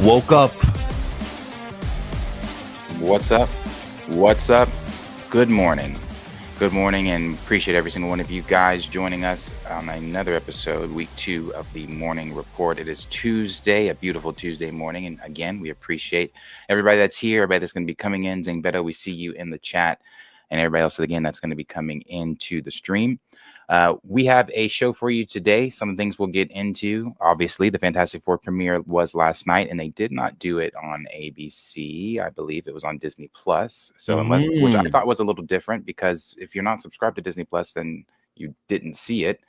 woke up. What's up? What's up? Good morning. Good morning, and appreciate every single one of you guys joining us on another episode, week 2 of the Morning Report. It is Tuesday, a beautiful Tuesday morning, and again, we appreciate everybody that's here, everybody that's going to be coming in. Zingbeto, we see you in the chat, and everybody else, again, that's going to be coming into the stream. We have a show for you today. Some things we'll get into. Obviously, the Fantastic Four premiere was last night, and they did not do it on ABC. I believe it was on Disney Plus. So which I thought was a little different, because if you're not subscribed to Disney Plus, then you didn't see it.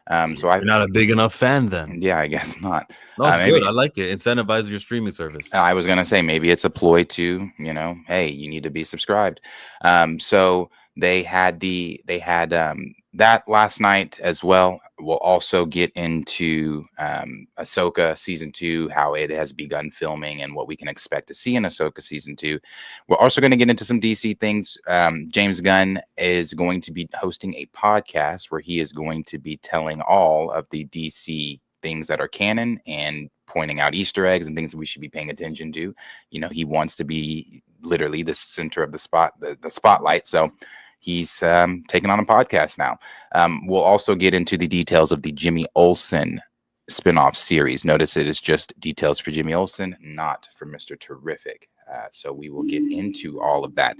You're not a big enough fan then. Yeah, I guess not. No, it's good. I like it. Incentivize your streaming service. I was gonna say maybe it's a ploy to, hey, you need to be subscribed. So they had that last night as well. We'll also get into Ashoka season 2, how it has begun filming, and what we can expect to see in Ashoka season 2. We're also going to get into some DC things. James Gunn is going to be hosting a podcast where he is going to be telling all of the DC things that are canon and pointing out Easter eggs and things that we should be paying attention to. He wants to be literally the center of the spotlight. So he's taking on a podcast now. We'll also get into the details of the Jimmy Olsen spinoff series. Notice it is just details for Jimmy Olsen, not for Mr. Terrific. So we will get into all of that.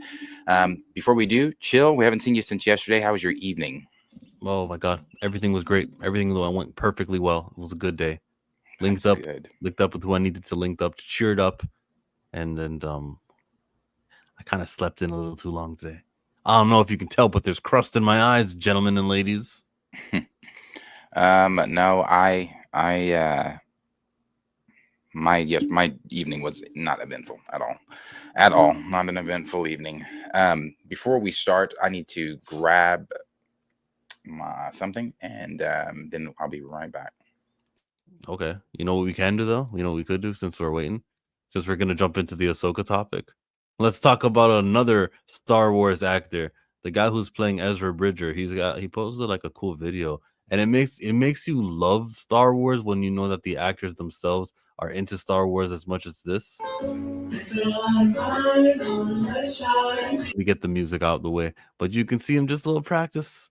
Before we do, Chill, we haven't seen you since yesterday. How was your evening? Oh my God, everything was great. Everything went perfectly well. It was a good day. Linked up with who I needed to link up, cheered up, and then I kind of slept in a little too long today. I don't know if you can tell, but there's crust in my eyes, gentlemen and ladies. No, my evening was not eventful at all. Not an eventful evening. Before we start, I need to grab something, and then I'll be right back. Okay. You know what we can do, though? You know what we could do since we're waiting? Since we're going to jump into the Ahsoka topic. Let's talk about another Star Wars actor. The guy who's playing Ezra Bridger. He posted like a cool video. And it makes you love Star Wars when you know that the actors themselves are into Star Wars as much as this. We get the music out of the way. But you can see him just a little practice.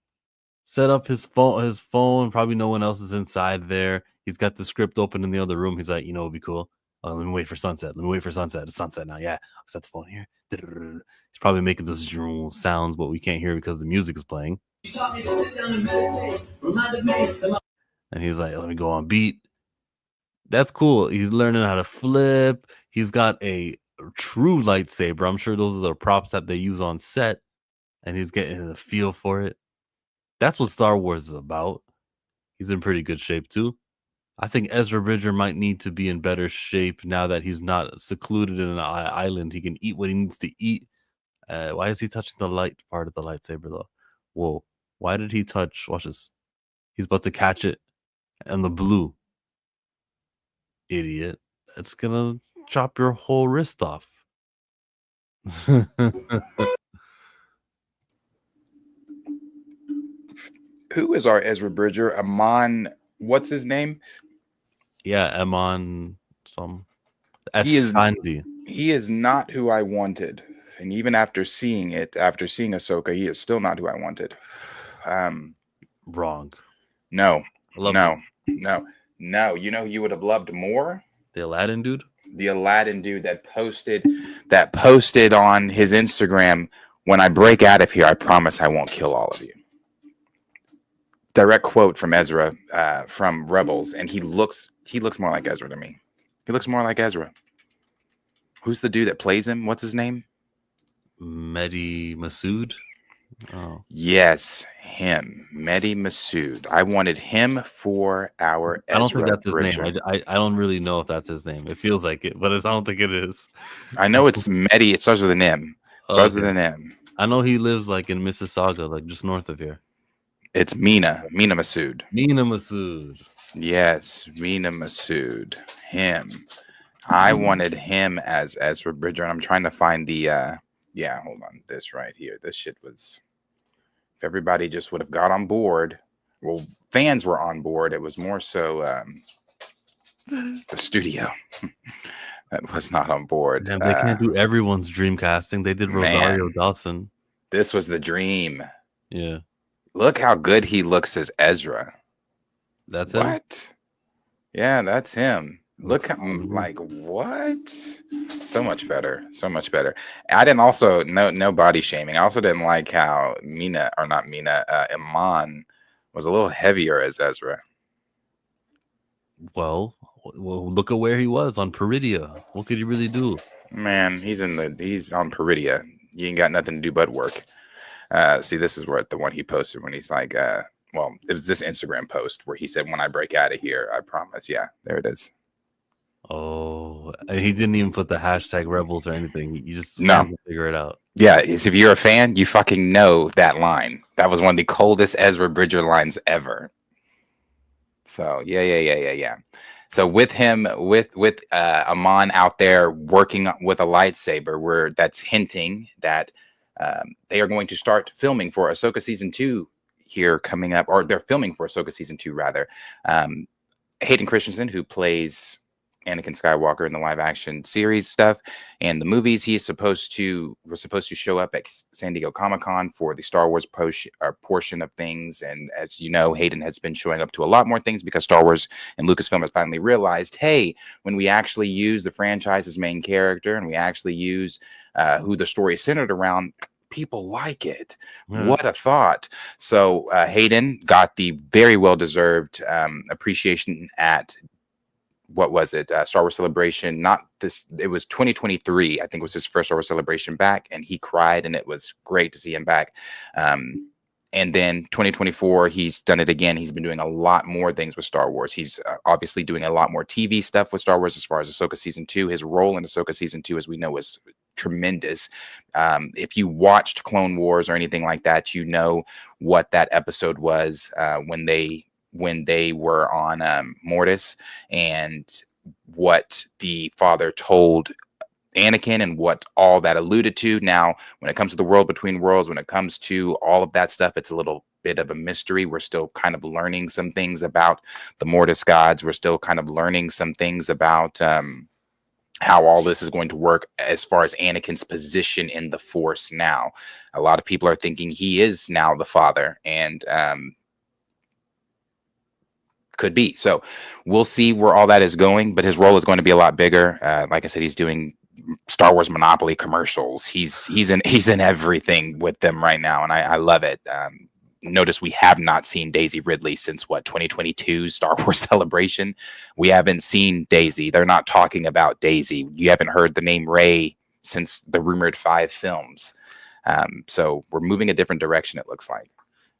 Set up his phone. Probably no one else is inside there. He's got the script open in the other room. He's like, it'd be cool. Let me wait for sunset. It's sunset now. Yeah, I'll set the phone here. He's probably making those sounds, but we can't hear because the music is playing. And he's like, let me go on beat. That's cool. He's learning how to flip. He's got a true lightsaber. I'm sure those are the props that they use on set. And he's getting a feel for it. That's what Star Wars is about. He's in pretty good shape, too. I think Ezra Bridger might need to be in better shape now that he's not secluded in an island. He can eat what he needs to eat. Why is he touching the light part of the lightsaber, though? Whoa. Why did he touch? Watch this. He's about to catch it. And the blue. Idiot. It's going to chop your whole wrist off. Who is our Ezra Bridger? Amon, what's his name? Yeah, Amon some. He is not who I wanted. And even after seeing Ahsoka, he is still not who I wanted. Wrong. No. You know who you would have loved more? The Aladdin dude? The Aladdin dude that posted on his Instagram, when I break out of here, I promise I won't kill all of you. Direct quote from Ezra from Rebels, and he looks more like Ezra to me. He looks more like Ezra. Who's the dude that plays him? What's his name? Mehdi Massoud. Oh. Yes, him. Mehdi Massoud. I wanted him for our Ezra. I don't think that's his name. I don't really know if that's his name. It feels like it, but I don't think it is. I know it's Mehdi. It starts with an M. With an M. I know he lives like in Mississauga, like just north of here. It's Mina Massoud. Mina Massoud. Yes, Mina Massoud. Him. I wanted him as Ezra Bridger, and I'm trying to find the hold on. This right here. This shit was, if everybody just would have got on board, well, fans were on board. It was more so the studio. that was not on board. Damn, they can't do everyone's dream casting. They did Rosario Man, Dawson. this was the dream. Yeah, Look how good he looks as Ezra. that's him. What? Yeah, that's him. Look, Looks solid. like what? So much better. So much better. I didn't also no body shaming. I also didn't like how Mina or not Mina, Iman was a little heavier as Ezra. Well, look at where he was on Peridia. What could he really do? Man, he's on Peridia. You ain't got nothing to do but work. See, this is what the one he posted when he's like, well, it was this Instagram post where he said, "When I break out of here, I promise." Yeah, there it is. Oh, and he didn't even put the hashtag rebels or anything. You just No, fans will figure it out. yeah, if you're a fan, you fucking know that line. That was one of the coldest Ezra Bridger lines ever. So yeah. So with him, with Amon out there working with a lightsaber, where that's hinting that they are going to start filming for Ahsoka season 2 here coming up, or they're filming for Ahsoka season 2 rather. Um, Hayden Christensen, who plays Anakin Skywalker in the live action series stuff and the movies, was supposed to show up at San Diego Comic-Con for the Star Wars portion of things. And as you know, Hayden has been showing up to a lot more things because Star Wars and Lucasfilm has finally realized, hey, when we actually use the franchise's main character and we actually use who the story is centered around, people like it. Yeah. What a thought. So Hayden got the very well-deserved appreciation at, what was it? Star Wars Celebration. Not this. It was 2023. I think was his first Star Wars Celebration back, and he cried, and it was great to see him back. And then 2024, he's done it again. He's been doing a lot more things with Star Wars. He's obviously doing a lot more TV stuff with Star Wars as far as Ahsoka season 2. His role in Ahsoka season 2, as we know, was tremendous. If you watched Clone Wars or anything like that, you know what that episode was when they were on Mortis, and what the father told Anakin and what all that alluded to. Now, when it comes to the world between worlds, when it comes to all of that stuff, it's a little bit of a mystery. We're still kind of learning some things about the Mortis gods. We're still kind of learning some things about how all this is going to work as far as Anakin's position in the Force now. A lot of people are thinking he is now the father, and could be. So we'll see where all that is going, but his role is going to be a lot bigger. Like I said, he's doing Star Wars Monopoly commercials. He's in everything with them right now, and I love it. Notice we have not seen Daisy Ridley since 2022 Star Wars Celebration. We haven't seen Daisy. They're not talking about Daisy. You haven't heard the name Rey since the rumored 5 films. So we're moving a different direction, it looks like.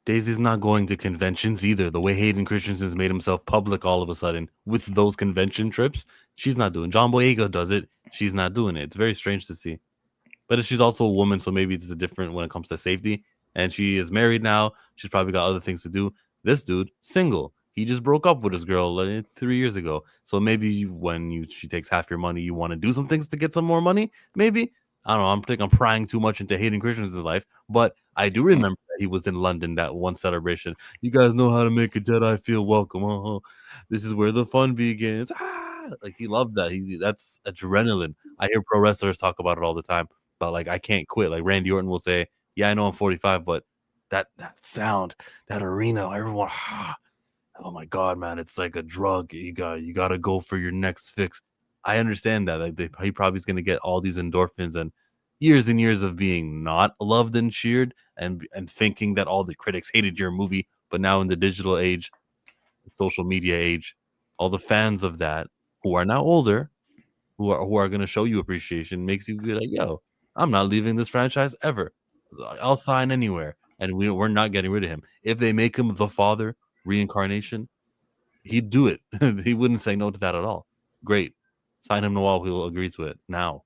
Daisy's not going to conventions either. The way Hayden Christensen's made himself public all of a sudden with those convention trips, she's not doing. John Boyega does it. She's not doing it. It's very strange to see. But she's also a woman, so maybe it's different when it comes to safety. And she is married now. She's probably got other things to do. This dude, single. He just broke up with his girl 3 years ago. So maybe when she takes half your money, you want to do some things to get some more money. Maybe. I don't know. I'm prying too much into Hayden Christensen's life, but I do remember that he was in London that one celebration. You guys know how to make a Jedi feel welcome. This is where the fun begins. Like he loved that. That's adrenaline. I hear pro wrestlers talk about it all the time. But like I can't quit. Like Randy Orton will say, "Yeah, I know I'm 45, but that sound, that arena, everyone, oh my god, man, it's like a drug. You got to go for your next fix." I understand that. Like he probably is going to get all these endorphins and years of being not loved and cheered and thinking that all the critics hated your movie. But now in the digital age, social media age, all the fans of that who are now older, who are going to show you appreciation, makes you be like, yo, I'm not leaving this franchise ever. I'll sign anywhere, and we're not getting rid of him. If they make him the father reincarnation, he'd do it. He wouldn't say no to that at all. Great, sign him to wall. He'll agree to it now.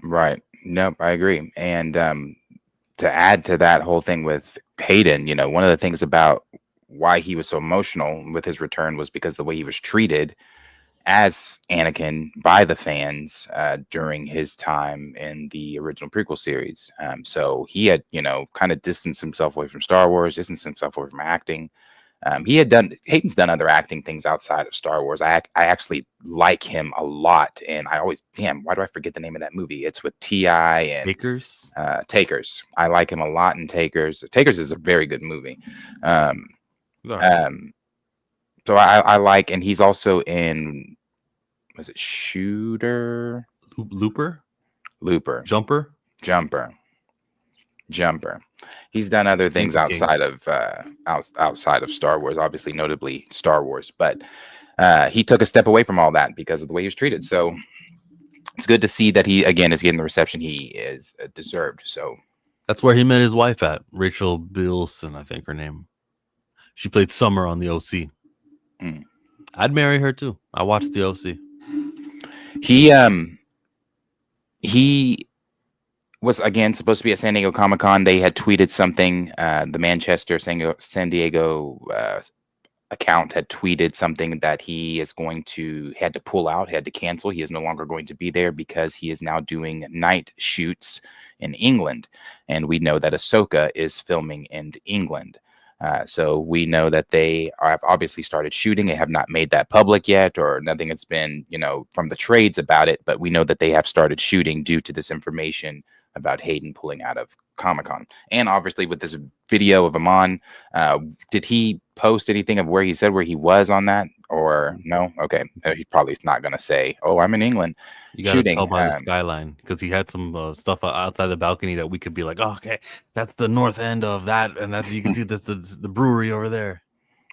Right. Nope, I agree. And to add to that whole thing with Hayden, one of the things about why he was so emotional with his return was because the way he was treated as Anakin by the fans during his time in the original prequel series. So he had, kind of distanced himself away from Star Wars, distanced himself away from acting. Hayden's done other acting things outside of Star Wars. I actually like him a lot, and I always damn why do I forget the name of that movie? It's with Ti and Bakers. Takers. I like him a lot in Takers. Takers is a very good movie. Um, All right. um, so I like, and he's also in was it Shooter Looper. Looper Jumper. Jumper Jumper. He's done other Thank things you, King. outside of outside of Star Wars, obviously, notably Star Wars, but he took a step away from all that because of the way he was treated. So it's good to see that he again is getting the reception he is deserved. So That's where he met his wife at. Rachel Bilson, I think her name. She played Summer on the OC. mm. I'd marry her too. I watched the OC. He was again supposed to be at San Diego Comic-Con. They had tweeted something. The Manchester San Diego account had tweeted something that he is going to had to pull out, had to cancel. He is no longer going to be there because he is now doing night shoots in England, and we know that Ahsoka is filming in England. So we know that they have obviously started shooting. They have not made that public yet, or nothing has been, from the trades about it. But we know that they have started shooting due to this information about Hayden pulling out of Comic-Con. And obviously with this video of him on, did he post anything of where he said where he was on that, or no? Okay, he probably is not going to say, "Oh, I'm in England You got to shooting." tell by the skyline because he had some stuff outside the balcony that we could be like, oh, okay, that's the north end of that, and that's you can see that's the brewery over there.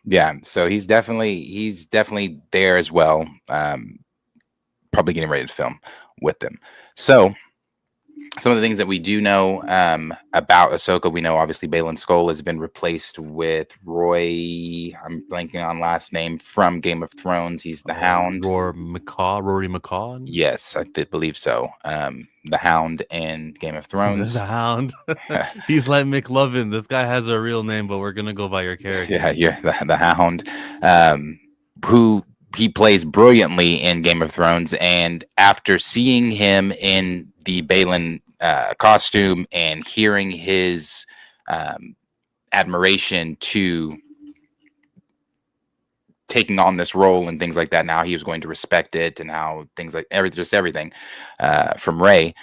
Yeah, so he's definitely there as well. Probably getting ready to film with them. So some of the things that we do know about Ahsoka, we know obviously Baylan Skoll has been replaced with Roy. I'm blanking on last name from Game of Thrones. He's the Hound. Rory McCaw. Yes, I believe so. The Hound in Game of Thrones. The Hound. He's like McLovin. This guy has a real name, but we're gonna go by your character. Yeah, you're the Hound, who he plays brilliantly in Game of Thrones. And after seeing him in the Baylan costume and hearing his admiration to taking on this role and things like that, now he was going to respect it, and how things like everything from Rey.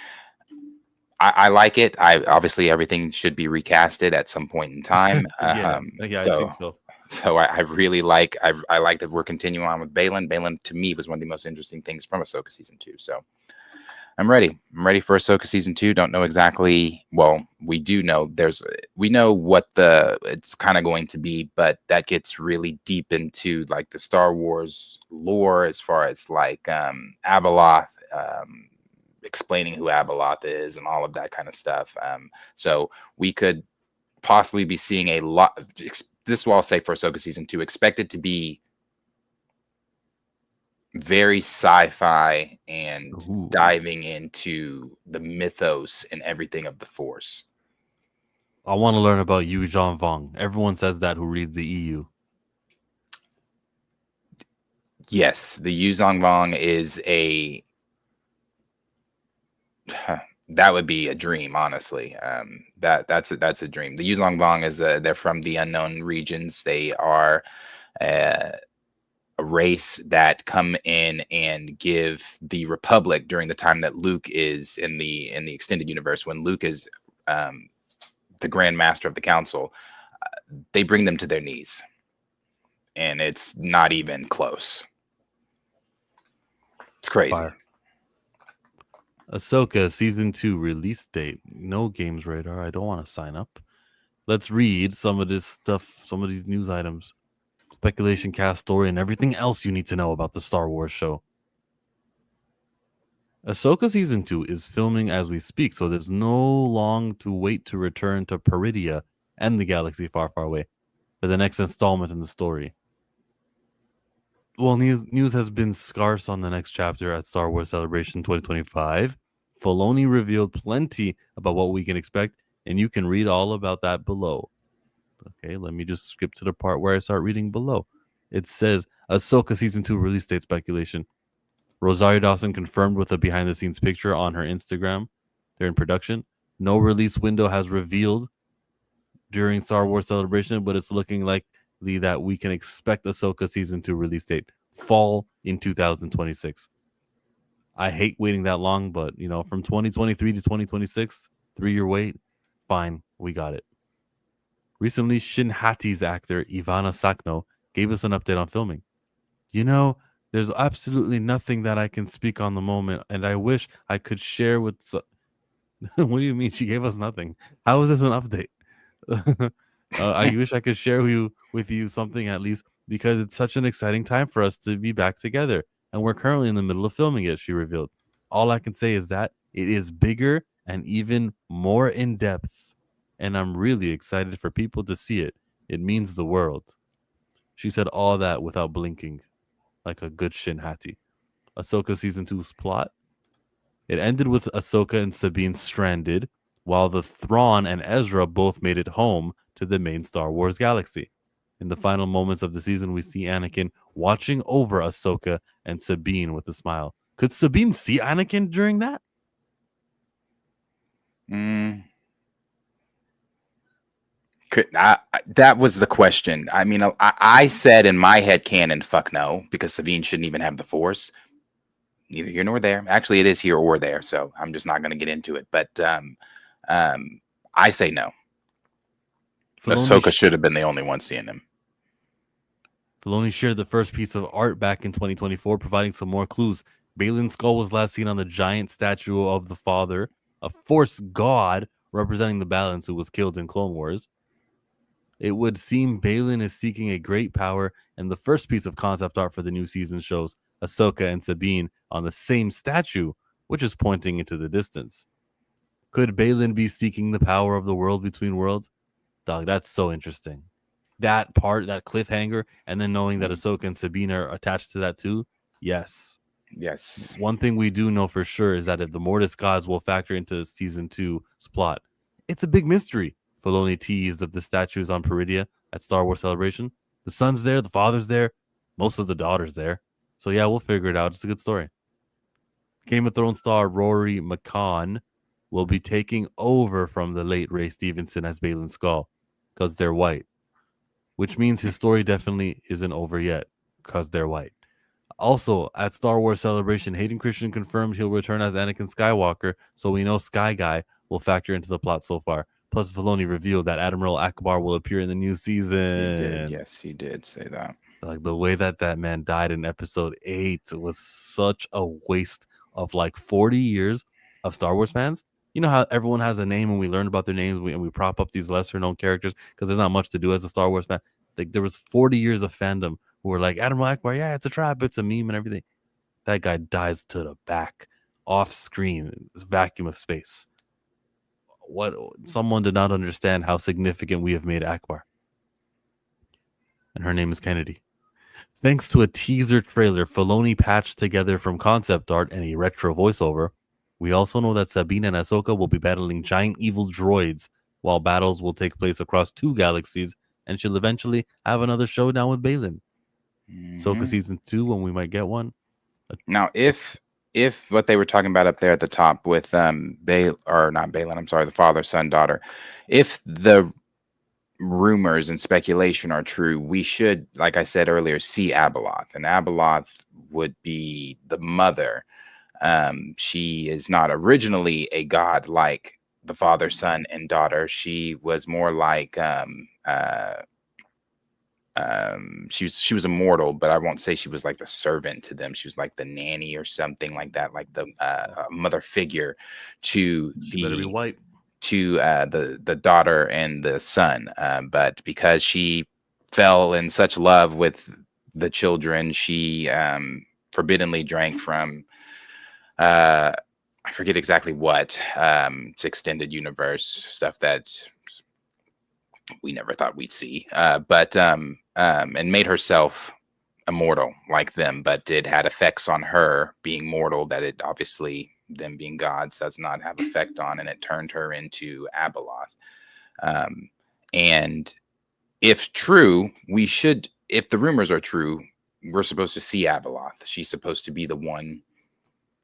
I like it. Obviously everything should be recasted at some point in time. Yeah, I think so. So I really like I like that we're continuing on with Baylan. Baylan to me was one of the most interesting things from Ahsoka season 2. So I'm ready. I'm ready for Ahsoka season 2. Don't know exactly. Well, we do know we know what it's kind of going to be, but that gets really deep into like the Star Wars lore as far as like Abeloth, explaining who Abeloth is and all of that kind of stuff. So we could possibly be seeing a lot. This is what I'll say for Ahsoka season 2. Expect it to be very sci-fi and diving into the mythos and everything of the Force. I want to learn about Yu Zhang Vong. Everyone says that who reads the EU. Yes, the Yu Zhang Vong is that would be a dream, honestly. That's a dream. The Yu Zhang Vong is they're from the unknown regions. They are a race that come in and give the Republic during the time that Luke is in the extended universe, when Luke is the Grand Master of the Council. They bring them to their knees, and it's not even close. It's crazy. Fire. Ahsoka season 2 release date. No games radar. I don't want to sign up. Let's read some of this stuff, some of these news items, speculation, cast, story, and everything else you need to know about the Star Wars show. Ahsoka season 2 is filming as we speak, so there's no long to wait to return to Peridia and the galaxy far, far away for the next installment in the story. Well, news has been scarce on the next chapter at Star Wars Celebration 2025. Filoni revealed plenty about what we can expect, and you can read all about that below. Okay, let me just skip to the part where I start reading below. It says, Ahsoka Season 2 release date speculation. Rosario Dawson confirmed with a behind-the-scenes picture on her Instagram. They're in production. No release window has revealed during Star Wars Celebration, but it's looking like that we can expect Ahsoka season 2 release date fall in 2026. I hate waiting that long, but from 2023 to 2026, 3-year wait, fine, we got it. Recently, Shin Hati's actor Ivana Sakno gave us an update on filming. You know, there's absolutely nothing that I can speak on the moment, and I wish I could share with. What do you mean? She gave us nothing. How is this an update? I wish I could share with you something at least because it's such an exciting time for us to be back together, and we're currently in the middle of filming it. She revealed. All I can say is that it is bigger and even more in depth, and I'm really excited for people to see it. It means the world. She said all that without blinking, like a good Shin Hati. Ahsoka season two's plot. It ended with Ahsoka and Sabine stranded, while the Thrawn and Ezra both made it home to the main Star Wars galaxy. In the final moments of the season, we see Anakin watching over Ahsoka and Sabine with a smile. Could Sabine see Anakin during that? Mm, that was the question. I mean, I said in my head canon, fuck no, because Sabine shouldn't even have the Force. Neither here nor there. Actually, it is here or there, so I'm just not going to get into it. But I say no. Ahsoka should have been the only one seeing him. Filoni shared the first piece of art back in 2024, providing some more clues. Balin's skull was last seen on the giant statue of the Father, a Force god representing the balance who was killed in Clone Wars. It would seem Balin is seeking a great power, and the first piece of concept art for the new season shows Ahsoka and Sabine on the same statue, which is pointing into the distance. Could Balin be seeking the power of the world between worlds? Dog, that's so interesting. That part, that cliffhanger, and then knowing that Ahsoka and Sabine are attached to that too. Yes. Yes. One thing we do know for sure is that if the Mortis gods will factor into season 2's plot, it's a big mystery. Filoni teased of the statues on Peridia at Star Wars Celebration. The son's there, the father's there, most of the daughter's there. So yeah, we'll figure it out. It's a good story. Game of Thrones star Rory McCann will be taking over from the late Ray Stevenson as Balin Skull because they're white, which means his story definitely isn't over yet because they're white. Also, at Star Wars Celebration, Hayden Christensen confirmed he'll return as Anakin Skywalker, so we know Sky Guy will factor into the plot so far. Plus, Filoni revealed that Admiral Akbar will appear in the new season. He did, yes, he did say that. Like the way that man died in Episode 8 was such a waste of like 40 years of Star Wars fans. You know how everyone has a name and we learn about their names and we prop up these lesser known characters because there's not much to do as a Star Wars fan. Like there was 40 years of fandom who were like Admiral Akbar, yeah, it's a trap, it's a meme and everything. That guy dies to the back, off screen, vacuum of space. What someone did not understand how significant we have made Akbar. And her name is Kennedy. Thanks to a teaser trailer Filoni patched together from concept art and a retro voiceover, we also know that Sabine and Ahsoka will be battling giant evil droids, while battles will take place across 2 galaxies, and she'll eventually have another showdown with Balin. Ahsoka season 2, when we might get one. Now, if what they were talking about up there at the top with not Balin, I'm sorry, the father, son, daughter, if the rumors and speculation are true, we should, like I said earlier, see Abeloth, and Abeloth would be the mother. She is not originally a god like the father, son, and daughter. She was more like she was immortal, but I won't say she was like the servant to them. She was like the nanny or something like that, like the mother figure to She better be white. to the daughter and the son. But because she fell in such love with the children, she forbiddenly drank from I forget exactly what. It's extended universe stuff that we never thought we'd see, but and made herself immortal like them, but it had effects on her being mortal that it obviously, them being gods, does not have effect on, and it turned her into Abeloth. And if true, we should, if the rumors are true, we're supposed to see Abeloth. She's supposed to be the one,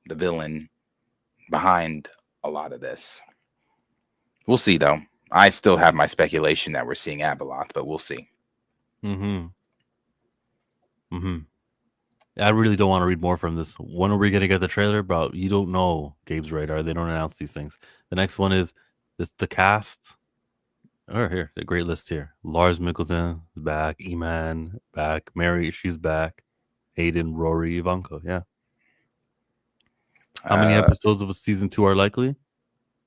the villain behind a lot of this. We'll see, though. I still have my speculation that we're seeing Abeloth, but we'll see. Mm-hmm. Mm-hmm. I really don't want to read more from this. When are we gonna get the trailer, bro? You don't know Gabe's radar. They don't announce these things. The next one is this the cast. Oh, here, the great list here. Lars Mikkelsen is back. Eman back. Mary, she's back. Hayden, Rory, Ivanka. Yeah. How many Uh, episodes of season 2 are likely?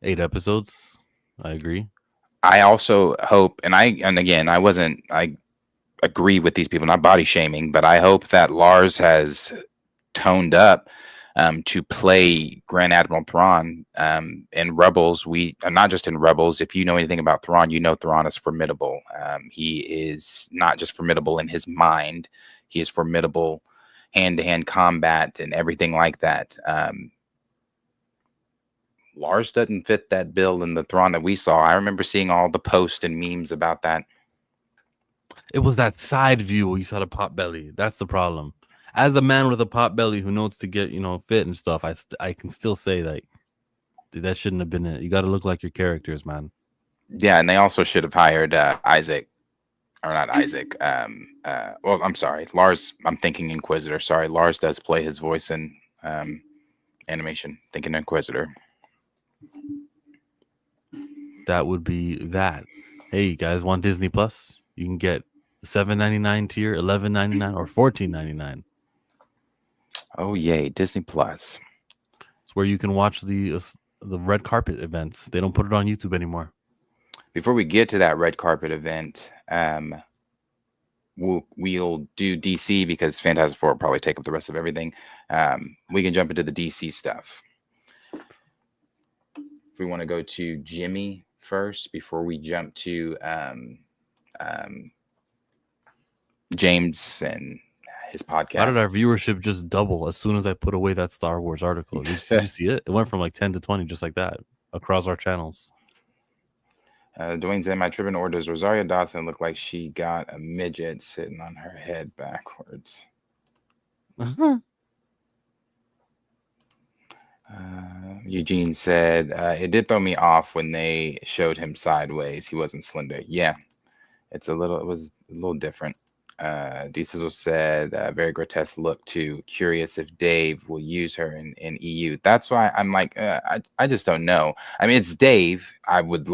8 episodes. I agree. I also hope, and again, I agree with these people, not body shaming, but I hope that Lars has toned up to play Grand Admiral Thrawn in Rebels. We not just in Rebels. If you know anything about Thrawn, you know Thrawn is formidable. He is not just formidable in his mind; he is formidable hand-to-hand combat and everything like that. Lars doesn't fit that bill in the Thrawn that we saw. I remember seeing all the posts and memes about that. It was that side view where you saw the pot belly. That's the problem. As a man with a pot belly who knows to get, fit and stuff, I can still say that shouldn't have been it. You got to look like your characters, man. Yeah, and they also should have hired Isaac, or not Isaac. Well, I'm sorry, Lars. I'm thinking Inquisitor. Sorry, Lars does play his voice in animation. Thinking Inquisitor. That would be that. Hey, you guys want Disney Plus? You can get the $7.99 tier, $11.99, or $14.99. Oh yay, Disney Plus. It's where you can watch the red carpet events. They don't put it on YouTube anymore. Before we get to that red carpet event, we'll do DC because Fantastic Four will probably take up the rest of everything. We can jump into the DC stuff. If we want to go to Jimmy first before we jump to James and his podcast. Why did our viewership just double as soon as I put away that Star Wars article? Did you see it? It went from like 10 to 20 just like that across our channels. Dwayne said, "My tripping, or does Rosario Dawson look like she got a midget sitting on her head backwards?" Eugene said, "It did throw me off when they showed him sideways. He wasn't slender. Yeah, it was a little different." Diesel said, "Very grotesque look too. Curious if Dave will use her in EU." That's why I'm like, I just don't know. I mean, it's Dave. I don't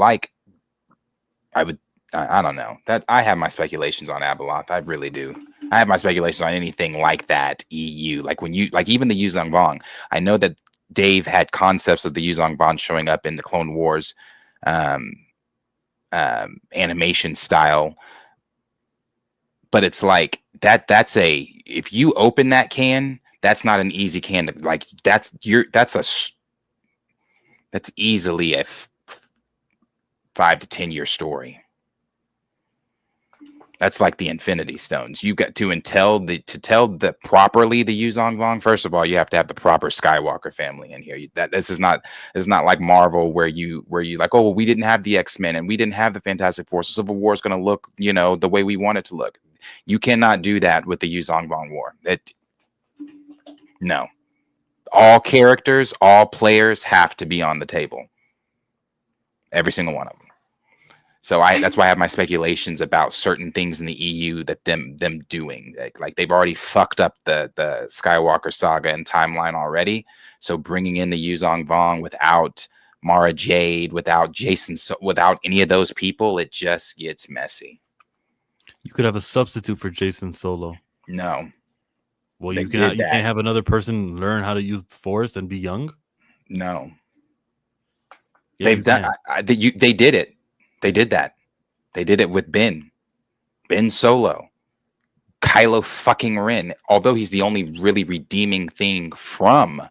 know. That I have my speculations on Abeloth. I really do. I have my speculations on anything like that EU. Like even the Yuzong Vong. I know that Dave had concepts of the Yuzong Vong showing up in the Clone Wars animation style, but it's like that's if you open that can, that's not an easy can to that's easily a 5 to 10 year story. That's like the Infinity Stones. You got to tell the properly the Yuzong Vong. First of all, you have to have the proper Skywalker family in here. This is not like Marvel where you like, oh, well, we didn't have the X-Men and we didn't have the Fantastic Four. So Civil War is going to look, the way we want it to look. You cannot do that with the Yuzong Vong War. No, all characters, all players have to be on the table. Every single one of them. So that's why I have my speculations about certain things in the EU that them doing. Like they've already fucked up the Skywalker saga and timeline already. So bringing in the Yuzong Vong without Mara Jade, without Jason, without any of those people, it just gets messy. You could have a substitute for Jason Solo. No. Well, you can't have another person learn how to use the Force and be young. No. Yeah, they've done. They did it. They did that. They did it with Ben Solo, Kylo fucking Ren. Although he's the only really redeeming thing from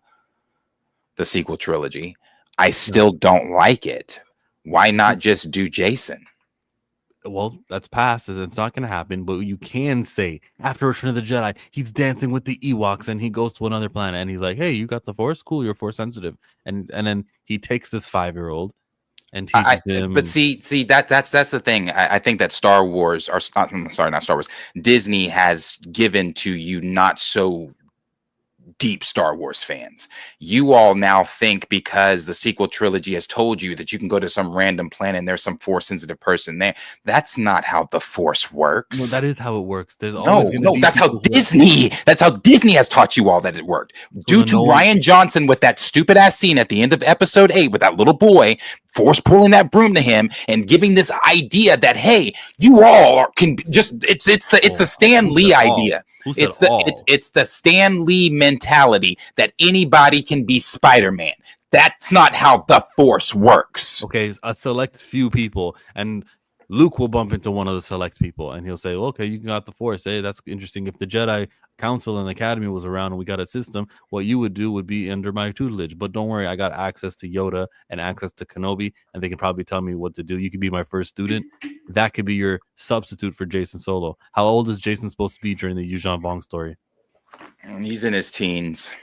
the sequel trilogy, I still don't like it. Why not just do Jason? Well, that's past. It's not going to happen. But you can say after Return of the Jedi, he's dancing with the Ewoks and he goes to another planet and he's like, "Hey, you got the Force? Cool, you're Force sensitive." And then he takes this 5-year-old and teaches him. But see, that's the thing. I think that Star Wars, not Star Wars, Disney has given to you not so deep Star Wars fans. You all now think because the sequel trilogy has told you that you can go to some random planet and there's some Force sensitive person there. That's not how the Force No, works. that is how it works. There's always No, going to no, be that's how people who are. Disney. That's how Disney has taught you all that it worked. So Due then to no one. Ryan Johnson with that stupid ass scene at the end of episode 8 with that little boy, Force pulling that broom to him and giving this idea that hey, you all can just it's a Stan Who said Lee all? idea. Who said It's the it's all? it's the Stan Lee mentality that anybody can be Spider-Man. That's not how the Force works. Okay, a select few people, and Luke will bump into one of the select people, and he'll say, "Okay, you got the Force. Hey, that's interesting. If the Jedi Council and Academy was around and we got a system, what you would do would be under my tutelage. But don't worry, I got access to Yoda and access to Kenobi, and they can probably tell me what to do. You could be my first student. That could be your substitute for Jason Solo. How old is Jason supposed to be during the Yuuzhan Vong story? He's in his teens.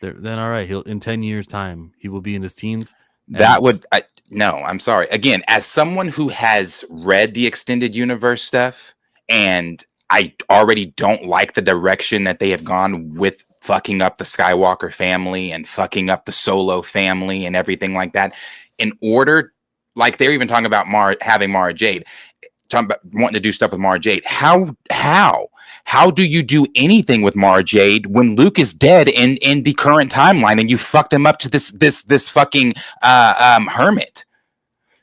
Then all right, he'll in 10 years' time he will be in his teens. That would no, I'm sorry. Again, as someone who has read the extended universe stuff, and I already don't like the direction that they have gone with fucking up the Skywalker family and fucking up the Solo family and everything like that. In order, like they're even talking about having Mara Jade, talking about wanting to do stuff with Mara Jade. How do you do anything with Mara Jade when Luke is dead in the current timeline and you fucked him up to this fucking hermit?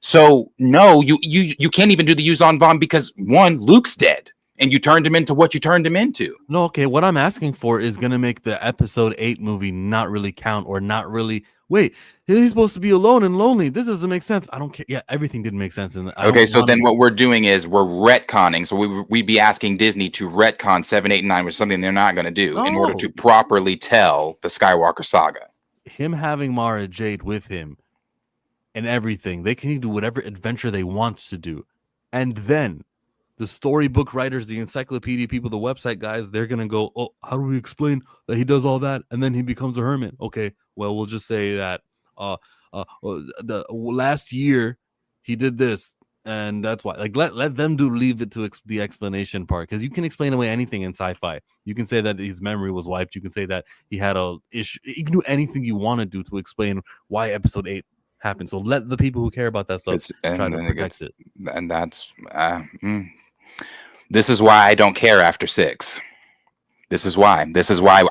So no, you can't even do the Yuuzhan Vong because one, Luke's dead, and you turned him into what you turned him into. No, okay. What I'm asking for is gonna make the episode 8 movie not really count or not really. Wait, he's supposed to be alone and lonely. This doesn't make sense. I don't care. Yeah, everything didn't make sense. And Okay, so then what we're doing is we're retconning. So we'd be asking Disney to retcon 7, 8, and 9, which is something they're not going to do in order to properly tell the Skywalker saga. Him having Mara Jade with him and everything, they can do whatever adventure they want to do. And then the storybook writers, the encyclopedia people, the website guys, they're going to go, oh, how do we explain that he does all that and then he becomes a hermit? Okay, well, we'll just say that the last year he did this, and that's why. Like, let them leave it to the explanation part, because you can explain away anything in sci-fi. You can say that his memory was wiped. You can say that he had a issue. You can do anything you want to do to explain why episode 8 happened. So let the people who care about that stuff try to protect it. And that's this is why I don't care after 6. This is why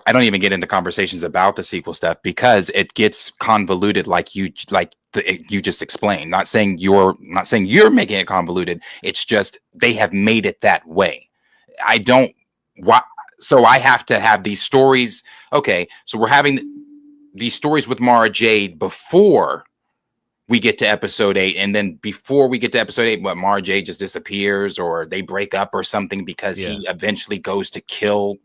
I don't even get into conversations about the sequel stuff, because it gets convoluted, like you just explained. Not saying you're making it convoluted. It's just they have made it that way. I don't. So I have to have these stories. Okay, so we're having these stories with Mara Jade before we get to episode 8, and then before we get to episode 8, what, Mara Jade just disappears, or they break up or something because he eventually goes to kill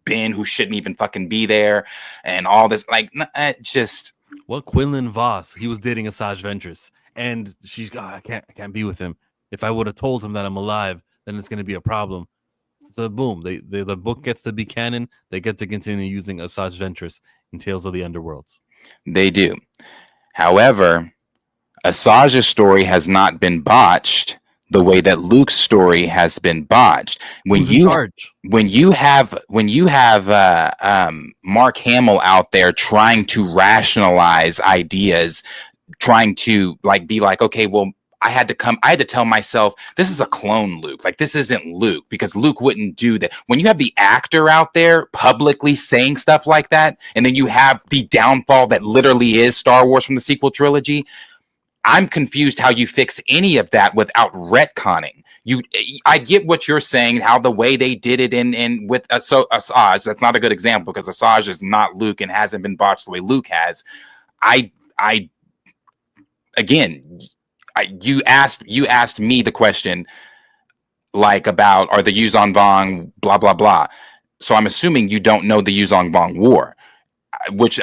Ben, who shouldn't even fucking be there, and all this. Like, just what, Quinlan Voss, he was dating Asajj Ventress, and she's I can't be with him. If I would have told him that I'm alive, then it's going to be a problem. So boom, the book gets to be canon. They get to continue using Asajj Ventress in Tales of the Underworlds. They do. However, Asajj's story has not been botched the way that Luke's story has been botched. When you have Mark Hamill out there trying to rationalize ideas, trying to be like, okay, well, I had to tell myself this is a clone Luke. Like, this isn't Luke, because Luke wouldn't do that. When you have the actor out there publicly saying stuff like that, and then you have the downfall that literally is Star Wars from the sequel trilogy, I'm confused how you fix any of that without retconning. I get what you're saying, how the way they did it in with Asajj. That's not a good example, because Asajj is not Luke and hasn't been botched the way Luke has. You asked me the question, like, about are the Yuuzhan Vong blah blah blah. So I'm assuming you don't know the Yuuzhan Vong War, which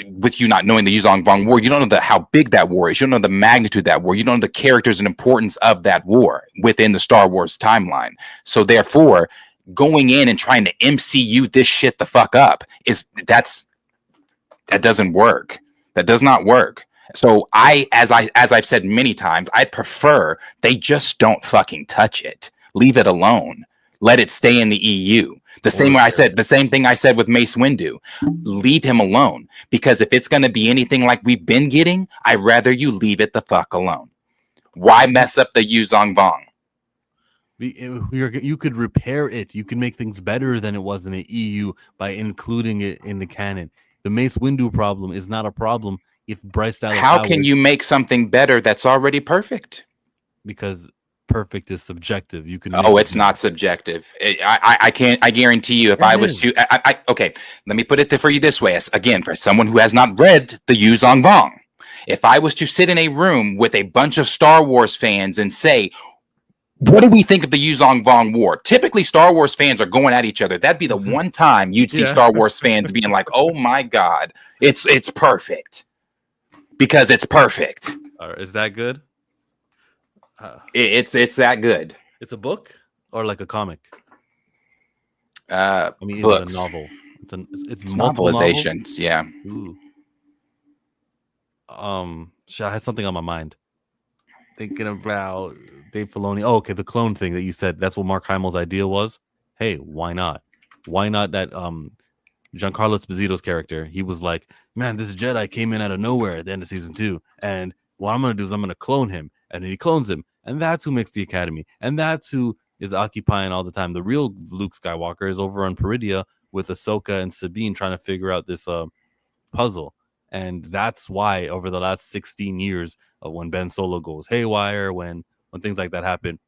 with you not knowing the Yuuzhan Vong War, you don't know how big that war is. You don't know the magnitude of that war. You don't know the characters and importance of that war within the Star Wars timeline. So therefore, going in and trying to MCU this shit the fuck up that doesn't work. That does not work. So as I've said many times, I prefer they just don't fucking touch it. Leave it alone. Let it stay in the EU. The same or way I said, character. the same thing I said with Mace Windu. Leave him alone. Because if it's going to be anything like we've been getting, I'd rather you leave it the fuck alone. Why mess up the Yuzong Vong? You could repair it. You can make things better than it was in the EU by including it in the canon. The Mace Windu problem is not a problem if Bryce Dallas How can Howard, you make something better that's already perfect? because perfect is subjective. You can make Oh, it it's better. not subjective. I can't. I guarantee you, if Yeah, I it was is. to, okay, let me put it for you this way. As, again, for someone who has not read the Yuzong Vong, if I was to sit in a room with a bunch of Star Wars fans and say, what do we think of the Yuzong Vong War? Typically, Star Wars fans are going at each other. That'd be the one time you'd see Yeah. Star Wars fans being like, "Oh my god, it's perfect," because it's perfect. Is that good? Uh, It's that good. it's a book or like a comic. I mean, is it a Books, novel? It's it's multiple novels. novelizations. Yeah, Ooh. Shit, I had something on my mind. Thinking about Dave Filoni. Oh, okay, the clone thing that you said. That's what Mark Hamill's idea was. Hey, why not? Why not that Giancarlo Esposito's character? He was like, man, this Jedi came in out of nowhere at the end of season 2, and what I'm gonna do is I'm gonna clone him, and then he clones him, and that's who makes the Academy, and that's who is occupying all the time. The real Luke Skywalker is over on Peridia with Ahsoka and Sabine trying to figure out this puzzle. And that's why over the last 16 years, when Ben Solo goes haywire, when things like that happen,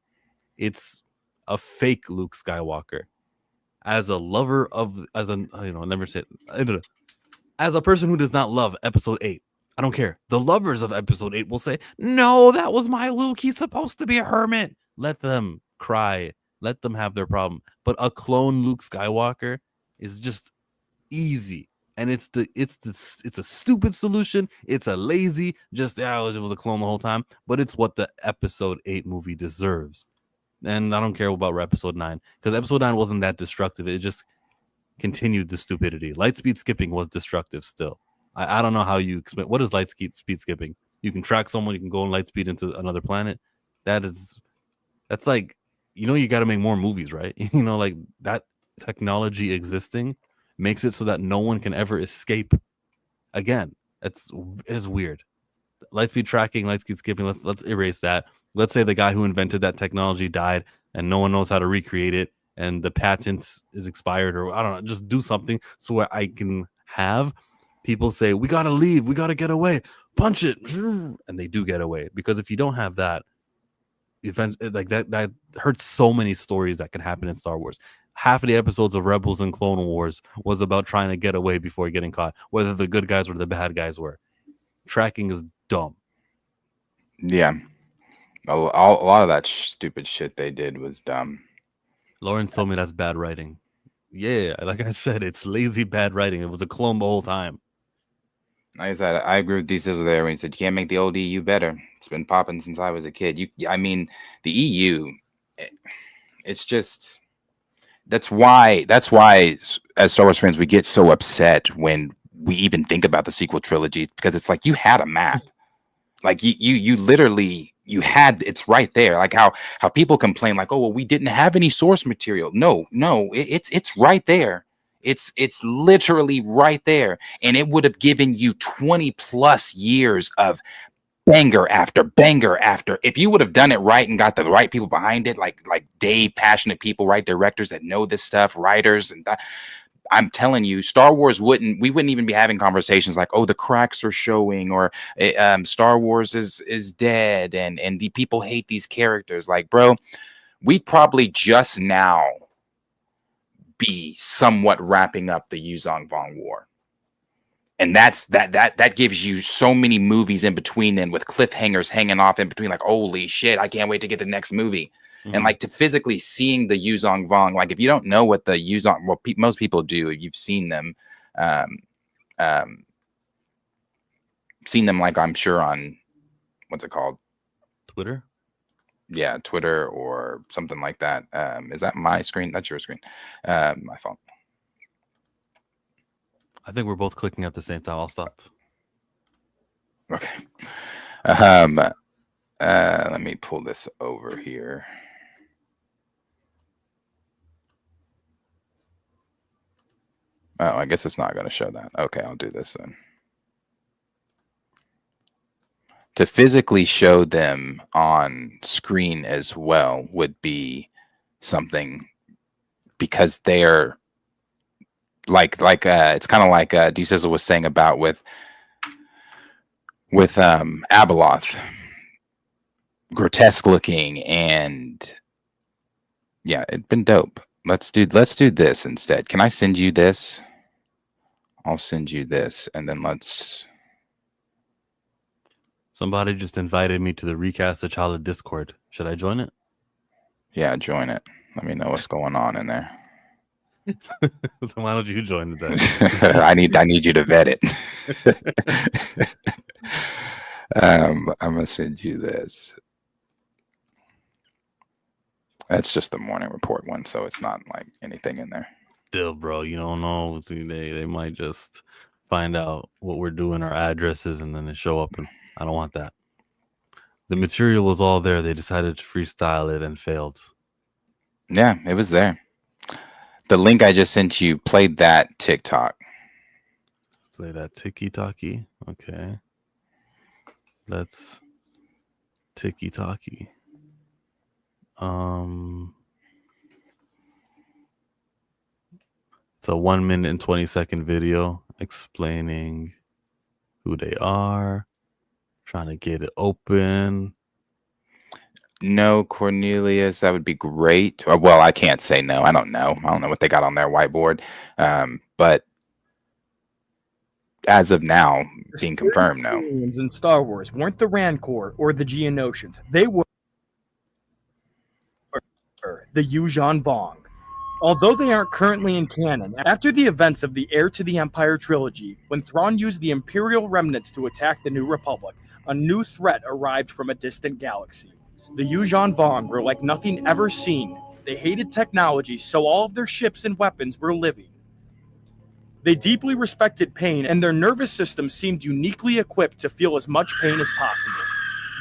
it's a fake Luke Skywalker. As a lover of, as a, never said, as a person who does not love Episode 8, I don't care. The lovers of Episode 8 will say, no, that was my Luke. He's supposed to be a hermit. Let them cry. Let them have their problem. But a clone Luke Skywalker is just easy, and it's a stupid solution. It's a lazy, just it was a clone the whole time, but it's what the Episode 8 movie deserves. And I don't care about Episode 9, because Episode 9 wasn't that destructive. It just continued the stupidity. Lightspeed skipping was destructive still. I don't know how you explain what is lightspeed skipping. You can track someone, you can go in lightspeed into another planet. That's like, you got to make more movies, right? Like that technology existing makes it so that no one can ever escape again. It's weird. Lightspeed tracking, lightspeed skipping. Let's erase that. Let's say the guy who invented that technology died, and no one knows how to recreate it, and the patent is expired, or I don't know. Just do something so where I can have people say, "We gotta leave. We gotta get away. Punch it," and they do get away. Because if you don't have that, event like that hurts so many stories that can happen in Star Wars. Half of the episodes of Rebels and Clone Wars was about trying to get away before getting caught, whether the good guys or the bad guys were. Tracking is dumb. yeah. A lot of that stupid shit they did was dumb. Lawrence told me that's bad writing. Yeah, like I said, it's lazy bad writing. It was a clone the whole time. Like I said, I agree with D Sizzle there when he said you can't make the old EU better. It's been popping since I was a kid. I mean, the EU, it's just that's why as Star Wars fans we get so upset when we even think about the sequel trilogy, because it's like you had a map. Like you literally you had, it's right there. Like how people complain like, oh well, we didn't have any source material. No, it's right there. It's literally right there, and it would have given you 20 plus years of banger after banger after, if you would have done it right and got the right people behind it, like Dave, passionate people, right, directors that know this stuff, writers, and I'm telling you, Star Wars we wouldn't even be having conversations like, oh, the cracks are showing, or Star Wars is dead, and the people hate these characters. Like, bro, we'd probably just now be somewhat wrapping up the Yuzong Vong War. And that gives you so many movies in between then, with cliffhangers hanging off in between, like, holy shit, I can't wait to get the next movie. And like, to physically seeing the Yuzong Vong, like if you don't know what the Yuzong, well, most people do, you've seen them, um, um, like, I'm sure on, what's it called? Twitter? Yeah, Twitter or something like that. Is that my screen? That's your screen. My phone. I think we're both clicking at the same time. I'll stop. Okay. Let me pull this over here. Oh, I guess it's not going to show that. Okay, I'll do this then. To physically show them on screen as well would be something, because they're like it's kind of like D Sizzle was saying about with Abeloth, grotesque looking, and yeah, it'd been dope. Let's do this instead. Can I send you this? I'll send you this, and then let's. Somebody just invited me to the Recast the Child Discord. Should I join it? Yeah, join it. Let me know what's going on in there. Why don't you join it then? I need you to vet it. I'm gonna send you this. That's just the morning report one, so it's not like anything in there. Still, bro, you don't know. See, they might just find out what we're doing, our addresses, and then they show up, and I don't want that. The material was all there. They decided to freestyle it and failed. Yeah, it was there. The link I just sent you played that TikTok. Play that tiki-taki. Okay. Let's tiki-taki. It's a 1 minute and 20-second video explaining who they are, trying to get it open. No, Cornelius, that would be great. Well, I can't say no. I don't know. I don't know what they got on their whiteboard. But as of now, being confirmed, no. In Star Wars weren't the Rancor or the Geonosians. They were the Yuuzhan Vong. Although they aren't currently in canon, after the events of the Heir to the Empire trilogy, when Thrawn used the Imperial remnants to attack the New Republic, a new threat arrived from a distant galaxy. The Yuuzhan Vong were like nothing ever seen. They hated technology, so all of their ships and weapons were living. They deeply respected pain, and their nervous system seemed uniquely equipped to feel as much pain as possible.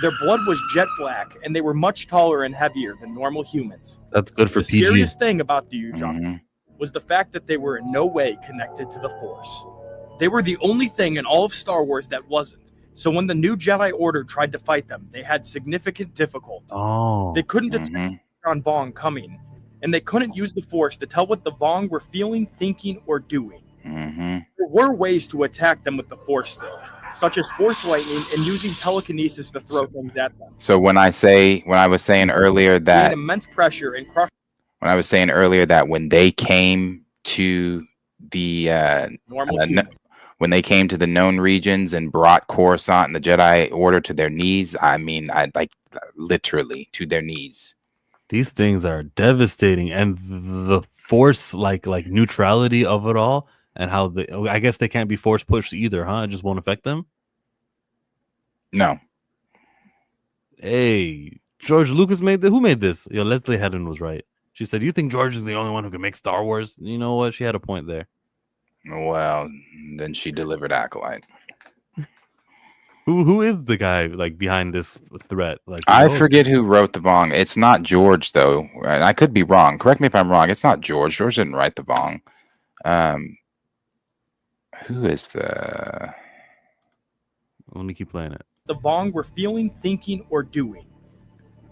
Their blood was jet black, and they were much taller and heavier than normal humans. That's good for the PG. The scariest thing about the Yuuzhan was the fact that they were in no way connected to the Force. They were the only thing in all of Star Wars that wasn't. So when the new Jedi Order tried to fight them, they had significant difficulty. They couldn't detect Yuuzhan Vong coming, and they couldn't use the Force to tell what the Vong were feeling, thinking, or doing. There were ways to attack them with the Force still, such as Force lightning and using telekinesis to throw things at them. So when I was saying earlier that immense pressure and crush. When I was saying earlier that when they came to the when they came to the known regions and brought Coruscant and the Jedi Order to their knees, I mean, I like literally to their knees. These things are devastating, and the Force like neutrality of it all. And how I guess they can't be force pushed either, huh? It just won't affect them? No. Hey, George Lucas who made this? Yo, Leslie Hedden was right. She said, you think George is the only one who can make Star Wars? You know what? She had a point there. Well, then she delivered Acolyte. Who is the guy behind this threat? I forget who wrote the Vong. It's not George, though. I could be wrong. Correct me if I'm wrong. It's not George. George didn't write the Vong. Who is the... Let me keep playing it. The Vong were feeling, thinking, or doing.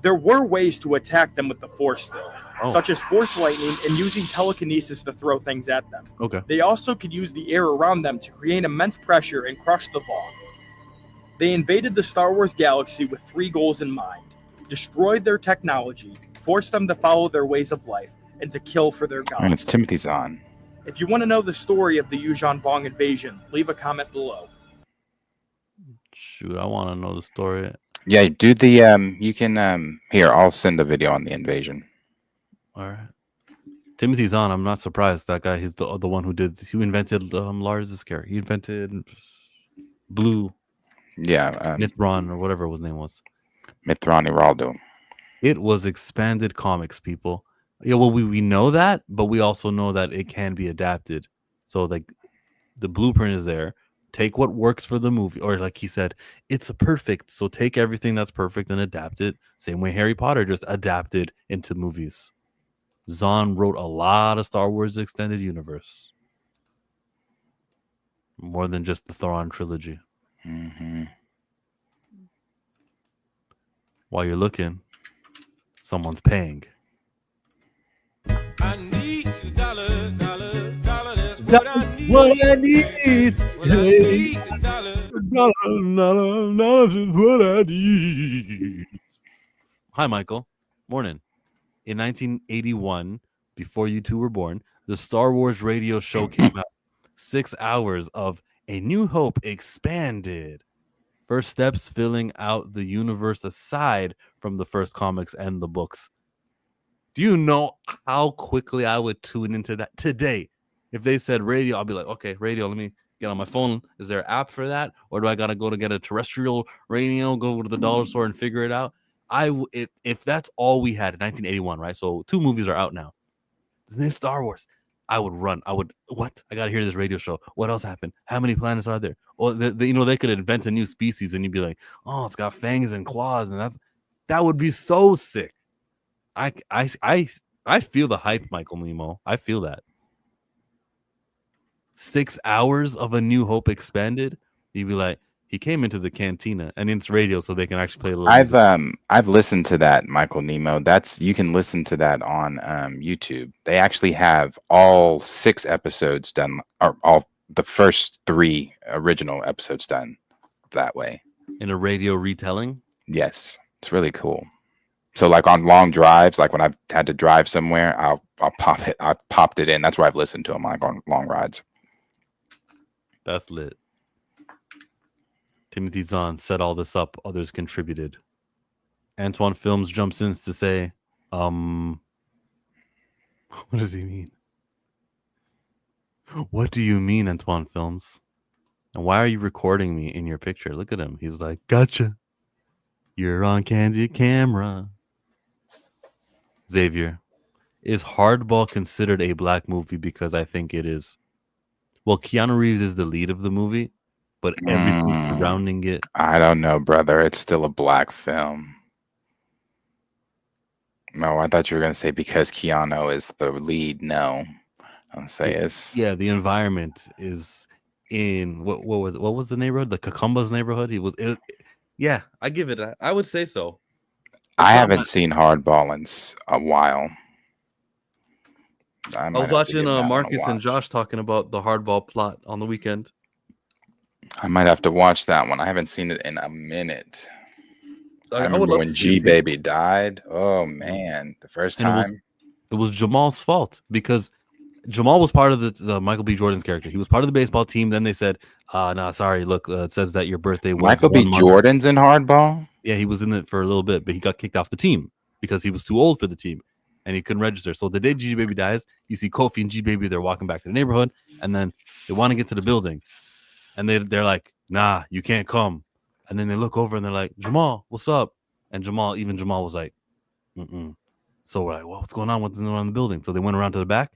There were ways to attack them with the Force still, such as Force lightning and using telekinesis to throw things at them. Okay. They also could use the air around them to create immense pressure and crush the Vong. They invaded the Star Wars galaxy with 3 goals in mind: destroy their technology, force them to follow their ways of life, and to kill for their gods. And it's Timothy Zahn. If you want to know the story of the Yuuzhan Vong invasion, leave a comment below. Shoot, I want to know the story. Yeah, do the you can here, I'll send a video on the invasion. All right. Timothy Zahn, I'm not surprised. That guy, he's the one who invented Lars's character. He invented Blue. Yeah, Mithron or whatever his name was. Mithron Iraldo. It was expanded comics, people. Yeah, well, we know that, but we also know that it can be adapted. So the blueprint is there. Take what works for the movie, or like he said, it's perfect. So take everything that's perfect and adapt it. Same way Harry Potter just adapted into movies. Zahn wrote a lot of Star Wars extended universe. More than just the Thrawn trilogy. Mm-hmm. While you're looking, someone's paying. I need a dollar, dollar, dollar. That's what I need. What I need. Well, I need a dollar. $1 is what I need. Hi, Michael. Morning. In 1981, before you two were born, the Star Wars radio show came out. 6 hours of A New Hope expanded. First steps filling out the universe aside from the first comics and the books. Do you know how quickly I would tune into that today? If they said radio, I'll be like, okay, radio, let me get on my phone. Is there an app for that? Or do I got to go to get a terrestrial radio, go to the dollar store and figure it out? If that's all we had in 1981, right? So 2 movies are out now. The new Star Wars. I would run. I got to hear this radio show. What else happened? How many planets are there? Or they could invent a new species and you'd be like, oh, it's got fangs and claws, and that would be so sick. I feel the hype, Michael Nemo. I feel that. 6 hours of A New Hope expanded. You'd be like, he came into the cantina, and it's radio, so they can actually play a little. I've listened to that, Michael Nemo. You can listen to that on YouTube. They actually have all 6 episodes done, or all the first 3 original episodes done that way in a radio retelling. Yes, it's really cool. So like on long drives, like when I've had to drive somewhere, I'll pop it. I popped it in. That's where I've listened to them, like on long rides. That's lit. Timothy Zahn set all this up. Others contributed. Antoine Films jumps in to say, what does he mean? What do you mean, Antoine Films? And why are you recording me in your picture? Look at him. He's like, gotcha. You're on candid camera. Xavier, is Hardball considered a black movie? Because I think it is. Well, Keanu Reeves is the lead of the movie, but everything surrounding it. I don't know, brother. It's still a black film. No, I thought you were going to say because Keanu is the lead. No, I'll say it's. Yeah, the environment is in what was the neighborhood? The Kakumba's neighborhood. Yeah, I give it. I would say so. I haven't seen Hardball in a while. I was watching Marcus and Josh talking about the Hardball plot on the weekend. I might have to watch that one. I haven't seen it in a minute. I remember when G-Baby died. Oh man, the first time. It was Jamal's fault because Jamal was part of the Michael B. Jordan's character. He was part of the baseball team. Then they said, "No, sorry. Look, it says that your birthday was Michael B. Jordan's in Hardball." Yeah, he was in it for a little bit, but he got kicked off the team because he was too old for the team and he couldn't register. So the day G-Baby dies, you see Kofi and G-Baby. They're walking back to the neighborhood, and then they want to get to the building, and they're like, "Nah, you can't come." And then they look over and they're like, "Jamal, what's up?" And Jamal was like, "Mm-mm." So we're like, well, what's going on? What's going on in the building? So they went around to the back.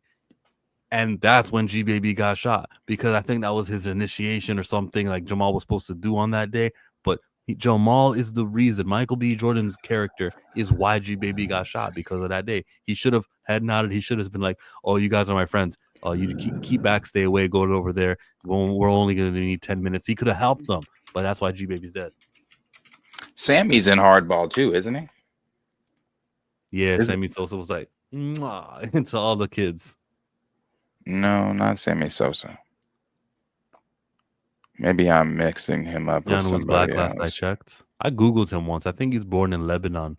And that's when G-Baby got shot because I think that was his initiation or something like Jamal was supposed to do on that day. But Jamal is the reason. Michael B. Jordan's character is why G-Baby got shot because of that day. He should have head nodded. He should have been like, "Oh, you guys are my friends. You keep back, stay away, go over there. We're only going to need 10 minutes." He could have helped them, but that's why G-Baby's dead. Sammy's in Hardball too, isn't he? Yeah, Sammy Sosa was like, mwah, into all the kids. No, not Sammy Sosa. Maybe I'm mixing him up with somebody was black else. Last I checked. I Googled him once. I think he's born in Lebanon.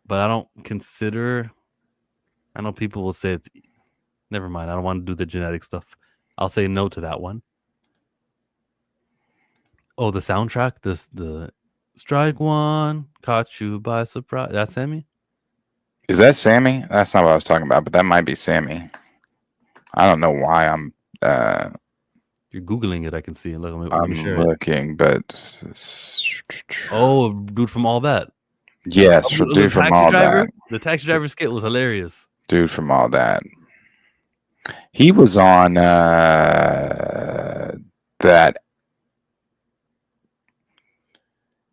But I don't consider... I know people will say it's... Never mind. I don't want to do the genetic stuff. I'll say no to that one. Oh, the soundtrack? The Strike One, Caught You by Surprise. That's Sammy? Is that Sammy? That's not what I was talking about, but that might be Sammy. I don't know why I'm... You're Googling it, I can see. Let me I'm share looking, but... Oh, dude from All That. Yes, dude from All That. The taxi driver skit was hilarious. Dude from All That. He was on that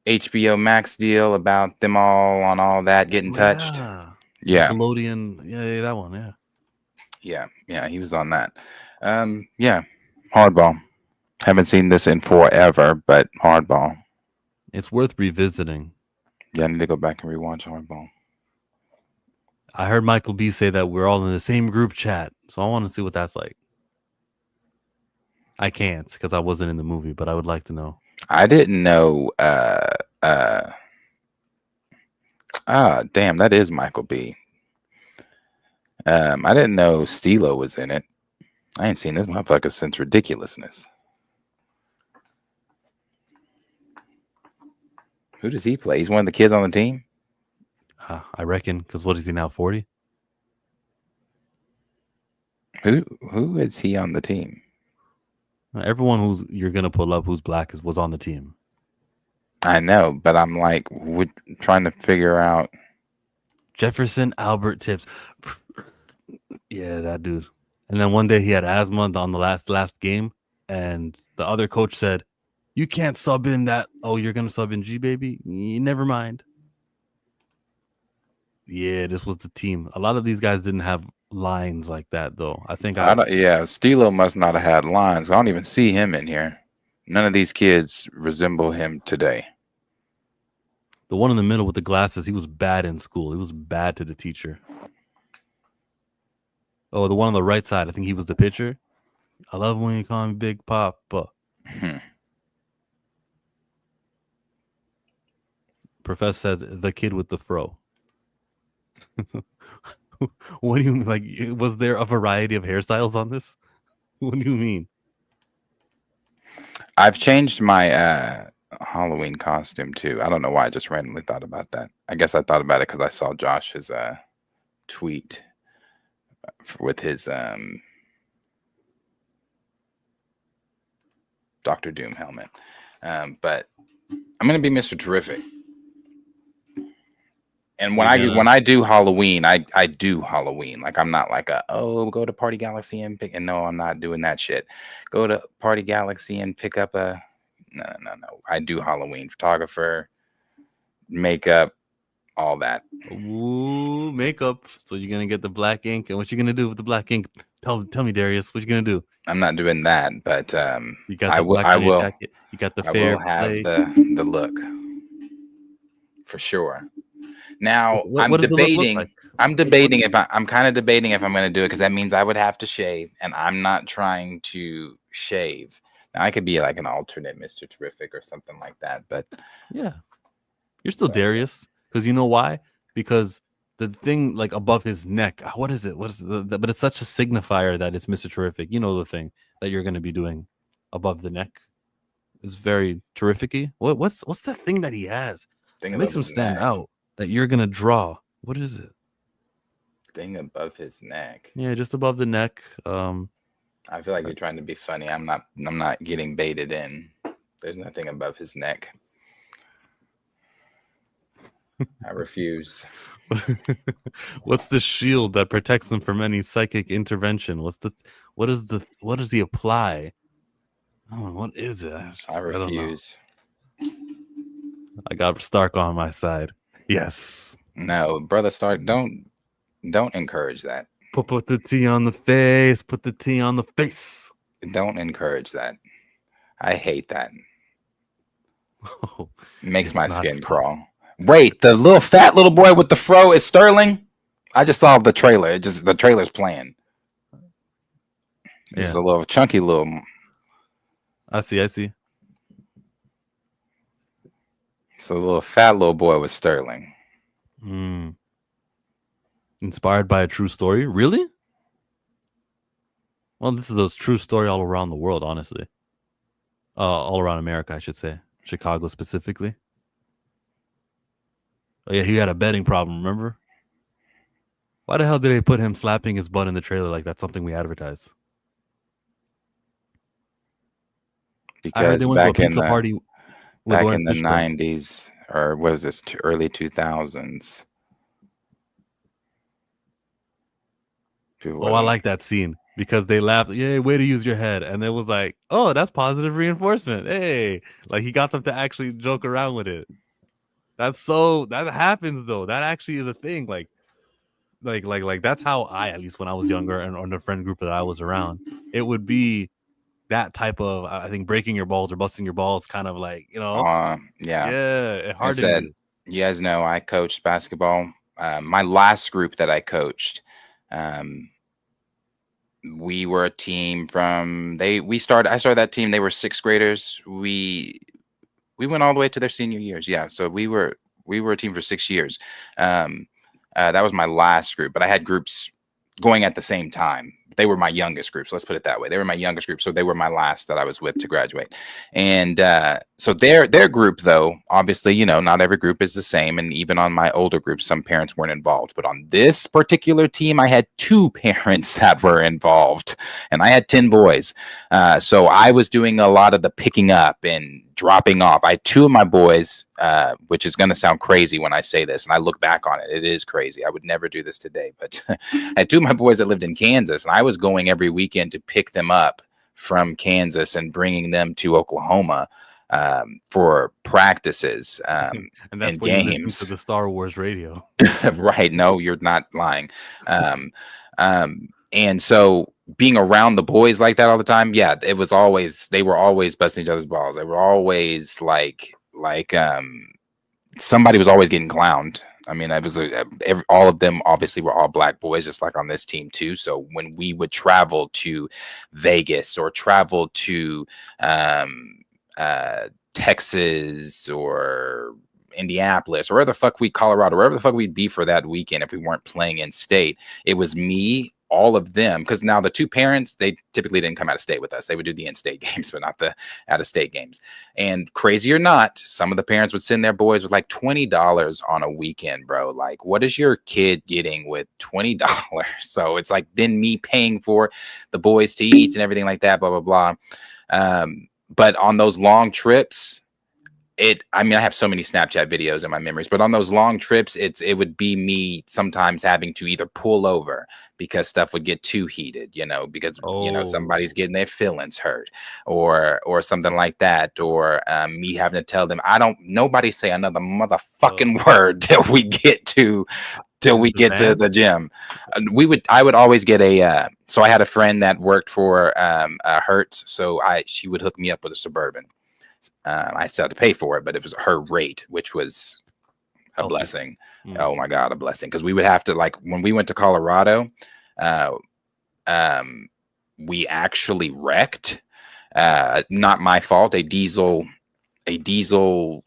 HBO Max deal about them all on All That getting touched. Yeah. Nickelodeon. Yeah, that one, yeah. Yeah, he was on that. Yeah, Hardball. Haven't seen this in forever, but Hardball. It's worth revisiting. Yeah, I need to go back and rewatch Hardball. I heard Michael B say that we're all in the same group chat, so I want to see what that's like. I can't because I wasn't in the movie, but I would like to know. I didn't know. Damn, that is Michael B. I didn't know Stilo was in it. I ain't seen this motherfucker since Ridiculousness. Who does he play? He's one of the kids on the team. I reckon because what is he now? 40? Who is he on the team? Everyone who's you're gonna pull up who's black was on the team. I know, but I'm like trying to figure out. Jefferson Albert Tips. Yeah, that dude. And then one day he had asthma on the last game, and the other coach said, "You can't sub in that. Oh, you're gonna sub in G baby. Never mind." Yeah, this was the team. A lot of these guys didn't have lines like that, though. I think Yeah, Stilo must not have had lines. I don't even see him in here. None of these kids resemble him today. the one in the middle with the glasses, he was bad in school. He was bad to the teacher. Oh, the one on the right side, I think he was the pitcher. I love when you call me Big Papa. Professor says the kid with the fro. What do you mean? Like, was there a variety of hairstyles on this? What do you mean? I've changed my Halloween costume too. I don't know why. I just randomly thought about that. I guess I thought about it because I saw Josh's tweet with his Dr. Doom helmet. But I'm gonna be Mr. Terrific. And when I do Halloween, I do Halloween. Like I'm not like go to Party Galaxy and pick. And no, I'm not doing that shit. Go to Party Galaxy and pick up no. I do Halloween. Photographer, makeup, all that. Ooh, makeup. So you're gonna get the black ink, and what you gonna do with the black ink? Tell me, Darius, what you gonna do? I'm not doing that, but you got the black jacket. You got the fair I will have play. the look for sure. Now I'm debating. Like? I'm debating if I'm kind of debating if I'm going to do it because that means I would have to shave, and I'm not trying to shave. Now I could be like an alternate Mr. Terrific or something like that, but yeah, you're still Darius because you know why? Because the thing like above his neck, what is it? But it's such a signifier that it's Mr. Terrific. You know the thing that you're going to be doing above the neck is very terrific-y. What's that thing that he has? It makes him stand out. That you're gonna draw. What is it? Thing above his neck. Yeah, just above the neck. I feel like you're trying to be funny. I'm not getting baited in. There's nothing above his neck. I refuse. What's the shield that protects him from any psychic intervention? What does he apply? Oh, what is it? I refuse. I got Stark on my side. Yes. No, brother Stark, don't encourage that. Put the T on the face. Put the T on the face. Don't encourage that. I hate that. Oh, makes my skin crawl. Wait, the little fat little boy with the fro is Sterling? I just saw the trailer. The trailer's playing. It's a little chunky little. I see. It's a little fat little boy with Sterling. Inspired by a true story? Really? Well, this is a true story all around the world, honestly. All around America, I should say. Chicago specifically. Oh, yeah, he had a betting problem, remember? Why the hell did they put him slapping his butt in the trailer like that's something we advertise? Because I heard they went to a pizza party back in the 90s, or what was this, early 2000s. I like that scene because they laughed. Yeah, way to use your head. And it was like, oh, that's positive reinforcement. Hey, like he got them to actually joke around with it. That happens though. That actually is a thing. Like that's how I, at least when I was younger and on the friend group that I was around, it would be that type of, I think, breaking your balls or busting your balls, kind of like, Yeah. it I hardened said, you. you guys know I coached basketball. My last group that I coached, um, we were a team from I started that team. They were sixth graders. We went all the way to their senior years. Yeah. So we were a team for 6 years. Um, that was my last group, but I had groups going at the same time. They were my youngest groups. Let's put it that way. They were my youngest group, so they were my last that I was with to graduate. And so their group, though, obviously, not every group is the same. And even on my older groups, some parents weren't involved. But on this particular team, I had 2 parents that were involved, and I had 10 boys. So I was doing a lot of the picking up and dropping off. I had 2 of my boys, which is going to sound crazy when I say this, and I look back on it. It is crazy. I would never do this today, but I had 2 of my boys that lived in Kansas, and I was going every weekend to pick them up from Kansas and bringing them to Oklahoma for practices And that's and when you listen to games. the Star Wars radio. Right? No, you're not lying. And so being around the boys like that all the time, yeah, they were always busting each other's balls. They were always like somebody was always getting clowned. I mean, all of them obviously were all black boys, just like on this team too. So when we would travel to Vegas or travel to Texas or Indianapolis or Colorado, wherever the fuck we'd be for that weekend, if we weren't playing in state, it was me, all of them. Because now the 2 parents, they typically didn't come out of state with us. They would do the in-state games, but not the out-of-state games. And crazy or not, some of the parents would send their boys with like $20 on a weekend, bro. Like, what is your kid getting with $20? So it's like then me paying for the boys to eat and everything like that, blah, blah, blah. But on those long trips, I have so many Snapchat videos in my memories, but on those long trips, it would be me sometimes having to either pull over because stuff would get too heated, because somebody's getting their feelings hurt or something like that, or me having to tell them, nobody say another motherfucking word till we get to the gym. I would always get so I had a friend that worked for Hertz, so she would hook me up with a Suburban. I still had to pay for it, but it was her rate, which was a blessing. Oh my God, a blessing. Because we would have to, like, when we went to Colorado, we actually wrecked. Not my fault. A diesel. To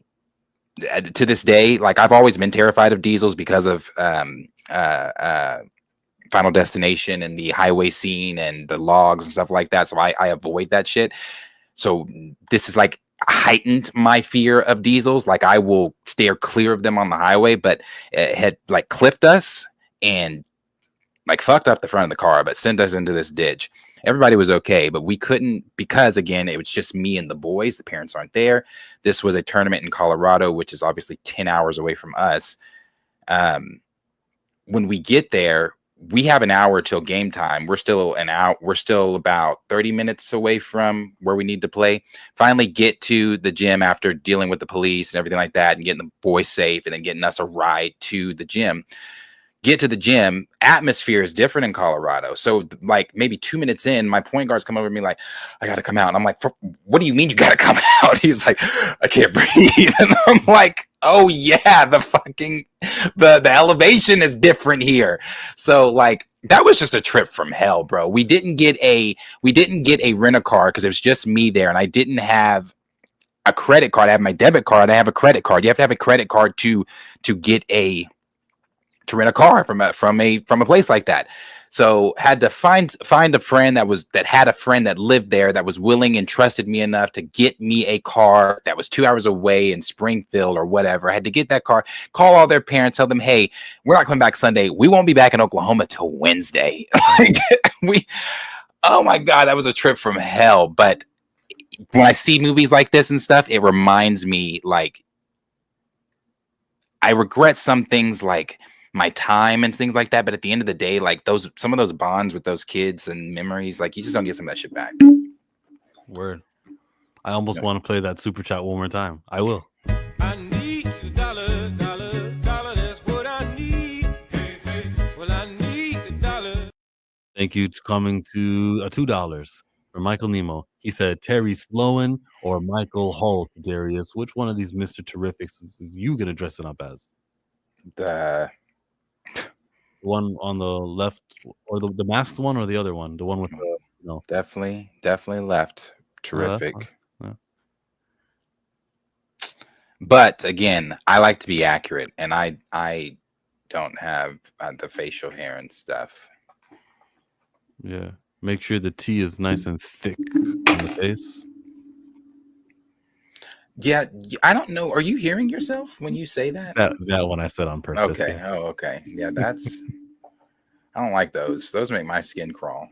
this day, like, I've always been terrified of diesels because of Final Destination and the highway scene and the logs and stuff like that. So I avoid that shit. So this is like heightened my fear of diesels. Like, I will steer clear of them on the highway, but it had like clipped us and like fucked up the front of the car, but sent us into this ditch. Everybody was okay, but we couldn't, because again, it was just me and the boys. The parents aren't there. This was a tournament in Colorado, which is obviously 10 hours away from us. When we get there, we have an hour till game time. We're still about 30 minutes away from where we need to play. Finally get to the gym after dealing with the police and everything like that and getting the boys safe and then getting us a ride to the gym. Get to the gym. Atmosphere is different in Colorado. So like maybe 2 minutes in, my point guards come over to me like, I got to come out. And I'm like, what do you mean you got to come out? He's like, I can't breathe. And I'm like, oh yeah, the elevation is different here. So like, that was just a trip from hell, bro. We didn't get a rent-a-car because it was just me there. And I didn't have a credit card. I have my debit card. I have a credit card. You have to have a credit card to rent a car from a place like that. So had to find a friend that had a friend that lived there that was willing and trusted me enough to get me a car that was 2 hours away in Springfield or whatever. I had to get that car, call all their parents, tell them, hey, we're not coming back Sunday. We won't be back in Oklahoma till Wednesday. Oh my God, that was a trip from hell. But when I see movies like this and stuff, it reminds me, like, I regret some things like my time and things like that, but at the end of the day, like some of those bonds with those kids and memories, like, you just don't get some of that shit back. Word. I almost want to play that super chat one more time. I will. I need a dollar, dollar, dollar. That's what I need. Hey, hey. Well, I need a dollar. Thank you to coming to $2 For Michael Nemo, he said Terry Sloan or Michael Hall. Darius, which one of these Mr. Terrifics is you gonna dress it up as? The One on the left, or the masked one, or the other one, the one with the definitely left. Terrific. Yeah. But again, I like to be accurate, and I don't have the facial hair and stuff. Yeah. Make sure the T is nice and thick on the face. Yeah, I don't know. Are you hearing yourself when you say that? That one I said on purpose. Okay. Yeah. Oh, okay. Yeah, that's. I don't like those. Those make my skin crawl.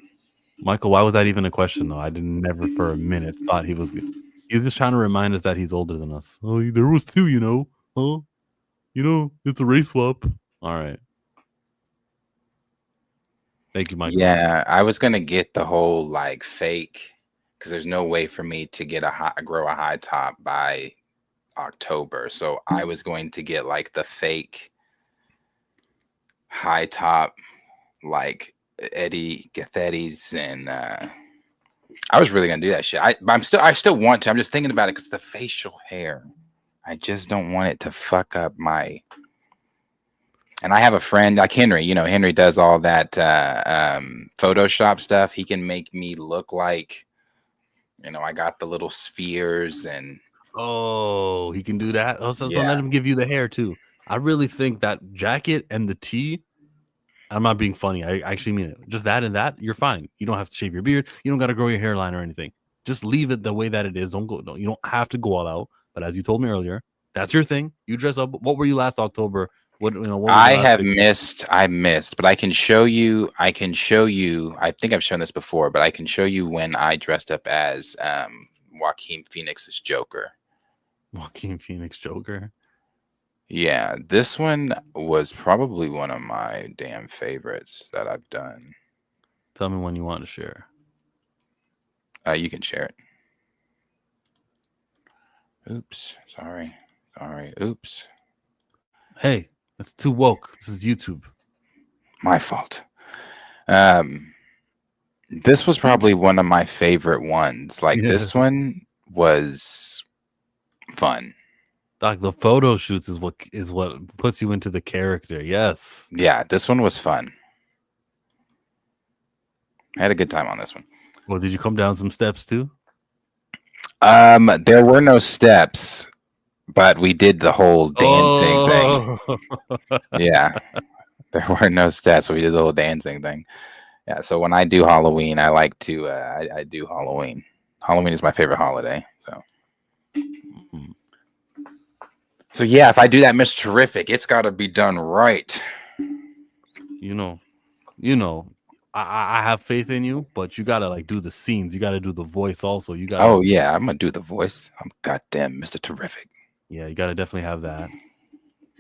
Michael, why was that even a question though? I didn't never for a minute thought he was just trying to remind us that he's older than us. Oh, there was two, huh? It's a race swap. All right. Thank you, Michael. Yeah, I was gonna get the whole like fake, because there's no way for me to get grow a high top by October. So I was going to get like the fake high top, like Eddie Gathetti's, and I was really gonna do that shit. I still want to. I'm just thinking about it because the facial hair. I just don't want it to fuck up my. And I have a friend like Henry. Henry does all that Photoshop stuff. He can make me look like, I got the little spheres and. Oh, he can do that. Oh, so Yeah. let him give you the hair too. I really think that jacket and the tee. I'm not being funny. I actually mean it. Just that and that, you're fine. You don't have to shave your beard. You don't got to grow your hairline or anything. Just leave it the way that it is. Don't go. You don't have to go all out. But as you told me earlier, that's your thing. You dress up. What were you last October? What was the last picture? I missed, but I can show you. I think I've shown this before, but I can show you when I dressed up as Joaquin Phoenix's Joker. Joaquin Phoenix Joker. Yeah, this one was probably one of my damn favorites that I've done. Tell me when you want to share. You can share it. Oops. Sorry. Oops. Hey, that's too woke. This is YouTube. My fault. This was probably one of my favorite ones. Like this one was fun. Like the photo shoots is what puts you into the character. Yes. Yeah, this one was fun. I had a good time on this one. Well, did you come down some steps too? There were no steps, but we did the whole dancing thing. Yeah. There were no steps, but we did the whole dancing thing. Yeah, so when I do Halloween, I like to I do Halloween. Halloween is my favorite holiday, so. So yeah, if I do that Mr. Terrific, it's got to be done right. I have faith in you, but you gotta like do the scenes. You gotta do the voice also. You gotta. Oh yeah, I'm gonna do the voice. I'm goddamn Mr. Terrific. Yeah, you gotta definitely have that.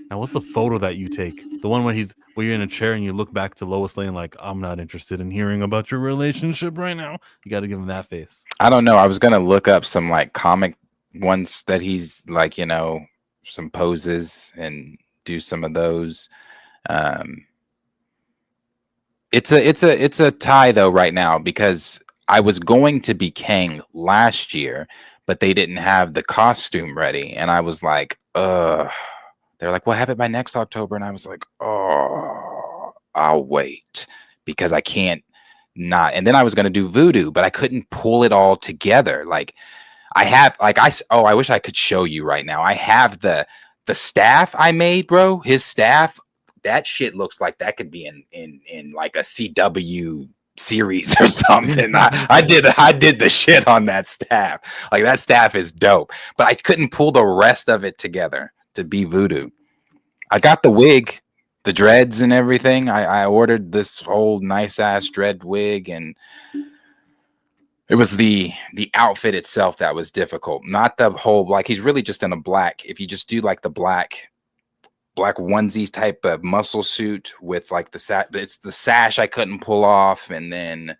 Now, what's the photo that you take? The one where you're in a chair and you look back to Lois Lane like, I'm not interested in hearing about your relationship right now. You gotta give him that face. I don't know. I was gonna look up some like comic ones that he's like, some poses and do some of those. It's a tie though right now, because I was going to be Kang last year, but they didn't have the costume ready, and I was like, they're like, well, have it by next October, and I was like, oh, I'll wait because I can't not. And then I was going to do voodoo, but I couldn't pull it all together. Like I wish I could show you right now. I have the staff I made, bro. His staff, that shit looks like that could be in like a CW series or something. I did the shit on that staff. Like that staff is dope, but I couldn't pull the rest of it together to be voodoo. I got the wig, the dreads and everything. I ordered this whole nice ass dread wig, and it was the outfit itself that was difficult, not the whole, like he's really just in a black. If you just do like the black onesie type of muscle suit with like it's the sash I couldn't pull off, and then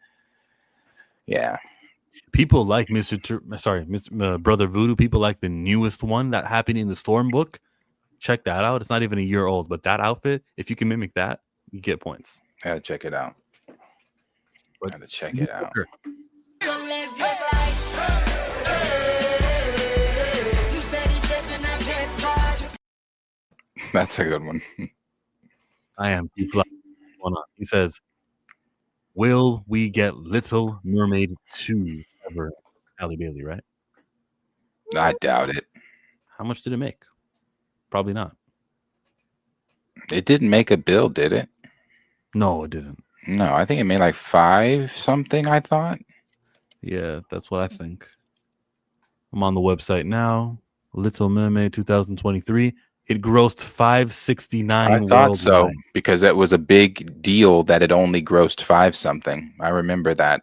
yeah. People like Mr. Brother Voodoo. People like the newest one that happened in the Storm book. Check that out. It's not even a year old, but that outfit, if you can mimic that, you get points. I gotta check it out. But Gotta check it out. That's a good one. I am too fly. What's going on? He says, "Will we get Little Mermaid 2 ever?" Halle Bailey, right? I doubt it. How much did it make? Probably not. It didn't make a bill, did it? No, it didn't. No, I think it made like 5 something, I thought. Yeah, that's what I think. I'm on the website now. Little Mermaid 2023. It grossed 569 I thought so worldwide. because it was a big deal that it only grossed 5 something. I remember that.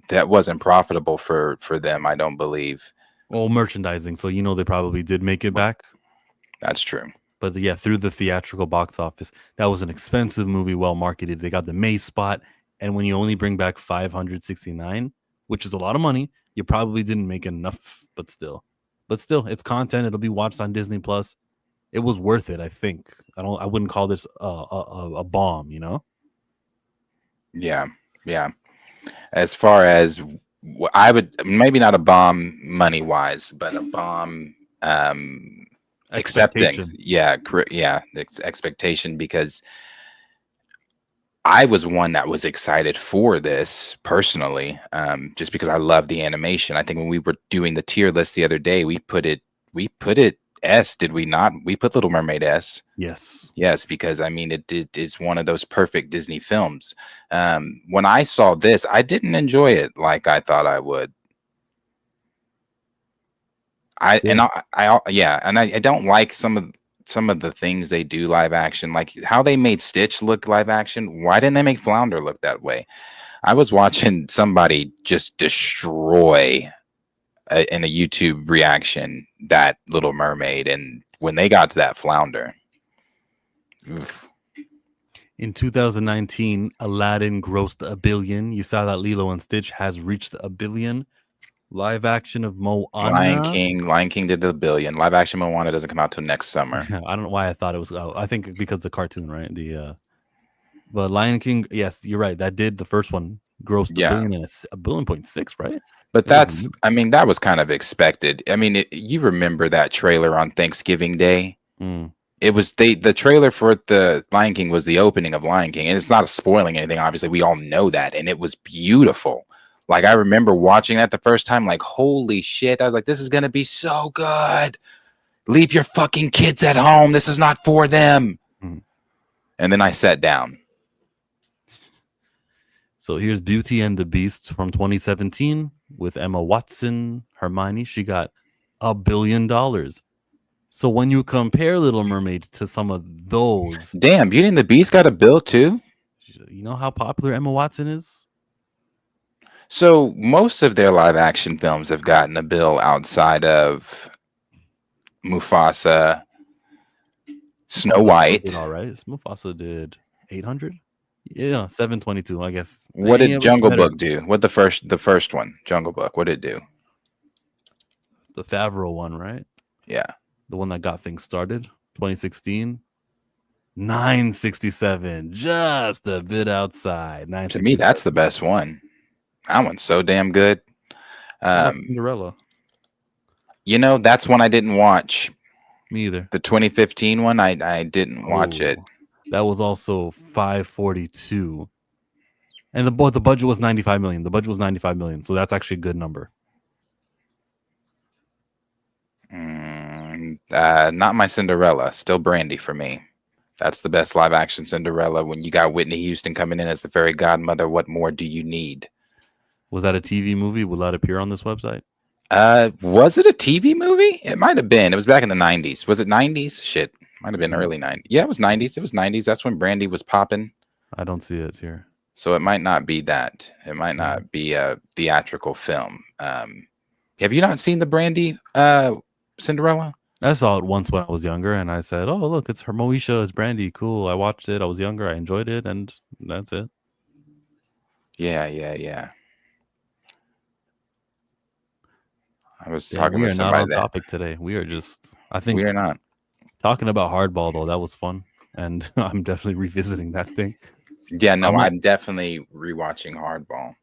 That wasn't profitable for them, I don't believe. Well, merchandising, so they probably did make it back. That's true. But yeah, through the theatrical box office, that was an expensive movie, well marketed. They got the May spot, and when you only bring back 569, which is a lot of money, you probably didn't make enough. But still, it's content. It'll be watched on Disney Plus. It was worth it, I think. I wouldn't call this a bomb, Yeah. As far as I would, maybe not a bomb money wise, but a bomb accepting. Expectation, because I was one that was excited for this personally, just because I love the animation. I think when we were doing the tier list the other day, we put it S, did we not? We put Little Mermaid S. Yes, because I mean it's one of those perfect Disney films. When I saw this, I didn't enjoy it like I thought I would. I don't like some of the things they do live action, like how they made Stitch look live action. Why didn't they make Flounder look that way? I was watching somebody just destroy in a YouTube reaction that Little Mermaid, and when they got to that Flounder, oof. In 2019, Aladdin grossed $1 billion. You saw that Lilo and Stitch has reached $1 billion. Live action of Moana. Lion King did $1 billion. Live action Moana doesn't come out till next summer. I don't know why I thought it was. I think because the cartoon, right? But Lion King, yes, you're right. That did the first one grossed $1 billion, and it's $1.6 billion, right? But that was kind of expected. I mean, you remember that trailer on Thanksgiving Day? Mm. It was the trailer for the Lion King was the opening of Lion King, and it's not spoiling anything. Obviously, we all know that, and it was beautiful. Like, I remember watching that the first time, like, holy shit. I was like, this is going to be so good. Leave your fucking kids at home. This is not for them. Mm. And then I sat down. So here's Beauty and the Beast from 2017 with Emma Watson, Hermione. She got $1 billion. So when you compare Little Mermaid to some of those... Damn, Beauty and the Beast got a bill too? You know how popular Emma Watson is? So most of their live action films have gotten a bill outside of Mufasa, Snow White. All right, Mufasa did 800. Yeah, 722, I guess. What did Jungle Book do? What the first one, Jungle Book? What did it do? The Favreau one, right? Yeah, the one that got things started, 2016. 967, just a bit outside. To me, that's the best one. That one's so damn good. Cinderella. You know, that's one I didn't watch. Me either. The 2015 one, I didn't watch it. That was also 542. And the budget was 95 million. The budget was 95 million. So that's actually a good number. Not my Cinderella. Still Brandy for me. That's the best live action Cinderella. When you got Whitney Houston coming in as the fairy godmother, what more do you need? Was that a TV movie? Will that appear on this website? Was it a TV movie? It might have been. It was back in the 90s. Was it 90s? Shit. Might have been early 90s. Yeah, it was 90s. It was 90s. That's when Brandy was popping. I don't see it here. So it might not be that. It might not be a theatrical film. Have you not seen the Brandy Cinderella? I saw it once when I was younger, and I said, "Oh, look, it's her Moesha, it's Brandy, cool." I watched it. I was younger. I enjoyed it, and that's it. Yeah. I was talking we with are not somebody on topic today. We are just, I think we are not talking about Hardball though. That was fun, and I'm definitely revisiting that thing. Yeah, no, I'm definitely rewatching Hardball.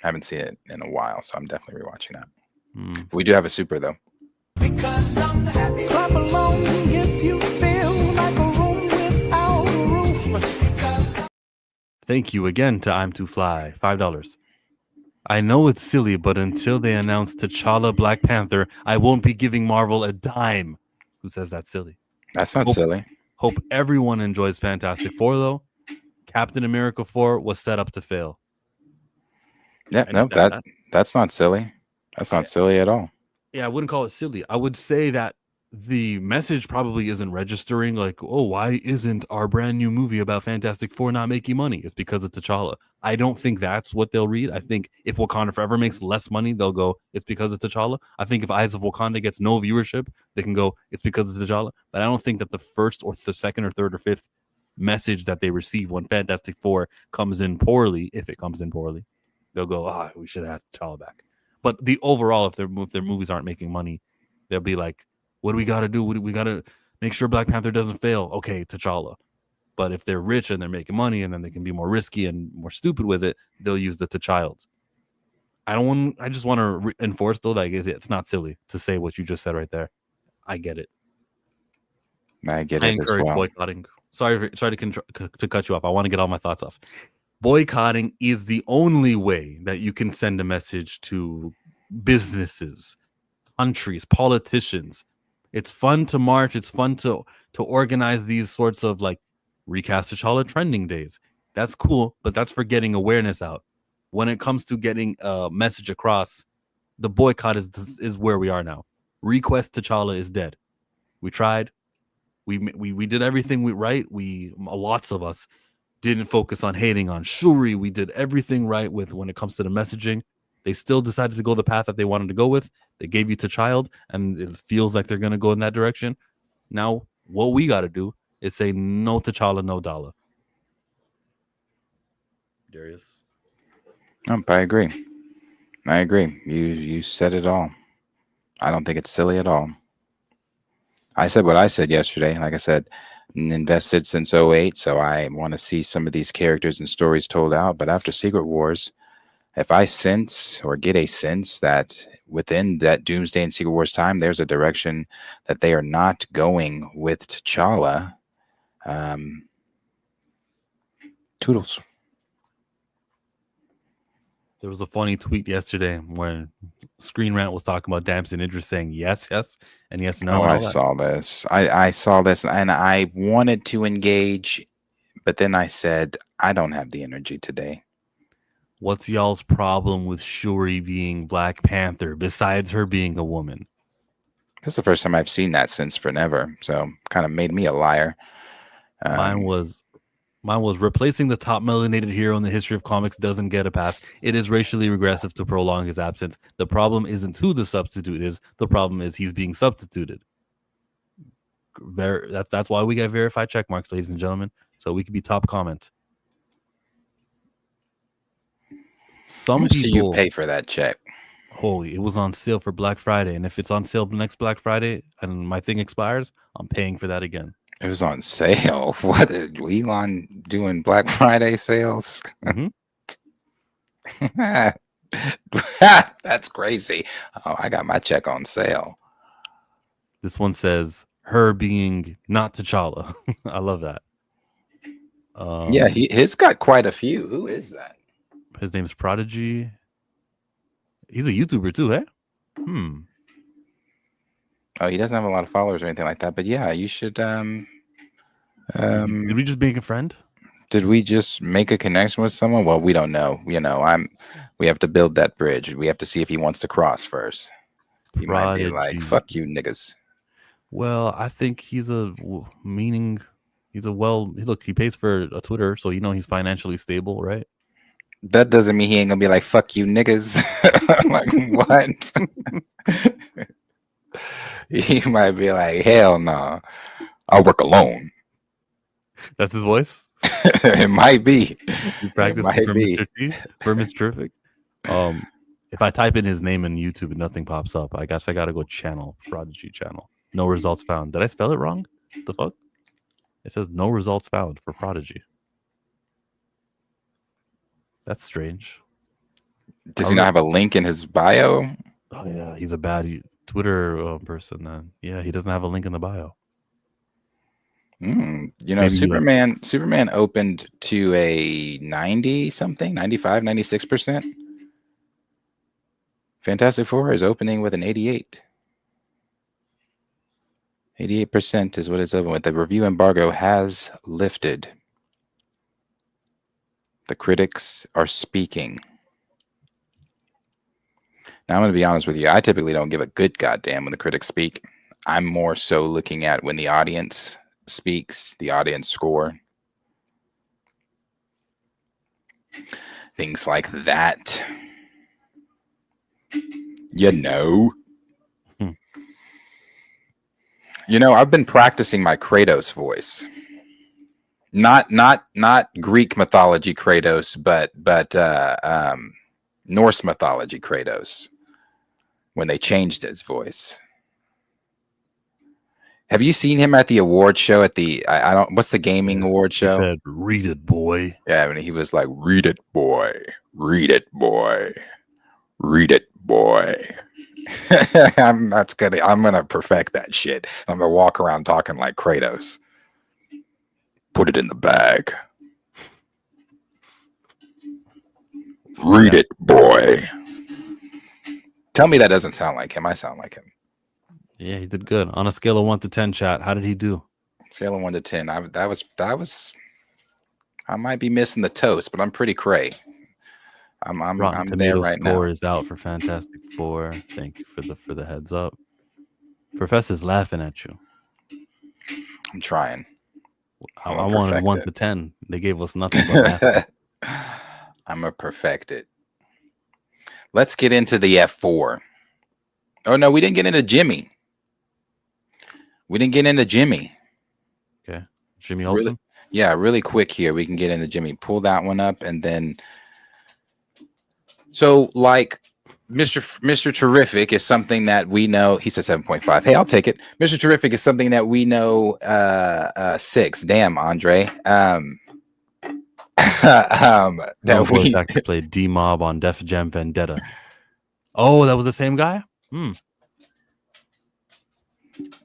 Haven't seen it in a while, so I'm definitely rewatching that. Mm. We do have a super though. Clap along if you feel like a room without a roof. Thank you again to I'm Too Fly, $5. I know it's silly, but until they announce T'Challa Black Panther, I won't be giving Marvel a dime. Who says that's silly? That's not Hope- silly. Hope everyone enjoys Fantastic Four, though. Captain America 4 was set up to fail. Yeah, I no, just said that's not silly. That's not silly at all. Yeah, I wouldn't call it silly. I would say that the message probably isn't registering like, oh, why isn't our brand new movie about Fantastic Four not making money? It's because of T'Challa. I don't think that's what they'll read. I think if Wakanda Forever makes less money, they'll go, it's because of T'Challa. I think if Eyes of Wakanda gets no viewership, they can go, it's because of T'Challa. But I don't think that the first or the second or third or fifth message that they receive when Fantastic Four comes in poorly, if it comes in poorly, they'll go, we should have T'Challa back. But the overall, if their movies aren't making money, they'll be like, what do we got to do? We got to make sure Black Panther doesn't fail. Okay, T'Challa. But if they're rich and they're making money and then they can be more risky and more stupid with it, they'll use the T'Child. I just want to enforce though, like it's not silly to say what you just said right there. I get it. I get I it as encourage well. boycotting. Sorry to cut you off. I want to get all my thoughts off. Boycotting is the only way that you can send a message to businesses, countries, politicians. It's fun to march. It's fun to organize these sorts of like recast T'Challa trending days. That's cool, but that's for getting awareness out. When it comes to getting a message across, the boycott is where we are now. Request T'Challa is dead. We tried. We did everything right. Lots of us didn't focus on hating on Shuri. We did everything right with when it comes to the messaging. They still decided to go the path that they wanted to go with. They gave you T'Child, and it feels like they're going to go in that direction. Now, what we got to do is say no T'Challa, no dollar. Darius? I agree. You said it all. I don't think it's silly at all. I said what I said yesterday. Like I said, invested since 08, so I want to see some of these characters and stories told out. But after Secret Wars, if I sense or get a sense that within that Doomsday and Secret Wars time, there's a direction that they are not going with T'Challa, toodles. There was a funny tweet yesterday where Screen Rant was talking about Damson Idris saying yes, and yes, no. Oh, and all I that. saw this. I saw this, and I wanted to engage, but then I said, I don't have the energy today. What's y'all's problem with Shuri being Black Panther besides her being a woman? This is the first time I've seen that since forever, so kind of made me a liar. Mine was replacing the top melanated hero in the history of comics doesn't get a pass. It is racially regressive to prolong his absence. The problem isn't who the substitute is. The problem is he's being substituted. That's why we get verified check marks, ladies and gentlemen, so we can be top comment. How much do you pay for that check? Holy, it was on sale for Black Friday, and if it's on sale next Black Friday and my thing expires, I'm paying for that again. It was on sale. What? Elon doing Black Friday sales? Mm-hmm. That's crazy. Oh, I got my check on sale. This one says her being not T'Challa. I love that. Yeah, he's got quite a few. Who is that? His name's Prodigy. He's a YouTuber too, eh? Oh, he doesn't have a lot of followers or anything like that. But yeah, you should. Did we just make a friend? Did we just make a connection with someone? Well, we don't know. We have to build that bridge. We have to see if he wants to cross first. He might be like, "Fuck you, niggas." Well, I think he's look. He pays for a Twitter, so he's financially stable, right? That doesn't mean he ain't gonna be like, "Fuck you, niggas." Like what? He might be like, "Hell no, I'll work alone." That's his voice. It might be. You practice for Mr. T, for Mr. Terrific. If I type in his name in YouTube and nothing pops up, I guess I gotta go Prodigy channel. No results found. Did I spell it wrong? What the fuck? It says no results found for Prodigy. That's strange. Does he not have a link in his bio? Oh yeah, he's a bad Twitter person. Then yeah, he doesn't have a link in the bio. You know, Maybe Superman opened to a 90 something, 95, 96%. Fantastic Four is opening with an 88. 88% is what it's open with. The review embargo has lifted. The critics are speaking. Now, I'm going to be honest with you. I typically don't give a good goddamn when the critics speak. I'm more so looking at when the audience speaks, the audience score. Things like that. You know. You know, I've been practicing my Kratos voice. Not Greek mythology Kratos, but Norse mythology Kratos. When they changed his voice. Have you seen him at the award show at the I don't what's the gaming award show? He said, "Read it, boy." Yeah, when he was like, "Read it, boy. Read it, boy. Read it, boy." I'm gonna perfect that shit. I'm gonna walk around talking like Kratos. Put it in the bag. Read it, boy. Tell me that doesn't sound like him. I sound like him. Yeah, he did good. On a scale of 1 to 10, chat, how did he do? Scale of 1 to 10. That was. I might be missing the toast, but I'm pretty cray. I'm there right now. Score is out for Fantastic Four. Thank you for the heads up. Professor's laughing at you. I'm trying. I wanted 1 to 10. They gave us nothing but laughing. I'm a perfect it. Let's get into the F4. Oh no, we didn't get into Jimmy. Okay, Jimmy Olsen. Really quick here. We can get into Jimmy. Pull that one up, and then. So, like, Mr. Terrific is something that we know. He said 7.5. Hey, I'll take it. Mr. Terrific is something that we know. 6. Damn, Andre. That we actually played D-Mob on Def Jam Vendetta. Oh, that was the same guy?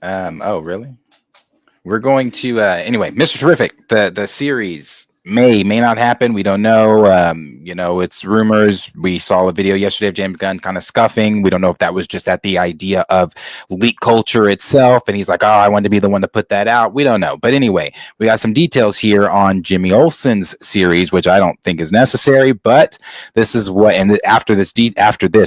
Oh, really? We're going to anyway, Mr. Terrific, the series may not happen. We don't know. You know, it's rumors. We saw a video yesterday of James Gunn kind of scuffing. We don't know if that was just at the idea of leak culture itself. And he's like, oh, I wanted to be the one to put that out. We don't know. But anyway, we got some details here on Jimmy Olsen's series, which I don't think is necessary. But this is what, and after this,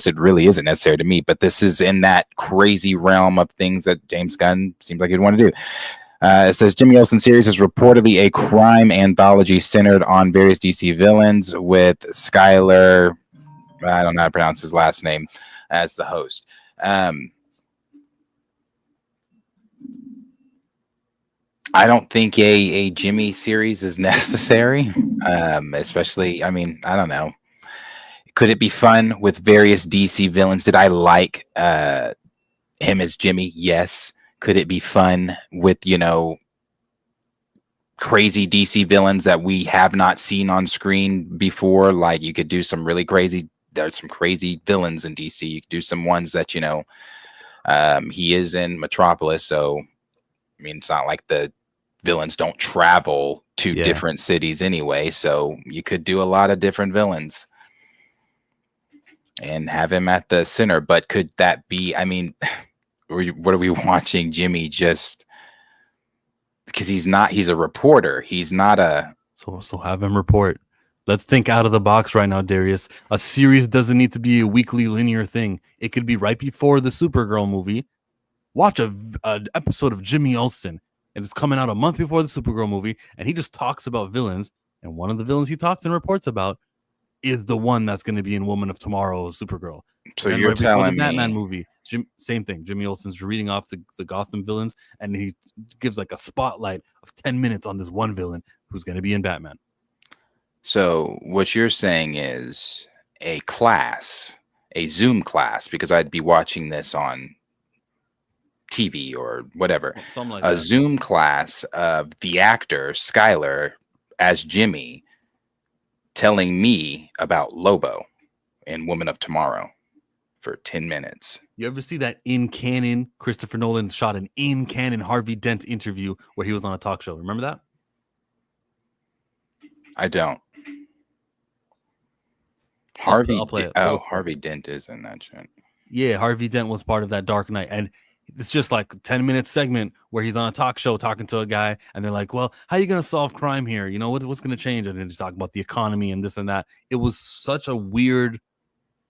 it really isn't necessary to me. But this is in that crazy realm of things that James Gunn seems like he'd want to do. It says Jimmy Olsen series is reportedly a crime anthology centered on various DC villains with Skylar, I don't know how to pronounce his last name, as the host. I don't think a Jimmy series is necessary, especially, I mean, I don't know. Could it be fun with various DC villains? Did I like him as Jimmy? Yes. Could it be fun with, you know, crazy DC villains that we have not seen on screen before? Like, you could do some really crazy, there's some crazy villains in DC. You could do some ones that, you know, he is in Metropolis. So, I mean, it's not like the villains don't travel to different cities anyway. So you could do a lot of different villains and have him at the center. But could that be, I mean... What are we watching Jimmy just because he's a reporter. He's not a. So have him report. Let's think out of the box right now, Darius. A series doesn't need to be a weekly linear thing. It could be right before the Supergirl movie. Watch an episode of Jimmy Olsen, and it's coming out a month before the Supergirl movie, and he just talks about villains. And one of the villains he talks and reports about is the one that's going to be in Woman of Tomorrow, Supergirl. So you're telling me the Batman movie, same thing. Jimmy Olsen's reading off the Gotham villains, and he gives like a spotlight of 10 minutes on this one villain who's going to be in Batman. So what you're saying is a class, a Zoom class, because I'd be watching this on TV or whatever. Something like a that. Zoom class of the actor Skylar as Jimmy telling me about Lobo in Woman of Tomorrow for 10 minutes. You ever see that in canon Christopher Nolan shot an in canon Harvey Dent interview where he was on a talk show? Remember that? I don't. I'll play it. Harvey Dent is in that shit. Yeah, Harvey Dent was part of that Dark Knight, and it's just like a 10-minute segment where he's on a talk show talking to a guy, and they're like, well, how are you going to solve crime here? You know, what's going to change? And then he's talking about the economy and this and that. It was such a weird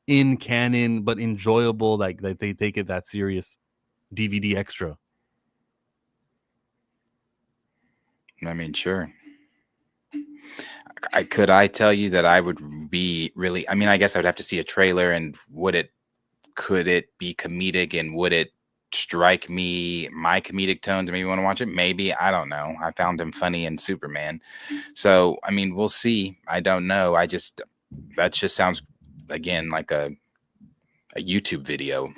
in canon, but enjoyable, like they take it that serious DVD extra. I mean, sure. Could I tell you that I would be really, I mean, I guess I would have to see a trailer, and could it be comedic, and would it strike me, my comedic tones, and maybe want to watch it? Maybe. I don't know. I found him funny in Superman. So, I mean, we'll see. I don't know. That just sounds, again, like a YouTube video.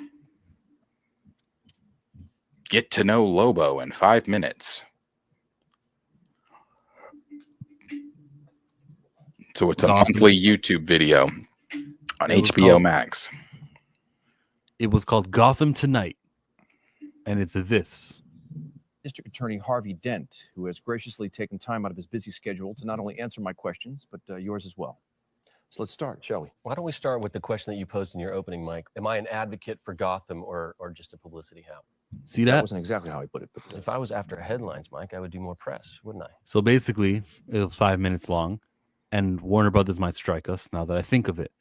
Get to know Lobo in 5 minutes. So it's a monthly YouTube video on HBO Max. It was called Gotham Tonight, and it's this. District Attorney Harvey Dent, who has graciously taken time out of his busy schedule to not only answer my questions, but yours as well. So let's start, shall we? Why don't we start with the question that you posed in your opening, Mike? Am I an advocate for Gotham or just a publicity hound? See that? That wasn't exactly how I put it. But If I was after headlines, Mike, I would do more press, wouldn't I? So basically, it was 5 minutes long, and Warner Brothers might strike us now that I think of it.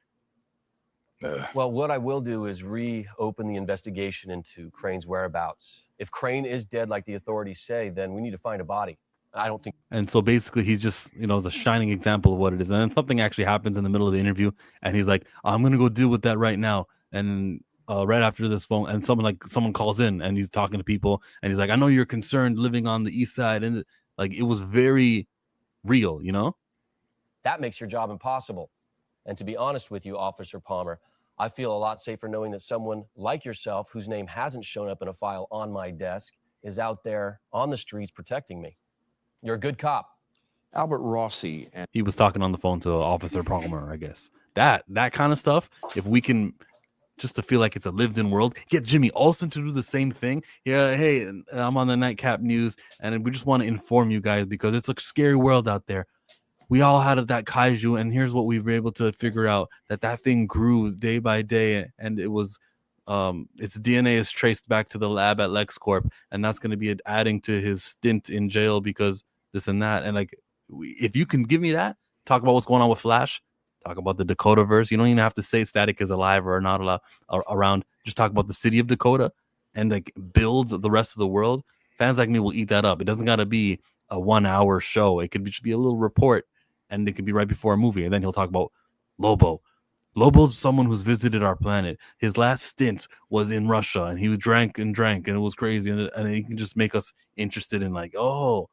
Well, what I will do is reopen the investigation into Crane's whereabouts. If Crane is dead like the authorities say, then we need to find a body. I don't think. And so basically, he's just, is a shining example of what it is. And then something actually happens in the middle of the interview, and he's like, I'm going to go deal with that right now. And right after this phone, and someone calls in, and he's talking to people, and he's like, I know you're concerned living on the east side. And it was very real, That makes your job impossible. And to be honest with you, Officer Palmer, I feel a lot safer knowing that someone like yourself, whose name hasn't shown up in a file on my desk, is out there on the streets protecting me. You're a good cop. Albert Rossi and he was talking on the phone to Officer Palmer, I guess. That kind of stuff, if we can, just to feel like it's a lived-in world, get Jimmy Olsen to do the same thing. Yeah, hey, I'm on the Nightcap News, and we just want to inform you guys because it's a scary world out there. We all had that kaiju, and here's what we were able to figure out, that thing grew day by day, and it was its DNA is traced back to the lab at LexCorp, and that's going to be adding to his stint in jail because this and that. And if you can give me that, talk about what's going on with Flash, talk about the Dakota verse. You don't even have to say Static is alive or not around. Just talk about the city of Dakota and build the rest of the world. Fans like me will eat that up. It doesn't got to be a 1 hour show. It could just be a little report. And it could be right before a movie. And then he'll talk about Lobo. Lobo's someone who's visited our planet. His last stint was in Russia, and he drank, and it was crazy. And he can just make us interested in oh,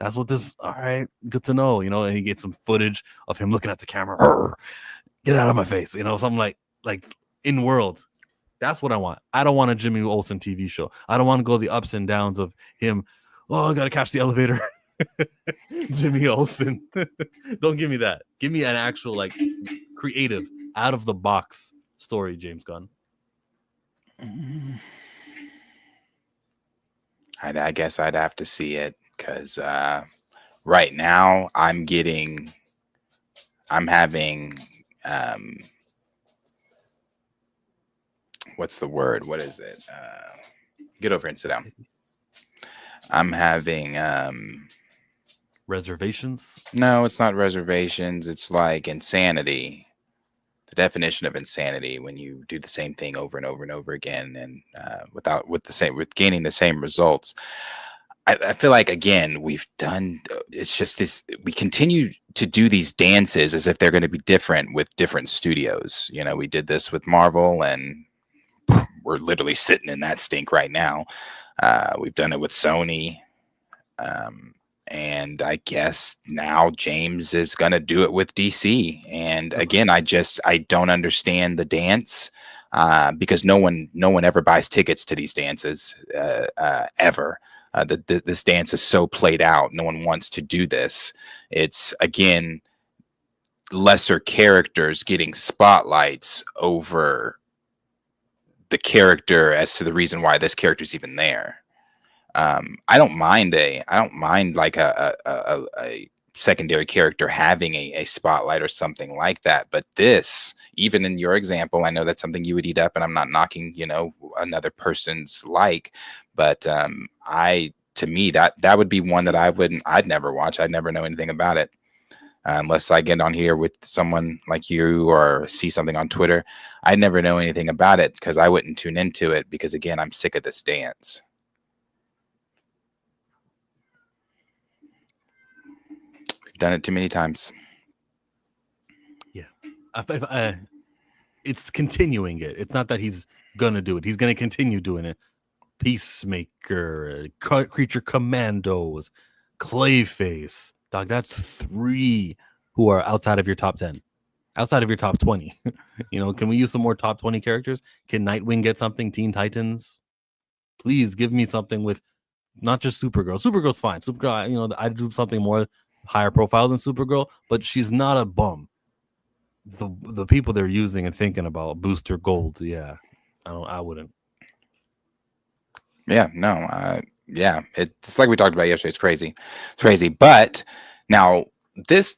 that's what this, all right, good to know, and he gets some footage of him looking at the camera. Get out of my face, something like in world. That's what I want. I don't want a Jimmy Olsen TV show. I don't want to go the ups and downs of him. Oh, I got to catch the elevator. Jimmy Olsen. Don't give me that. Give me an actual creative, out of the box story, James Gunn. I guess I'd have to see it because right now I'm having what's the word? What is it? Get over and sit down. I'm having reservations? No, it's not reservations. It's like insanity. The definition of insanity when you do the same thing over and over and over again, and with gaining the same results. I feel like again we've done. It's just this. We continue to do these dances as if they're going to be different with different studios. We did this with Marvel, and we're literally sitting in that stink right now. We've done it with Sony. And I guess now James is going to do it with DC. And again, I don't understand the dance because no one ever buys tickets to these dances ever. This dance is so played out. No one wants to do this. It's, again, lesser characters getting spotlights over the character as to the reason why this character is even there. I don't mind like a secondary character having a spotlight or something like that. But this, even in your example, I know that's something you would eat up, and I'm not knocking, another person's but to me, that would be one that I'd never watch. I'd never know anything about it. Unless I get on here with someone like you or see something on Twitter, I'd never know anything about it because I wouldn't tune into it because, again, I'm sick of this dance. We've done it too many times. Yeah. It's continuing it. It's not that he's going to do it. He's going to continue doing it. Peacemaker, Creature Commandos, Clayface. Dog, that's 3 who are outside of your top 10. Outside of your top 20. Can we use some more top 20 characters? Can Nightwing get something? Teen Titans? Please give me something with not just Supergirl. Supergirl's fine. Supergirl, I'd do something more higher profile than Supergirl, but she's not a bum. The people they're using and thinking about, Booster Gold, yeah. I wouldn't. Yeah, no, it's like we talked about yesterday. It's crazy. But now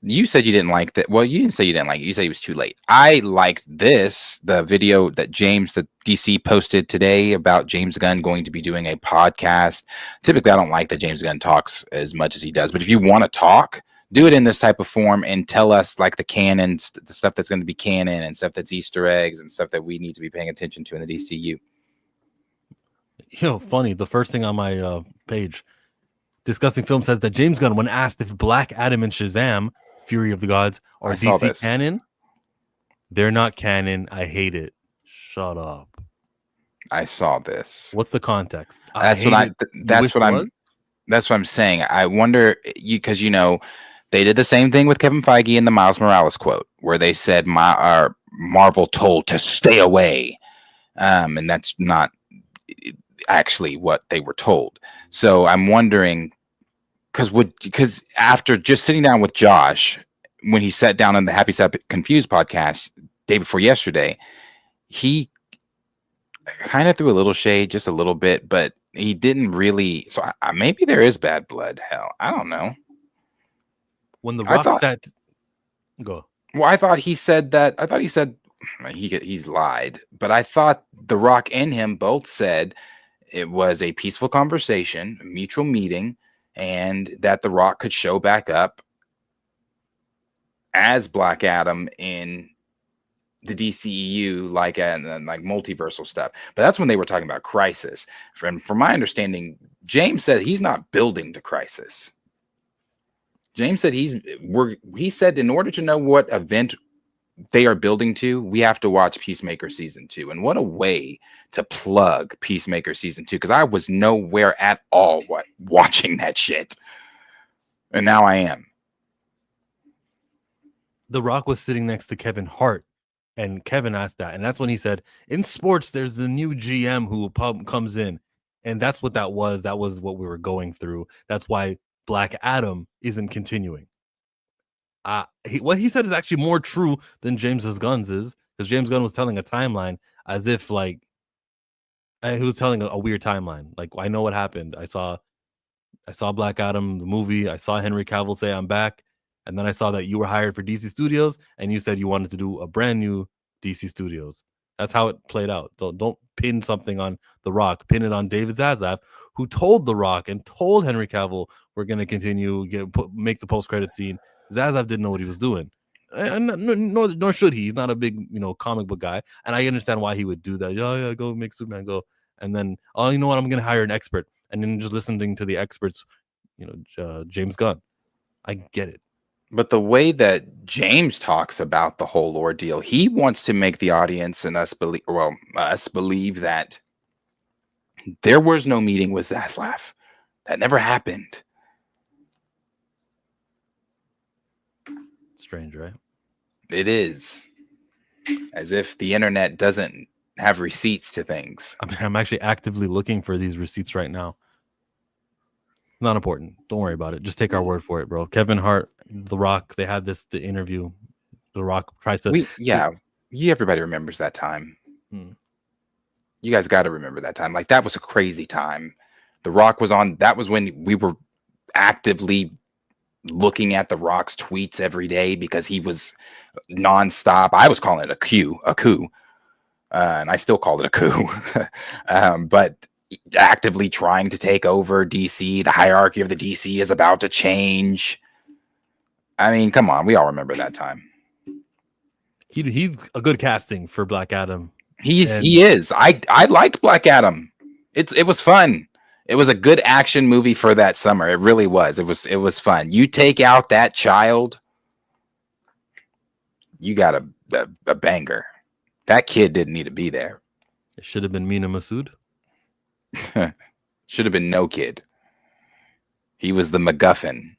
you said you didn't like that. Well, you didn't say you didn't like it. You said it was too late. I liked the video that the DC posted today about James Gunn going to be doing a podcast. Typically, I don't like that James Gunn talks as much as he does, but if you want to talk, do it in this type of form and tell us like the canon, the stuff that's going to be canon and stuff that's Easter eggs and stuff that we need to be paying attention to in the DCU. Funny. The first thing on my page, Discussing Film, says that James Gunn, when asked if Black Adam and Shazam, Fury of the Gods, are DC canon, they're not canon. I hate it. Shut up. I saw this. What's the context? That's what I'm saying. I wonder, because they did the same thing with Kevin Feige in the Miles Morales quote, where they said Marvel told to stay away, and that's not actually what they were told. So I'm wondering, because after just sitting down with Josh when he sat down on the Happy Sad Confused podcast day before yesterday, he kind of threw a little shade, just a little bit, but he didn't really. So maybe there is bad blood. Hell, I don't know. When the Rock go. Well, I thought he said that. I thought he said he's lied, but I thought The Rock and him both said it was a peaceful conversation, a mutual meeting, and that The Rock could show back up as Black Adam in the DCEU, like multiversal stuff. But that's when they were talking about Crisis. From my understanding, James said he's not building to Crisis. James said he said in order to know what event they are building to, we have to watch Peacemaker season 2. And what a way to plug Peacemaker season 2, because I was nowhere at all watching that shit, and now I am. The Rock was sitting next to Kevin Hart, and Kevin asked that, and that's when he said, in sports there's the new GM who comes in, and that's what that was. That was what we were going through. That's why Black Adam isn't continuing. What he said is actually more true than James Gunn's is, because James Gunn was telling a timeline as if he was telling a weird timeline. Like, I know what happened. I saw Black Adam, the movie. I saw Henry Cavill say I'm back, and then I saw that you were hired for DC Studios, and you said you wanted to do a brand new DC Studios. That's how it played out. Don't pin something on The Rock. Pin it on David Zaslav, who told The Rock and told Henry Cavill we're going to continue, make the post-credit scene. Zaslav didn't know what he was doing, and nor should he. He's not a big, comic book guy, and I understand why he would do that. Yeah, go make Superman go, and then, oh, you know what? I'm going to hire an expert, and then just listening to the experts, James Gunn. I get it. But the way that James talks about the whole ordeal, he wants to make the audience and us believe that there was no meeting with Zaslav. That never happened. Strange, right? It is. As if the internet doesn't have receipts to things. I'm actually actively looking for these receipts right now. Not important. Don't worry about it. Just take our word for it, bro. Kevin Hart, The Rock, they had the interview. The Rock tried to. Everybody remembers that time. Hmm. You guys got to remember that time. Like, that was a crazy time. The Rock was on. That was when we were actively looking at The Rock's tweets every day because he was nonstop. I was calling it a coup, and I still call it a coup. But actively trying to take over DC. The hierarchy of the DC is about to change. I mean, come on, we all remember that time. He's a good casting for Black Adam. He is. I liked Black Adam. It was fun. It was a good action movie for that summer. It really was. It was fun. You take out that child, you got a banger. That kid didn't need to be there. It should have been Mina Masood. Should have been no kid. He was the MacGuffin.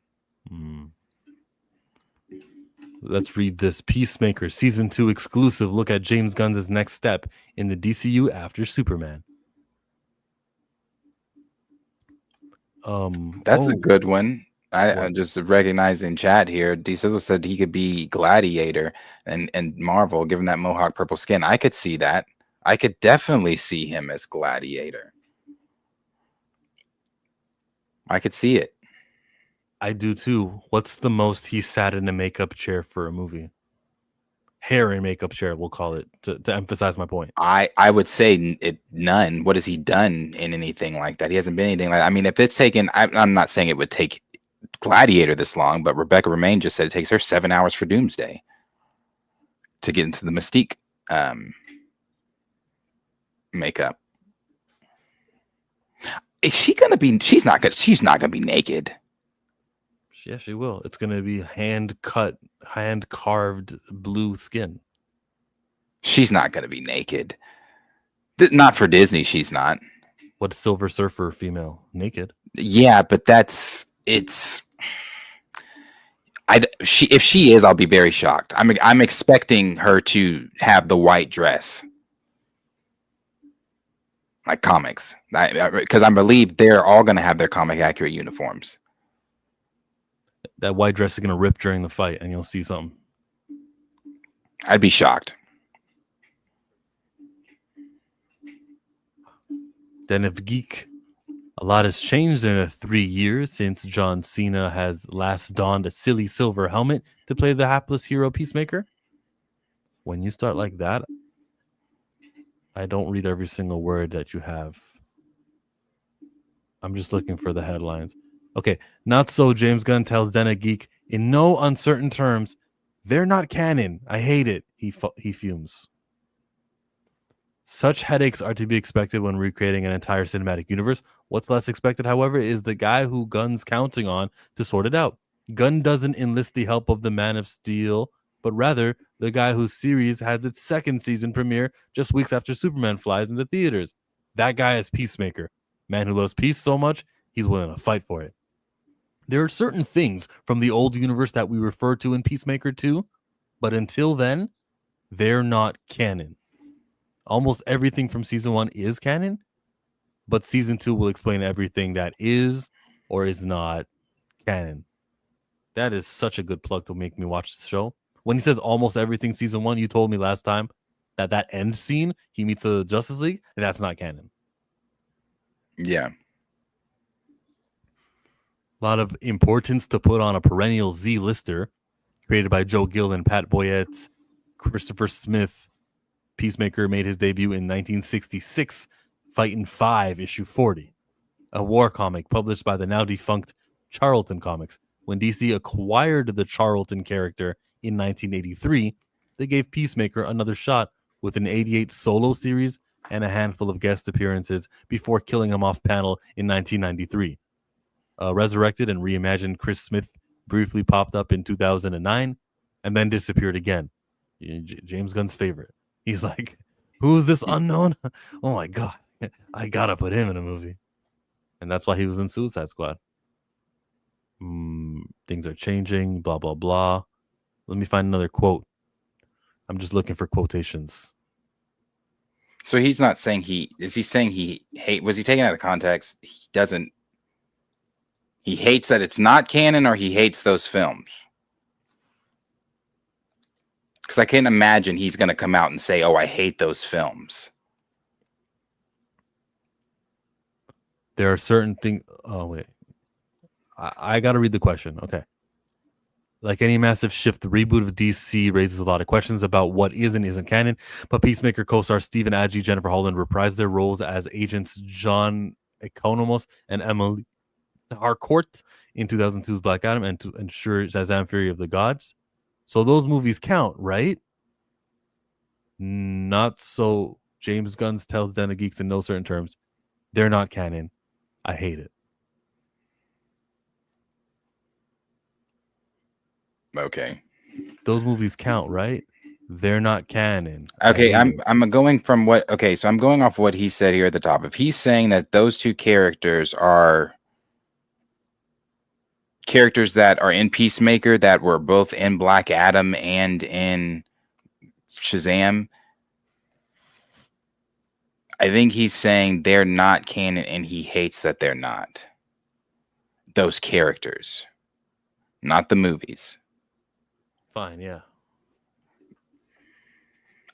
Let's read this. Peacemaker Season 2 exclusive look at James Gunn's next step in the DCU after Superman. That's a good one. I just recognize in chat here, D Sizzle said he could be Gladiator and Marvel, given that mohawk purple skin. I could see that. I could definitely see him as Gladiator. I could see it. I do too. What's the most he sat in a makeup chair for a movie? Hair and makeup chair, we'll call it, to emphasize my point. I would say none. What has he done in anything like that? He hasn't been anything like that. I mean, if it's taken, I'm not saying it would take Gladiator this long, but Rebecca Romaine just said it takes her 7 hours for Doomsday to get into the Mystique makeup. Is she gonna be? She's not gonna be naked. Yeah, she will. It's gonna be hand carved blue skin. She's not gonna be naked. Not for Disney. She's not. What's Silver Surfer female naked? Yeah, but if she is, I'll be very shocked. I'm expecting her to have the white dress, like comics, because I believe they're all going to have their comic accurate uniforms. That white dress is going to rip during the fight, and you'll see something. I'd be shocked. Den of Geek. A lot has changed in the 3 years since John Cena has last donned a silly silver helmet to play the hapless hero Peacemaker. When you start like that, I don't read every single word that you have. I'm just looking for the headlines. Okay, not so. James Gunn tells Den of Geek in no uncertain terms, they're not canon. I hate it. He fumes. Such headaches are to be expected when recreating an entire cinematic universe. What's less expected, however, is the guy who Gunn's counting on to sort it out. Gunn doesn't enlist the help of the Man of Steel, but rather the guy whose series has its second season premiere just weeks after Superman flies into theaters. That guy is Peacemaker. Man who loves peace so much, he's willing to fight for it. There are certain things from the old universe that we refer to in Peacemaker 2, but until then, they're not canon. Almost everything from season 1 is canon, but season 2 will explain everything that is or is not canon. That is such a good plug to make me watch the show. When he says almost everything season 1, you told me last time that end scene, he meets the Justice League, and that's not canon. Yeah. A lot of importance to put on a perennial Z-lister created by Joe Gill and Pat Boyette. Christopher Smith. Peacemaker made his debut in 1966, Fightin' 5, issue 40, a war comic published by the now defunct Charlton Comics. When DC acquired the Charlton character in 1983, they gave Peacemaker another shot with an 88 solo series and a handful of guest appearances before killing him off panel in 1993. Resurrected and reimagined Chris Smith briefly popped up in 2009 and then disappeared again. James Gunn's favorite. He's like, who's this unknown? Oh my God, I gotta put him in a movie. And that's why he was in Suicide Squad. Things are changing, blah, blah, blah. Let me find another quote. I'm just looking for quotations. So he's not saying was he taken out of context? He hates that it's not canon, or he hates those films? Because I can't imagine he's going to come out and say, "Oh, I hate those films." There are certain things. Oh wait, I got to read the question. Okay. Like any massive shift, the reboot of DC raises a lot of questions about what is and isn't canon. But Peacemaker co-stars Stephen Agee, Jennifer Holland reprised their roles as agents John Economos and Emily Harcourt in 2002's Black Adam and to ensure Shazam Fury of the Gods. So those movies count, right? Not so. James Gunn tells Den of Geeks in no certain terms. They're not canon. I hate it. Okay. Those movies count, right? They're not canon. Okay, I'm going from what. Okay, so I'm going off what he said here at the top. If he's saying that those two characters are characters that are in Peacemaker that were both in Black Adam and in Shazam, I think he's saying they're not canon and he hates that they're not. Those characters, not the movies. Fine, yeah.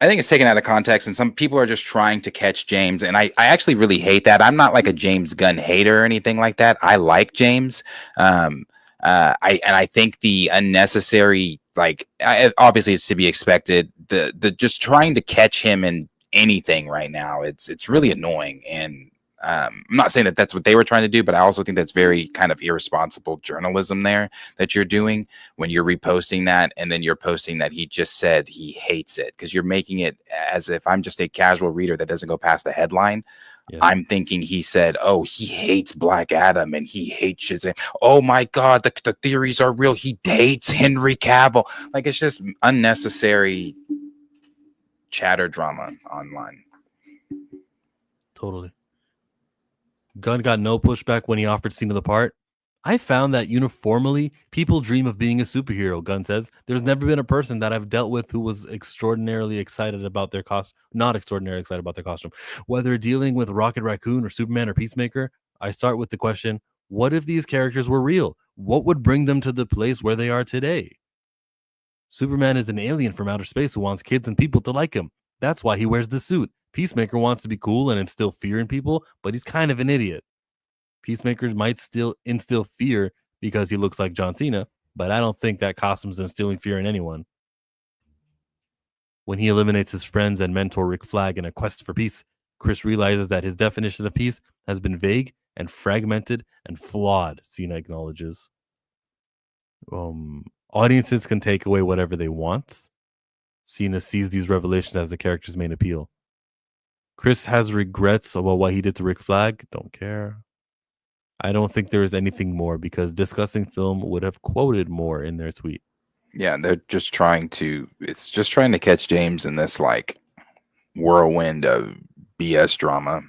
I think it's taken out of context, and some people are just trying to catch James, and I actually really hate that. I'm not like a James Gunn hater or anything like that. I like James. I think the unnecessary, obviously it's to be expected. The just trying to catch him in anything right now, it's really annoying. And I'm not saying that that's what they were trying to do, but I also think that's very kind of irresponsible journalism there that you're doing when you're reposting that, and then you're posting that he just said he hates it, because you're making it as if I'm just a casual reader that doesn't go past the headline. Yeah. I'm thinking he said, "Oh, he hates Black Adam and he hates Shazam. Oh my God, the theories are real. He hates Henry Cavill." Like, it's just unnecessary chatter drama online. Totally. Gunn got no pushback when he offered scene of the part. I found that uniformly, people dream of being a superhero, Gunn says. There's never been a person that I've dealt with who was extraordinarily excited about their costume, not extraordinarily excited about their costume. Whether dealing with Rocket Raccoon or Superman or Peacemaker, I start with the question, what if these characters were real? What would bring them to the place where they are today? Superman is an alien from outer space who wants kids and people to like him. That's why he wears the suit. Peacemaker wants to be cool and instill fear in people, but he's kind of an idiot. Peacemaker might still instill fear because he looks like John Cena, but I don't think that costume's instilling fear in anyone. When he eliminates his friends and mentor Rick Flag in a quest for peace, Chris realizes that his definition of peace has been vague and fragmented and flawed, Cena acknowledges. Audiences can take away whatever they want. Cena sees these revelations as the character's main appeal. Chris has regrets about what he did to Rick Flag. Don't care. I don't think there is anything more because discussing film would have quoted more in their tweet. Yeah, they're just trying to catch James in this like whirlwind of BS drama.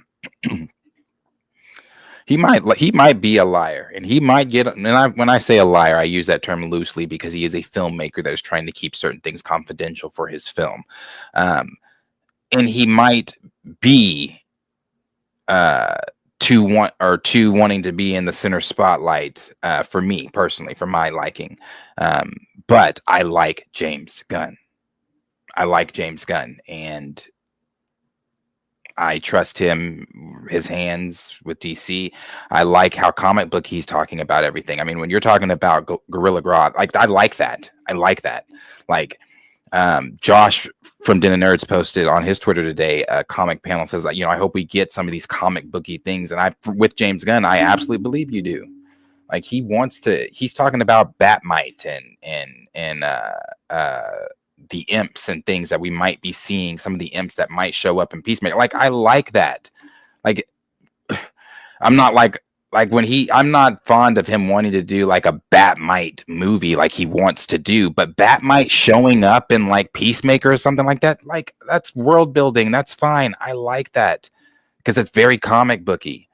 He might be a liar, and he might get. And when I say a liar, I use that term loosely because he is a filmmaker that is trying to keep certain things confidential for his film, and he might be too wanting to be in the center spotlight for me personally, for my liking. But I like James Gunn. And I trust his hands with DC. I like how comic book he's talking about everything. I mean, when you're talking about Gorilla Grodd, I like that. Like, Josh from Den of Nerds posted on his Twitter today a comic panel, says that, I hope we get some of these comic booky things. And with James Gunn, I absolutely believe you do. Like, he's talking about Batmite and the imps and things that we might be seeing, some of the imps that might show up in Peacemaker. Like, I like that. Like, I'm not I'm not fond of him wanting to do like a Batmite movie like he wants to do, but Batmite showing up in like Peacemaker or something like that, like, that's world building. That's fine. I like that because it's very comic booky.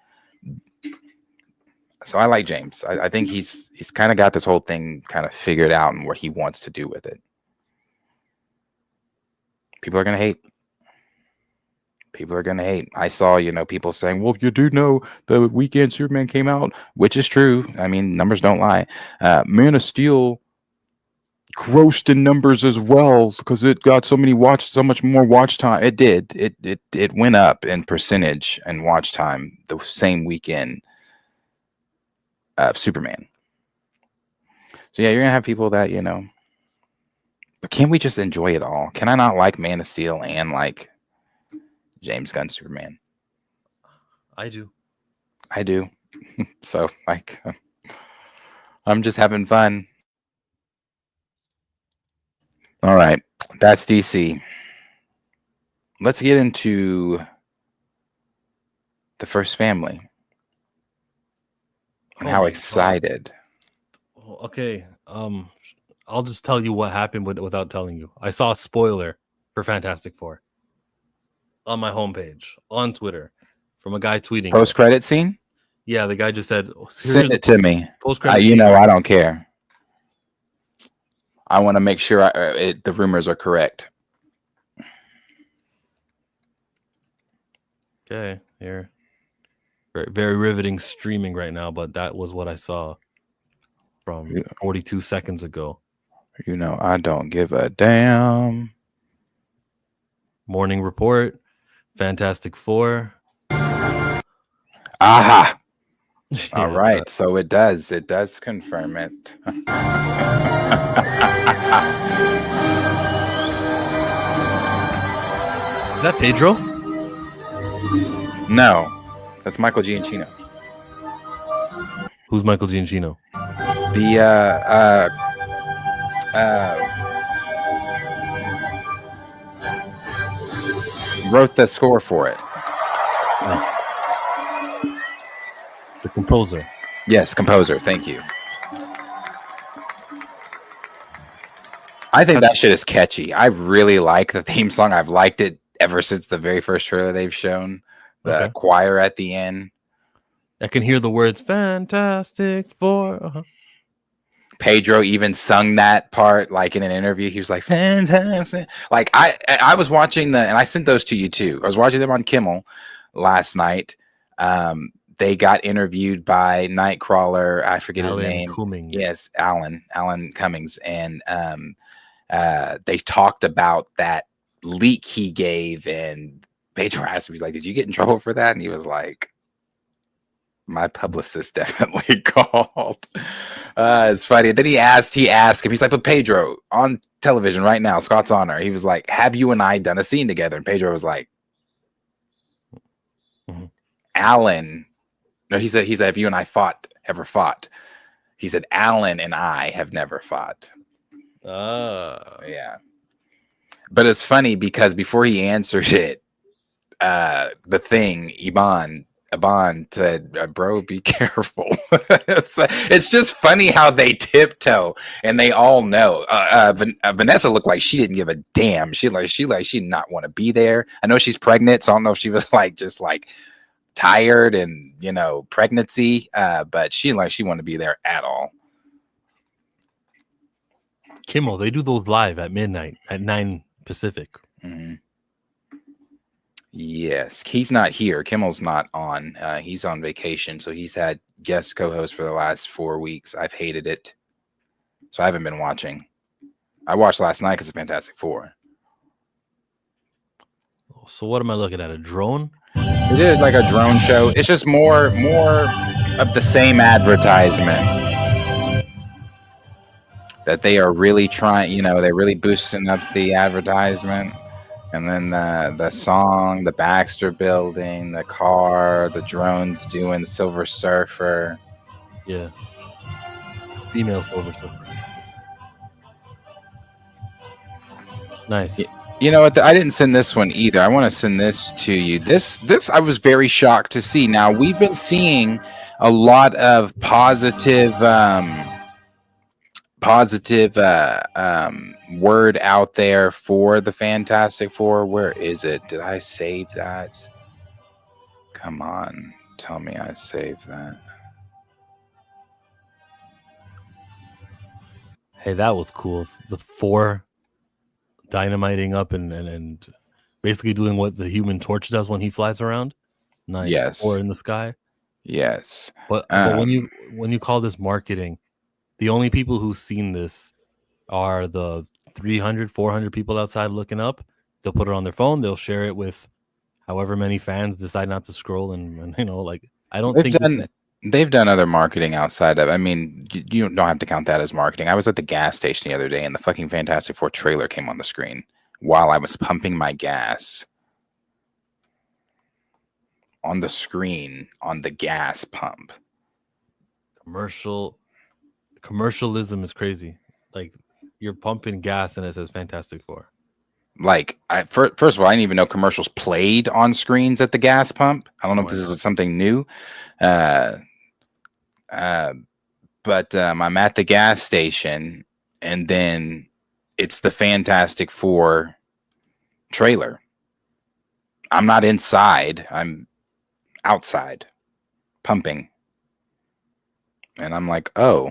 So I like James. I think he's kind of got this whole thing kind of figured out and what he wants to do with it. People are going to hate. I saw, people saying, well, you do know the weekend Superman came out, which is true. I mean, numbers don't lie. Man of Steel grossed in numbers as well because it got so much more watch time. It did. It went up in percentage and watch time the same weekend of Superman. So yeah, you're gonna have people that but can we just enjoy it all? Can I not like Man of Steel and like James Gunn Superman? I do. I do. So like, I'm just having fun. All right, that's DC. Let's get into the First Family and Oh how my God. excited. Okay. I'll just tell you what happened without telling you. I saw a spoiler for Fantastic Four on my homepage on Twitter from a guy tweeting. Post credit scene. Yeah, the guy just said, Send it to me. Post credit You scene. know, I don't care. I want to make sure the rumors are correct. Okay, here. Very, very riveting streaming right now, but that was what I saw from 42 seconds ago. You know, I don't give a damn. Morning Report, Fantastic Four. Aha. Yeah, All right. So it does confirm it. Is that Pedro? No, that's Michael Giacchino. Who's Michael Giacchino? The wrote the score for it. The composer. Yes, composer. Thank you. I think that shit is catchy. I really like the theme song. I've liked it ever since the very first trailer they've shown. The choir at the end. I can hear the words Fantastic Four. Pedro even sung that part like in an interview. He was like, fantastic. Like I was watching and I sent those to you too. I was watching them on Kimmel last night. They got interviewed by Nightcrawler. I forget his name. Cummings. Yes, Alan Cummings. And they talked about that leak he gave. And Pedro asked him, he's like, did you get in trouble for that? And he was like, my publicist definitely called. It's funny. And then he asked him, he's like, but Pedro, on television right now, Scott's Honor, he was like, have you and I done a scene together? And Pedro was like, Alan, no, he said, have you and I ever fought? He said, Alan and I have never fought. Yeah. But it's funny because before he answered it, the thing, Iban said, bro, be careful. It's just funny how they tiptoe and they all know. Vanessa looked like she didn't give a damn. She did not want to be there. I know she's pregnant, so I don't know if she was like just like tired and pregnancy, but she wanted to be there at all. Kimmel, they do those live at midnight at 9 Pacific. Mm-hmm. Yes, he's not here. Kimmel's not on. He's on vacation, so he's had guest co-host for the last 4 weeks. I've hated it, so I haven't been watching. I watched last night because of Fantastic Four. So what am I looking at? A drone? It is like a drone show. It's just more of the same advertisement that they are really trying. They're really boosting up the advertisement. And then the song, the Baxter Building, the car, the drones doing the Silver Surfer. Yeah. Female Silver Surfer. Nice. You know what? I didn't send this one either. I want to send this to you. This I was very shocked to see. Now, we've been seeing a lot of positive word out there for the Fantastic Four. Where is it? Did I save that? Come on, tell me I saved that. Hey, that was cool. The four dynamiting up and basically doing what the Human Torch does when he flies around. Nice. Yes. Four in the sky. Yes. But when you call this marketing, the only people who've seen this are the 300, 400 people outside looking up. They'll put it on their phone. They'll share it with however many fans decide not to scroll. And like, I don't think this is. They've done other marketing outside of. I mean, you don't have to count that as marketing. I was at the gas station the other day, and the fucking Fantastic Four trailer came on the screen while I was pumping my gas. On the screen, on the gas pump. Commercialism is crazy. Like, you're pumping gas and it says Fantastic Four. Like, first of all, I didn't even know commercials played on screens at the gas pump. I don't know if this is something new. But I'm at the gas station, and then it's the Fantastic Four trailer. I'm not inside. I'm outside pumping. And I'm like, oh.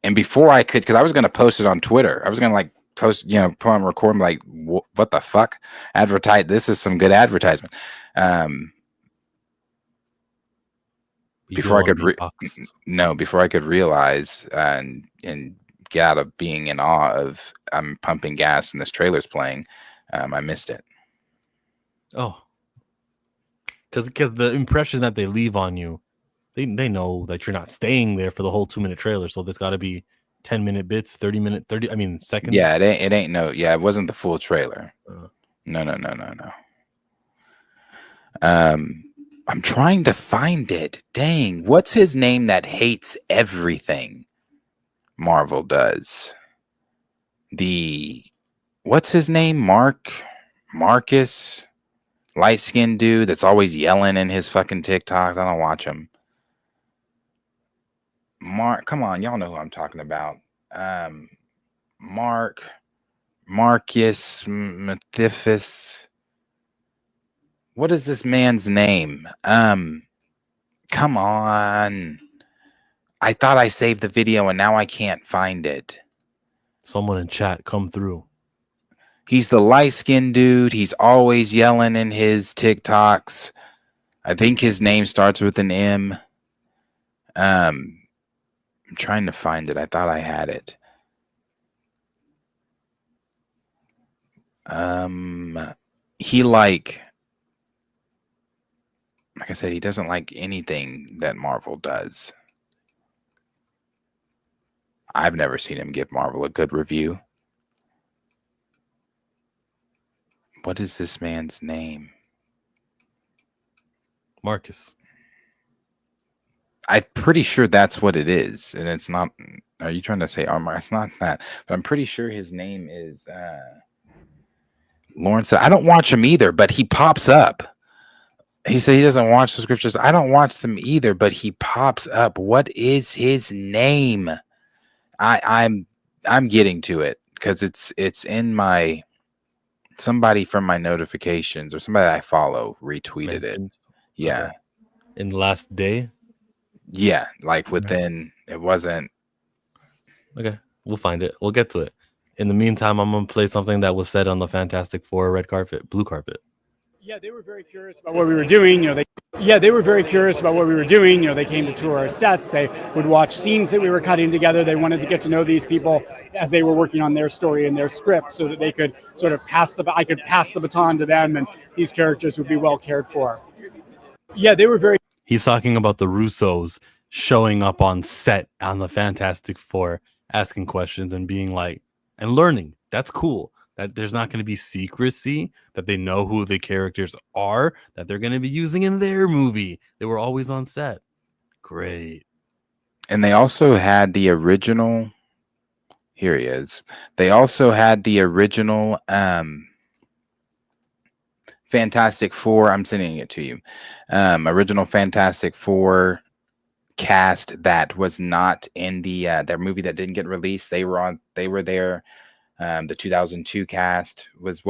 And before I could, because I was going to post it on Twitter. I was going to like post, put on record, like, what the fuck? Advertise. This is some good advertisement. Before I could before I could realize and get out of being in awe of I'm pumping gas and this trailer's playing, I missed it. Oh, because the impression that they leave on you, they know that you're not staying there for the whole 2-minute trailer. So there's got to be 10-minute bits, 30 seconds. Yeah, it ain't no. Yeah, it wasn't the full trailer. No. I'm trying to find it. Dang, what's his name that hates everything Marvel does? What's his name? Marcus, light-skinned dude that's always yelling in his fucking TikToks. I don't watch him. Come on, y'all know who I'm talking about. Marcus Mathifus. What is this man's name? Come on. I thought I saved the video and now I can't find it. Someone in chat come through. He's the light-skinned dude. He's always yelling in his TikToks. I think his name starts with an M. I'm trying to find it. I thought I had it. He like I said, he doesn't like anything that Marvel does. I've never seen him give Marvel a good review. What is this man's name? Marcus. I'm pretty sure that's what it is. And it's not. Are you trying to say Armor? It's not that. But I'm pretty sure his name is Lawrence. I don't watch him either, but he pops up. He said he doesn't watch the scriptures. I don't watch them either, but he pops up. What is his name? I'm getting to it because it's in my somebody from my notifications or somebody I follow retweeted it. Yeah. Okay. In the last day? Yeah, like within it wasn't. Okay, we'll find it. We'll get to it. In the meantime, I'm gonna play something that was said on the Fantastic Four blue carpet. Yeah, they were very curious about what we were doing. They were very curious about what we were doing. They came to tour our sets. They would watch scenes that we were cutting together. They wanted to get to know these people as they were working on their story and their script, so that they could sort of I could pass the baton to them, and these characters would be well cared for. Yeah, they were very. He's talking about the Russos showing up on set on the Fantastic Four, asking questions and being like, and learning. That's cool. That there's not going to be secrecy, that they know who the characters are, that they're going to be using in their movie. They were always on set. Great. And they also had the original. Here he is. They also had the original Fantastic Four. I'm sending it to you. Original Fantastic Four cast that was not in the their movie that didn't get released. They were there. The 2002 cast was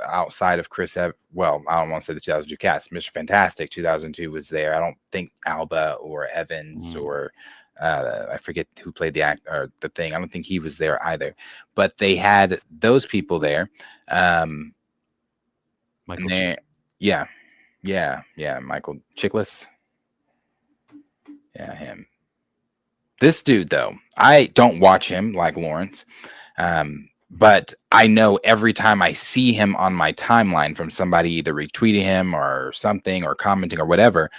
outside of Chris. I don't want to say the 2002 cast. Mr. Fantastic 2002 was there. I don't think Alba or Evans or I forget who played the act or the thing. I don't think he was there either. But they had those people there. Michael. Yeah, Michael Chiklis. Yeah, him. This dude though, I don't watch him like Lawrence. But I know every time I see him on my timeline from somebody either retweeting him or something or commenting or whatever,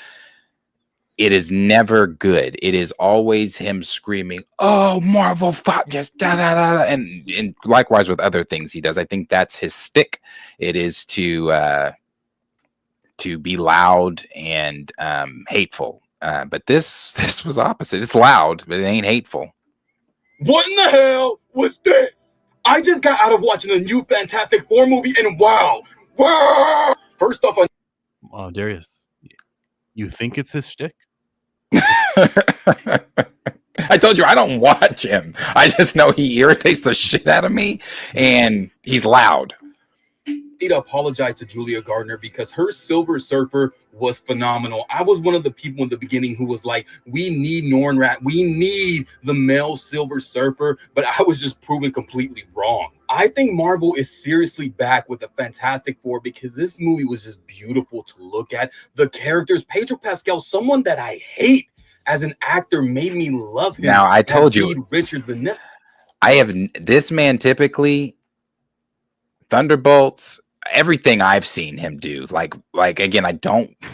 it is never good. It is always him screaming, "Oh, Marvel, fuck, just da da da," and likewise with other things he does. I think that's his stick. It is to be loud and hateful. But this was opposite. It's loud, but it ain't hateful. What in the hell was this? I just got out of watching the new Fantastic Four movie, and wow. First off, Darius, you think it's his shtick? I told you I don't watch him. I just know he irritates the shit out of me, and he's loud. need to apologize to Julia Gardner because her Silver Surfer was phenomenal. I was one of the people in the beginning who was like, we need Norn Rat, we need the male Silver Surfer, but I was just proven completely wrong. I think Marvel is seriously back with the Fantastic Four because this movie was just beautiful to look at. The characters, Pedro Pascal, someone that I hate as an actor, made me love him. Now, I told you, Reed Richards, Vanessa. I have this man typically, Thunderbolts, everything I've seen him do, like again, I'm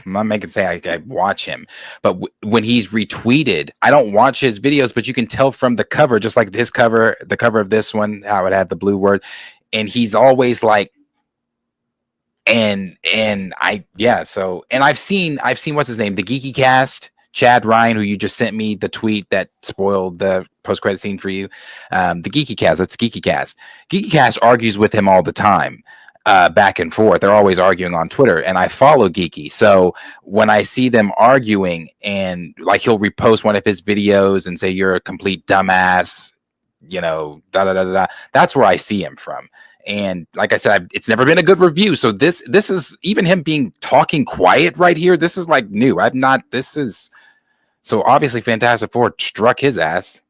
not making say I watch him, but when he's retweeted, I don't watch his videos, but you can tell from the cover, just like his cover, the cover of this one, how it had the blue word, and he's always like, and I've seen what's his name, the Geeky Cast, Chad Ryan, who you just sent me the tweet that spoiled the post-credit scene for you. The Geeky Cast, that's Geeky Cast. Geeky Cast argues with him all the time, back and forth. They're always arguing on Twitter, and I follow Geeky. So when I see them arguing, and like he'll repost one of his videos and say, "You're a complete dumbass," you know, da da da da. That's where I see him from. And like I said, it's never been a good review. So this is even him talking quiet right here. This is like new. So obviously Fantastic Four struck his ass.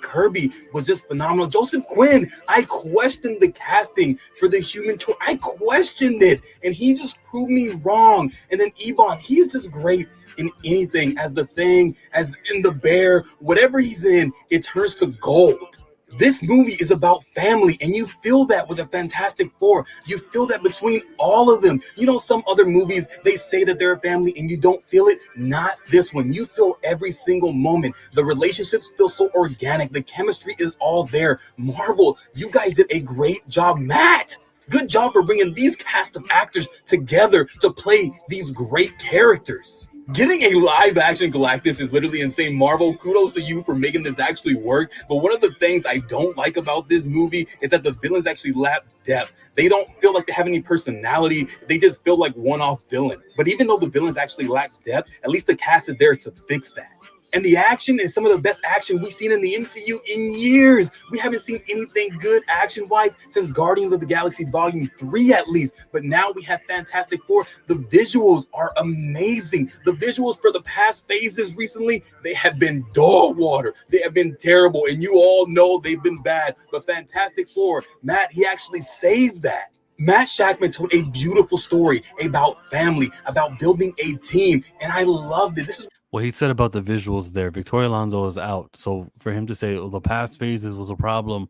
Kirby was just phenomenal. Joseph Quinn, I questioned the casting for the Human Torch. I questioned it, and he just proved me wrong. And then Ebon, he is just great in anything, as the Thing, as in the Bear, whatever he's in, it turns to gold. This movie is about family, and you feel that with the Fantastic Four. You feel that between all of them. You know, some other movies, they say that they're a family, and you don't feel it. Not this one. You feel every single moment. The relationships feel so organic. The chemistry is all there. Marvel, you guys did a great job. Matt, good job for bringing these cast of actors together to play these great characters. Getting a live action Galactus is literally insane. Marvel, kudos to you for making this actually work. But one of the things I don't like about this movie is that the villains actually lack depth. They don't feel like they have any personality. They just feel like one-off villain. But even though the villains actually lack depth, at least the cast is there to fix that. And the action is some of the best action we've seen in the MCU in years. We haven't seen anything good action-wise since Guardians of the Galaxy Volume 3 at least. But now we have Fantastic Four. The visuals are amazing. The visuals for the past phases recently, they have been dog water. They have been terrible. And you all know they've been bad. But Fantastic Four, Matt, he actually saves that. Matt Shackman told a beautiful story about family, about building a team. And I loved it. This is what he said about the visuals there. Victoria Alonso is out. So for him to say, the past phases was a problem,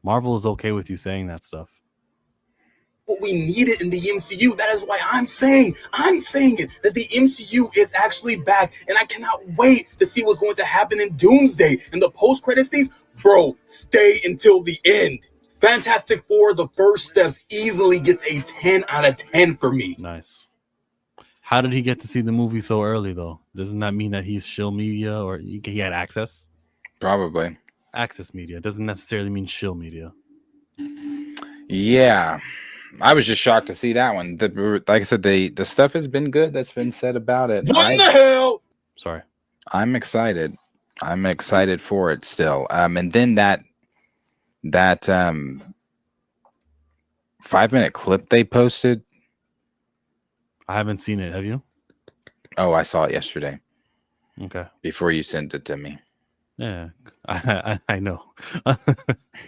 Marvel is okay with you saying that stuff. what we needed in the MCU. That is why I'm saying it, that the MCU is actually back. And I cannot wait to see what's going to happen in Doomsday. And the post-credit scenes, bro, stay until the end. Fantastic Four, the first steps, easily gets a 10 out of 10 for me. Nice. How did he get to see the movie so early, though? Doesn't that mean that he's shill media, or he had access? Probably. Access media doesn't necessarily mean shill media. Yeah. I was just shocked to see that one. Like I said, the stuff has been good that's been said about it. What in the hell? Sorry. I'm excited. I'm excited for it still. And then that 5-minute clip they posted. I haven't seen it. Have you? Oh, I saw it yesterday. Okay. Before you sent it to me. Yeah, I know.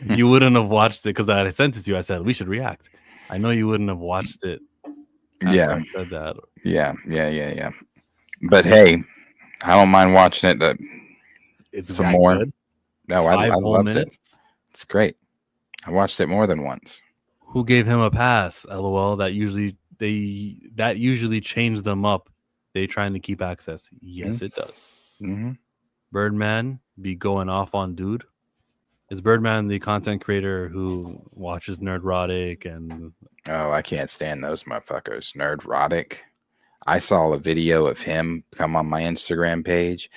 You wouldn't have watched it because I sent it to you. I said we should react. I know you wouldn't have watched it. Yeah. I said that. Yeah. But hey, I don't mind watching it. It's some more. good. No, I loved it. It's great. I watched it more than once. Who gave him a pass? LOL. That usually changes them up. They trying to keep access. Yes, it does. Mm-hmm. Birdman be going off on dude. Is Birdman the content creator who watches Nerdrotic and Oh, I can't stand those motherfuckers. Nerdrotic. I saw a video of him come on my Instagram page,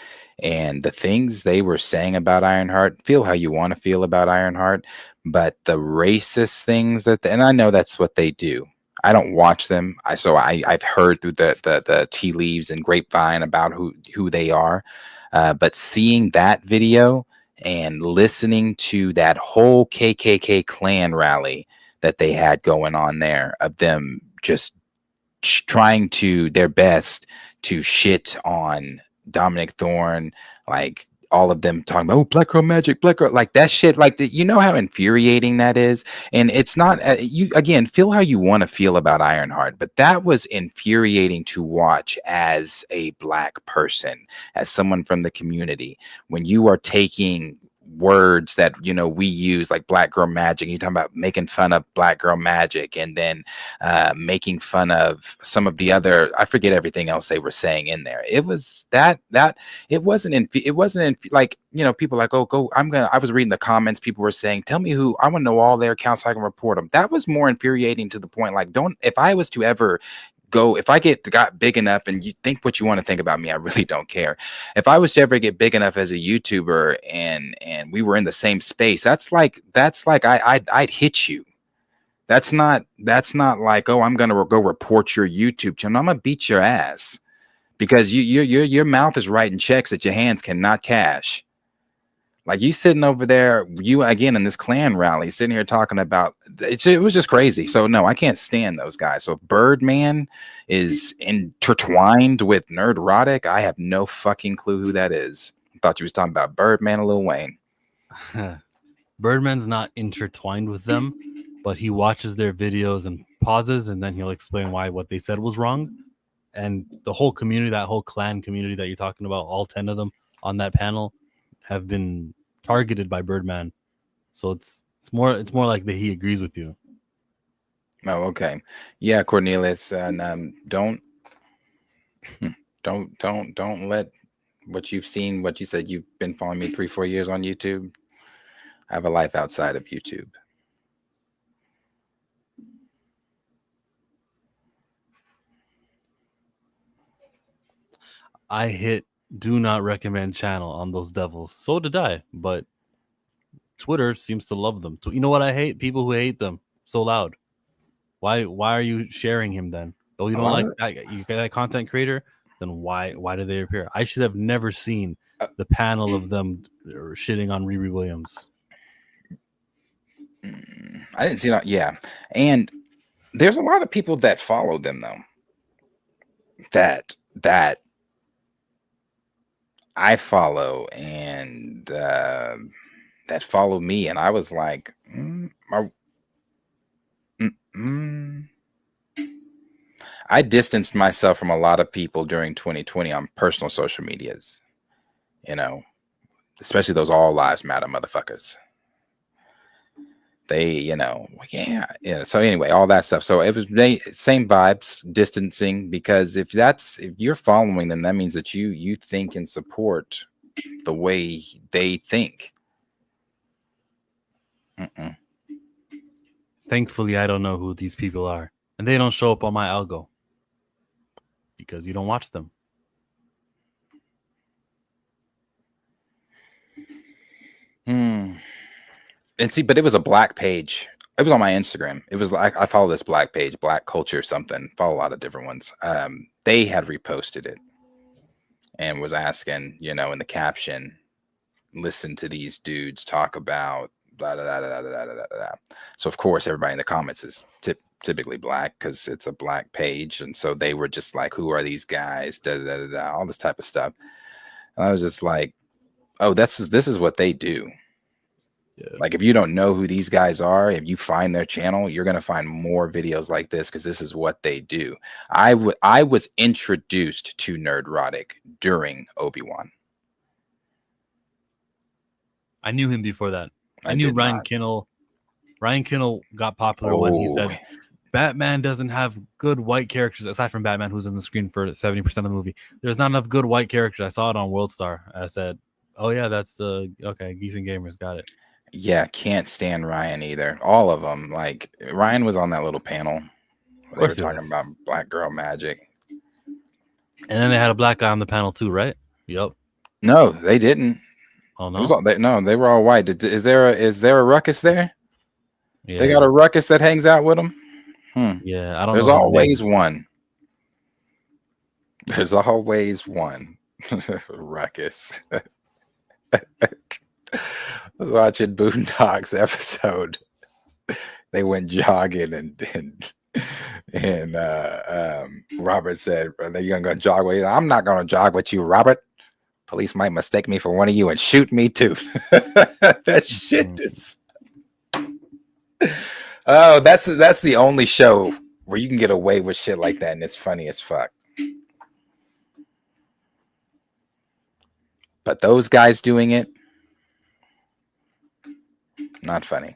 and the things they were saying about Ironheart, feel how you want to feel about Ironheart, but the racist things and I know that's what they do. I don't watch them. I've heard through the tea leaves and grapevine about who they are, but seeing that video and listening to that whole KKK clan rally that they had going on there of them just trying to their best to shit on Dominic Thorne, like all of them talking about Black Girl Magic, Black Girl, like that shit, like you know how infuriating that is. And it's not you again, feel how you want to feel about Ironheart, but that was infuriating to watch as a Black person, as someone from the community, when you are taking words that we use like Black Girl Magic, you're talking about making fun of Black Girl Magic, and then making fun of some of the other, I forget everything else they were saying in there. It was that it wasn't like people like, oh, go, I was reading the comments, people were saying, tell me who, I want to know all their accounts so I can report them. That was more infuriating, to the point like, if I was to ever if I got big enough, and you think what you want to think about me, I really don't care. If I was to ever get big enough as a YouTuber and we were in the same space, that's like I'd hit you. That's not like, oh, I'm gonna go report your YouTube channel. I'm gonna beat your ass because your mouth is writing checks that your hands cannot cash. Like, you sitting over there, you again in this clan rally, sitting here talking about it was just crazy. So no, I can't stand those guys. So if Birdman is intertwined with Nerdrotic, I have no fucking clue who that is. I thought you was talking about Birdman and Lil Wayne. Birdman's not intertwined with them, but he watches their videos and pauses, and then he'll explain why what they said was wrong. And the whole community, that whole clan community that you're talking about, all 10 of them on that panel have been targeted by Birdman. So it's more like that he agrees with you. Oh, okay. Yeah, Cornelius, and don't let what you've seen, what you said, you've been following me 3-4 years on YouTube. I have a life outside of YouTube. I hit do not recommend channel on those devils. So did I, but Twitter seems to love them. So you know what I hate? People who hate them so loud. Why are you sharing him then? Oh, you don't like that, you got that content creator? Then why do they appear? I should have never seen the panel of them shitting on Riri Williams. I didn't see that. Yeah, and there's a lot of people that follow them though. That I follow and that follow me, and I was like, I distanced myself from a lot of people during 2020 on personal social medias, especially those all lives matter motherfuckers. They, yeah. So anyway, all that stuff. So it was same vibes, distancing, because if you're following them, that means that you think and support the way they think. Thankfully, I don't know who these people are, and they don't show up on my algo because you don't watch them. And see, but it was a Black page. It was on my Instagram. It was like, I follow this Black page, Black Culture something. Follow a lot of different ones. They had reposted it and was asking, in the caption, listen to these dudes talk about blah, blah, blah, blah, blah, blah, blah. So of course, everybody in the comments is typically Black because it's a Black page, and so they were just like, "Who are these guys?" Da, da, da, da, all this type of stuff. And I was just like, "Oh, this is what they do." Yeah. Like, if you don't know who these guys are, if you find their channel, you're gonna find more videos like this because this is what they do. I was introduced to Nerdrotic during Obi-Wan. I knew him before that. I knew Ryan Kinnell got popular when he said Batman doesn't have good white characters aside from Batman, who's on the screen for 70% of the movie. There's not enough good white characters. I saw it on World Star. I said, "Oh yeah, that's the okay." Geeks and Gamers got it. Yeah, can't stand Ryan either. All of them. Like Ryan was on that little panel. They were talking about Black Girl Magic. And then they had a black guy on the panel too, right? Yep. No, they didn't. Oh no. It was all, they were all white. Is there a ruckus there? Yeah. They got a ruckus that hangs out with them. Yeah, I don't There's know. always one. There's always one. Ruckus. I was watching Boondocks episode. They went jogging and Robert said, "Are you gonna go jog with you?" "I'm not gonna jog with you, Robert. Police might mistake me for one of you and shoot me too." That shit is. Oh, that's the only show where you can get away with shit like that, and it's funny as fuck. But those guys doing it, not funny.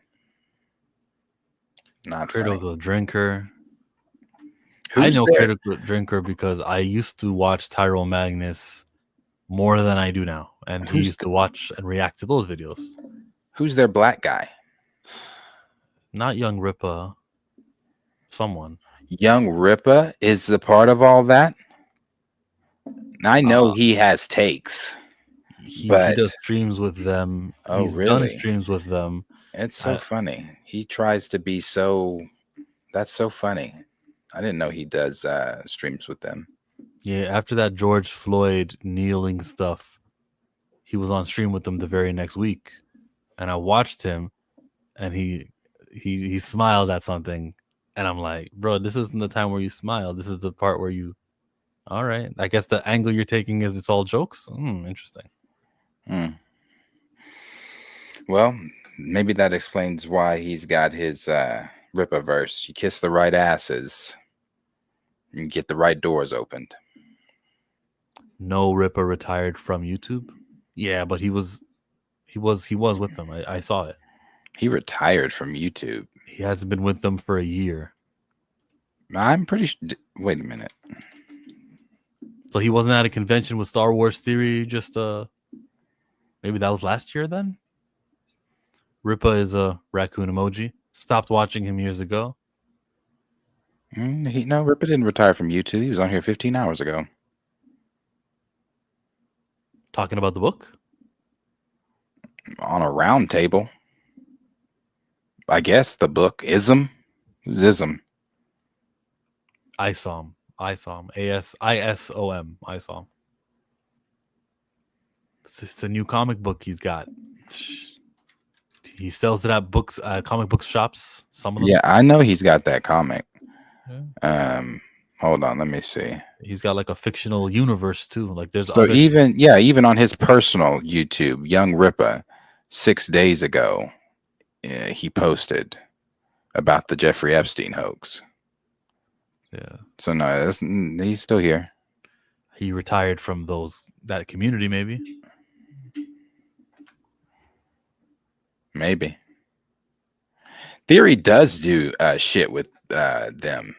Not Critical Drinker. Who's I know there? Critical Drinker because I used to watch Tyrone Magnus more than I do now, and he used to watch and react to those videos. Who's their black guy? Not Young Rippa. Someone. Young Rippa is a part of all that. I know he has takes. He But does streams with them. Oh, He's really? done streams with them. It's so funny. He tries to be so. That's so funny. I didn't know he does streams with them. Yeah, after that George Floyd kneeling stuff, he was on stream with them the very next week, and I watched him, and he smiled at something, and I'm like, bro, this isn't the time where you smile. This is the part where you. All right, I guess the angle you're taking is it's all jokes. Interesting. Well, maybe that explains why he's got his Rippa verse. You kiss the right asses, and get the right doors opened. No, Rippa retired from YouTube. Yeah, but he was with them. I saw it. He retired from YouTube. He hasn't been with them for a year. I'm pretty sure. Wait a minute. So he wasn't at a convention with Star Wars Theory. Just maybe that was last year then. Rippa is a raccoon emoji. Stopped watching him years ago. Rippa didn't retire from YouTube. He was on here 15 hours ago. Talking about the book? On a round table. I guess the book. Ism? Who's Ism? I saw him. ISOM. ISOM. I saw him. It's a new comic book he's got. He sells it at comic book shops. Some of them. Yeah, I know he's got that comic. Yeah. Hold on, let me see. He's got like a fictional universe too. Like there's so even on his personal YouTube, Young Rippa, 6 days ago, he posted about the Jeffrey Epstein hoax. Yeah. So no, he's still here. He retired from that community, maybe. Maybe. Theory does do shit with them.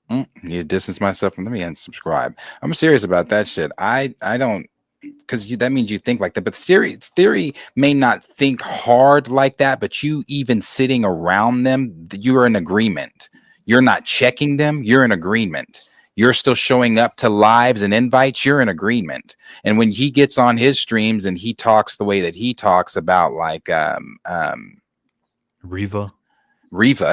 Need to distance myself from. Let me unsubscribe. I'm serious about that shit. I don't, because that means you think like that. But theory may not think hard like that. But you even sitting around them, you're in agreement. You're not checking them. You're in agreement. You're still showing up to lives and invites. You're in agreement. And when he gets on his streams and he talks the way that he talks about like Riva,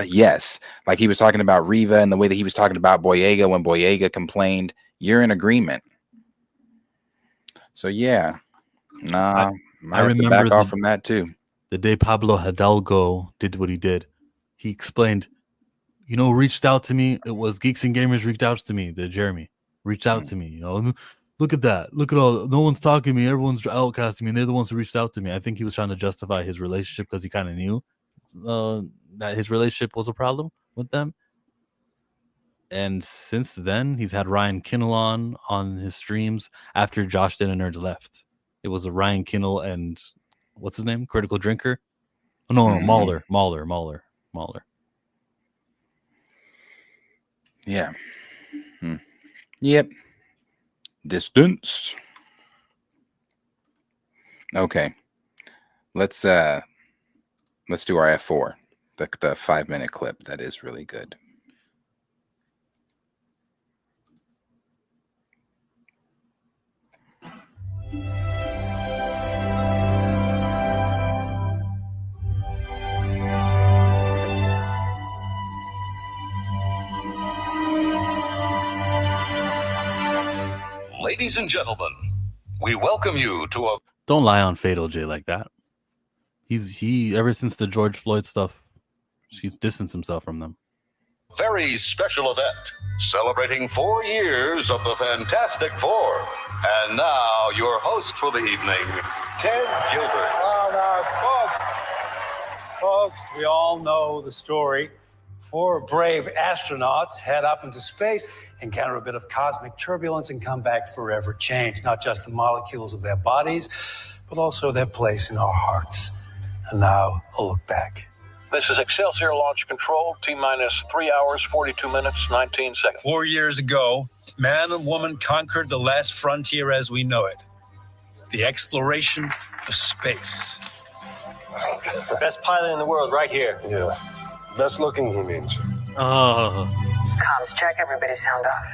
yes. Like he was talking about Riva and the way that he was talking about Boyega when Boyega complained, you're in agreement. So yeah. Nah, I have to back off from that too. The day Pablo Hidalgo did what he did, he explained, reached out to me. It was Geeks and Gamers reached out to me. The Jeremy reached out to me. Look at that. Look at all. No one's talking to me. Everyone's outcasting me. And they're the ones who reached out to me. I think he was trying to justify his relationship because he kind of knew that his relationship was a problem with them. And since then, he's had Ryan Kinnell on his streams after Josh Den and Nerds left. It was a Ryan Kinnell and what's his name? Critical Drinker. No, Mhm. Mahler. Yeah. Yep. Distance. Okay. Let's do our F4. The 5-minute clip. That is really good. Ladies and gentlemen, we welcome you to a Don't lie on Fatal J like that. He ever since the George Floyd stuff, he's distanced himself from them. very special event celebrating 4 years of the Fantastic Four. And now, your host for the evening, Ted Gilbert. Folks, we all know the story. 4 brave astronauts head up into space, encounter a bit of cosmic turbulence, and come back forever changed. Not just the molecules of their bodies, but also their place in our hearts. And now, a look back. This is Excelsior Launch Control, T-minus 3 hours, 42 minutes, 19 seconds. 4 years ago, man and woman conquered the last frontier as we know it. The exploration of space. Best pilot in the world right here. Yeah. Best looking, he means. Comms check, everybody sound off.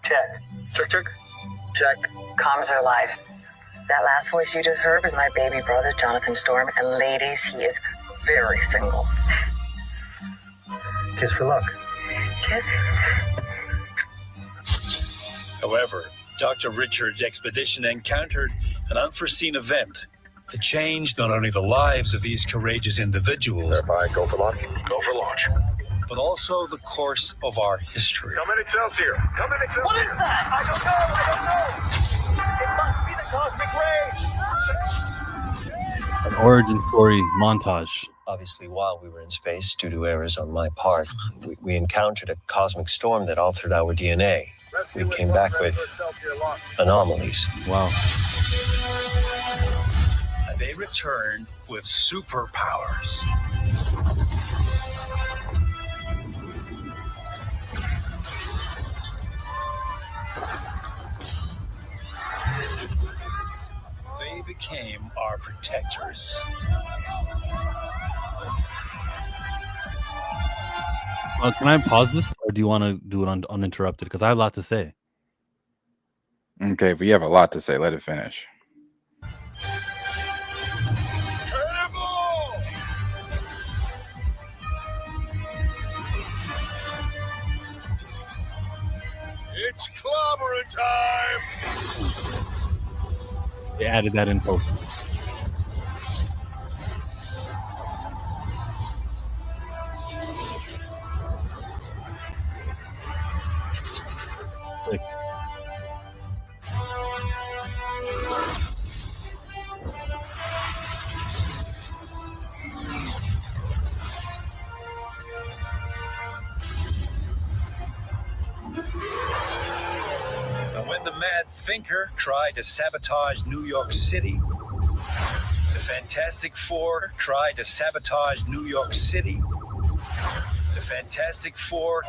Check. Check. Check. Comms are live. That last voice you just heard was my baby brother, Jonathan Storm, and ladies, he is very single. Kiss for luck. Kiss? However, Dr. Richard's expedition encountered an unforeseen event that changed not only the lives of these courageous individuals, Thereby, go for launch. Go for launch. but also the course of our history. Come in, Excelsior. Come in, Excelsior. What is that? I don't know. It must be the cosmic ray. An origin story montage. Obviously, while we were in space, due to errors on my part, we encountered a cosmic storm that altered our DNA. We came back with anomalies. Wow. And they returned with superpowers. They became our protectors. Can I pause this, or do you want to do it uninterrupted? Because I have a lot to say. Okay, if you have a lot to say, let it finish. It's clobbering time. They added that in post. And when the mad thinker tried to sabotage New York City, the Fantastic Four tried to sabotage New York City. The Fantastic Four.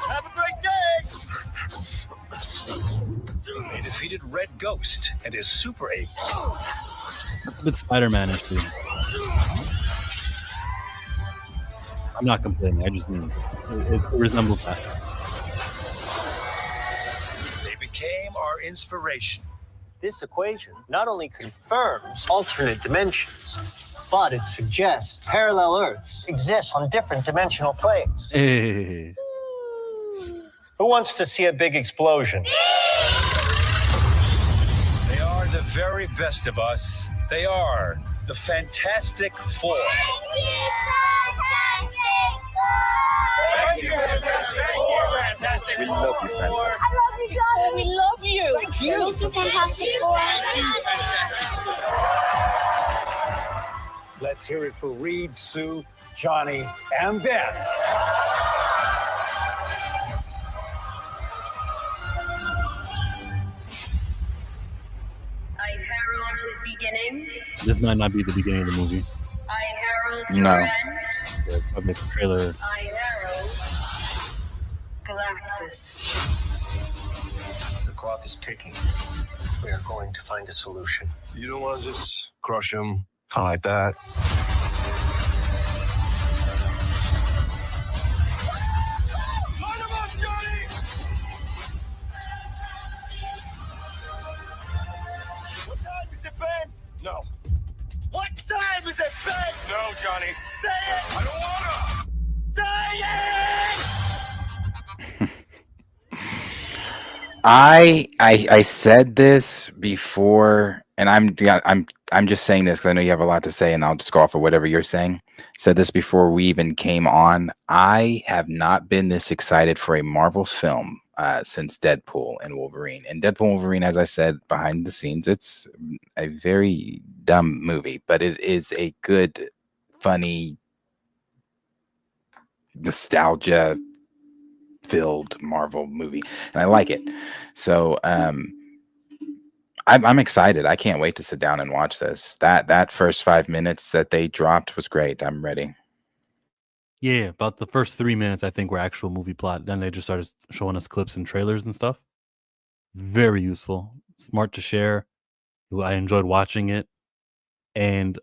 Have a great day. They defeated Red Ghost and his super apes. That's a bit Spider-Man-ish. Too. I'm not complaining. I just mean it resembles that. They became our inspiration. This equation not only confirms alternate dimensions, but it suggests parallel Earths exist on different dimensional planes. Hey. Who wants to see a big explosion? They are the very best of us. They are the Fantastic Four. Thank you, Fantastic Four. Fantastic We love you, Fantastic. I love you, John. We love you. Thank you. Thank you, Fantastic Four. Let's hear it for Reed, Sue, Johnny, and Ben. I herald his beginning. This might not be the beginning of the movie. I herald No. your end. The trailer. I herald Galactus. The clock is ticking. We are going to find a solution. You don't want to just crush him like that. Line him up, Johnny! What time is it, Ben? No. What time is it, Ben? No, Johnny. Say it! I don't wanna! Say it! I said this before, and I'm just saying this because I know you have a lot to say, and I'll just go off of whatever you're saying. Said this before we even came on. I have not been this excited for a Marvel film since Deadpool and Wolverine. And Deadpool and Wolverine, as I said behind the scenes, it's a very dumb movie, but it is a good, funny, nostalgia filled Marvel movie, and I like it. So I'm excited. I can't wait to sit down and watch this. That first 5 minutes that they dropped was great. I'm ready. Yeah, about the first 3 minutes, I think, were actual movie plot. Then they just started showing us clips and trailers and stuff. Very useful, smart to share. I enjoyed watching it, and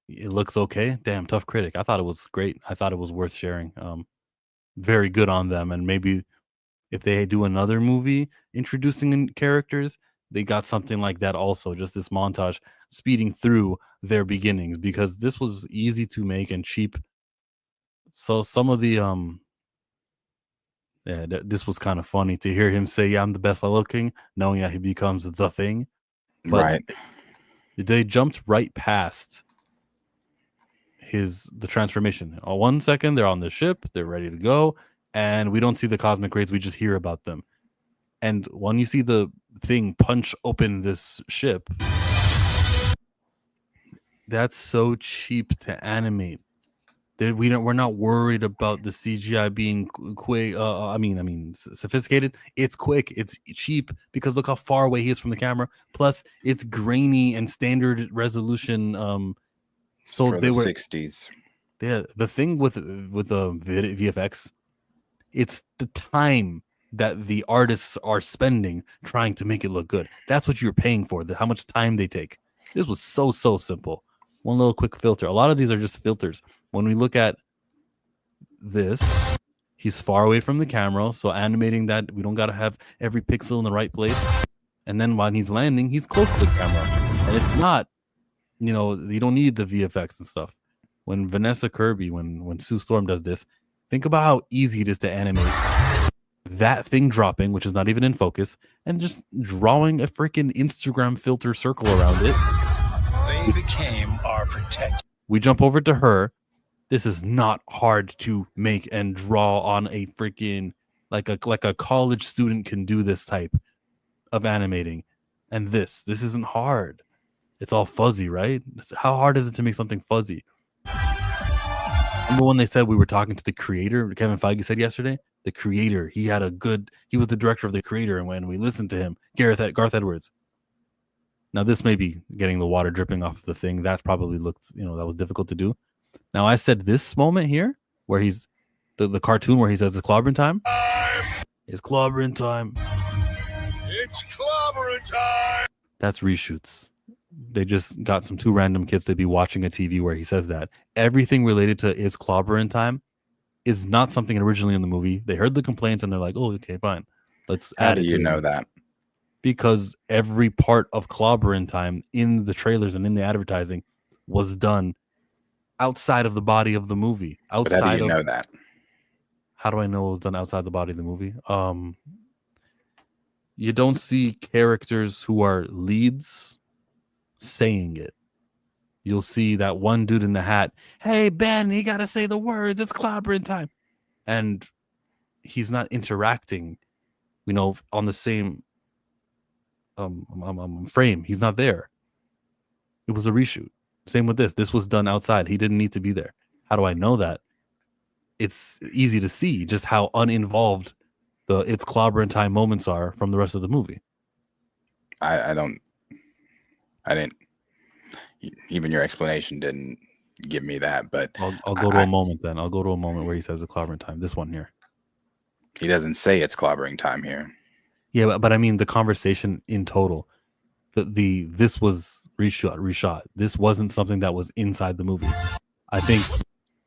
it looks okay. Damn, tough critic. I thought it was great. I thought it was worth sharing. Very good on them, and maybe if they do another movie introducing characters, they got something like that also, just this montage speeding through their beginnings, because this was easy to make and cheap. So some of the this was kind of funny to hear him say, "Yeah, I'm the best at looking," knowing that he becomes the Thing. But Right. they jumped right past the transformation. 1 second, they're on the ship, they're ready to go, and we don't see the cosmic rays, we just hear about them. And when you see the Thing punch open this ship, that's so cheap to animate. We're not worried about the CGI being quick. Sophisticated. It's quick. It's cheap because look how far away he is from the camera. Plus, it's grainy and standard resolution. So For they the were 60s. Yeah, the thing with the VFX, it's the time that the artists are spending trying to make it look good. That's what you're paying for. How much time they take. This was so simple. One little quick filter. A lot of these are just filters. When we look at this, he's far away from the camera, so animating that, we don't got to have every pixel in the right place. And then when he's landing, he's close to the camera. And it's not, you don't need the VFX and stuff. When Vanessa Kirby, when Sue Storm does this, think about how easy it is to animate that thing dropping, which is not even in focus, and just drawing a freaking Instagram filter circle around it. They became our protector. We jump over to her. This is not hard to make and draw on a freaking like a college student can do this type of animating. And this isn't hard. It's all fuzzy, right? How hard is it to make something fuzzy? Remember when they said we were talking to the creator? Kevin Feige said yesterday, the creator. He was the director of the creator, and when we listened to him, Garth Edwards. Now this may be getting the water dripping off the thing. That probably looked, that was difficult to do. Now I said this moment here, where he's the cartoon where he says it's clobbering time. It's clobbering time. It's clobbering time! That's reshoots. They just got some two random kids to be watching a TV where he says that. Everything related to "It's clobbering time" is not something originally in the movie. They heard the complaints and they're like, "Oh, okay, fine. Let's add it." How do you know that? Because every part of clobbering time in the trailers and in the advertising was done outside of the body of the movie. But how do you know that? How do I know it was done outside the body of the movie? You don't see characters who are leads saying it. You'll see that one dude in the hat, "Hey Ben, you gotta say the words, it's clobbering time," and he's not interacting, on the same frame. He's not there. It was a reshoot. Same with this was done outside. He didn't need to be there. How do I know that? It's easy to see just how uninvolved the "it's clobbering time" moments are from the rest of the movie. I don't. I didn't. Even your explanation didn't give me that. But I'll go to a moment then. I'll go to a moment where he says the clobbering time. This one here. He doesn't say it's clobbering time here. Yeah, but I mean the conversation in total. This was reshot. This wasn't something that was inside the movie. I think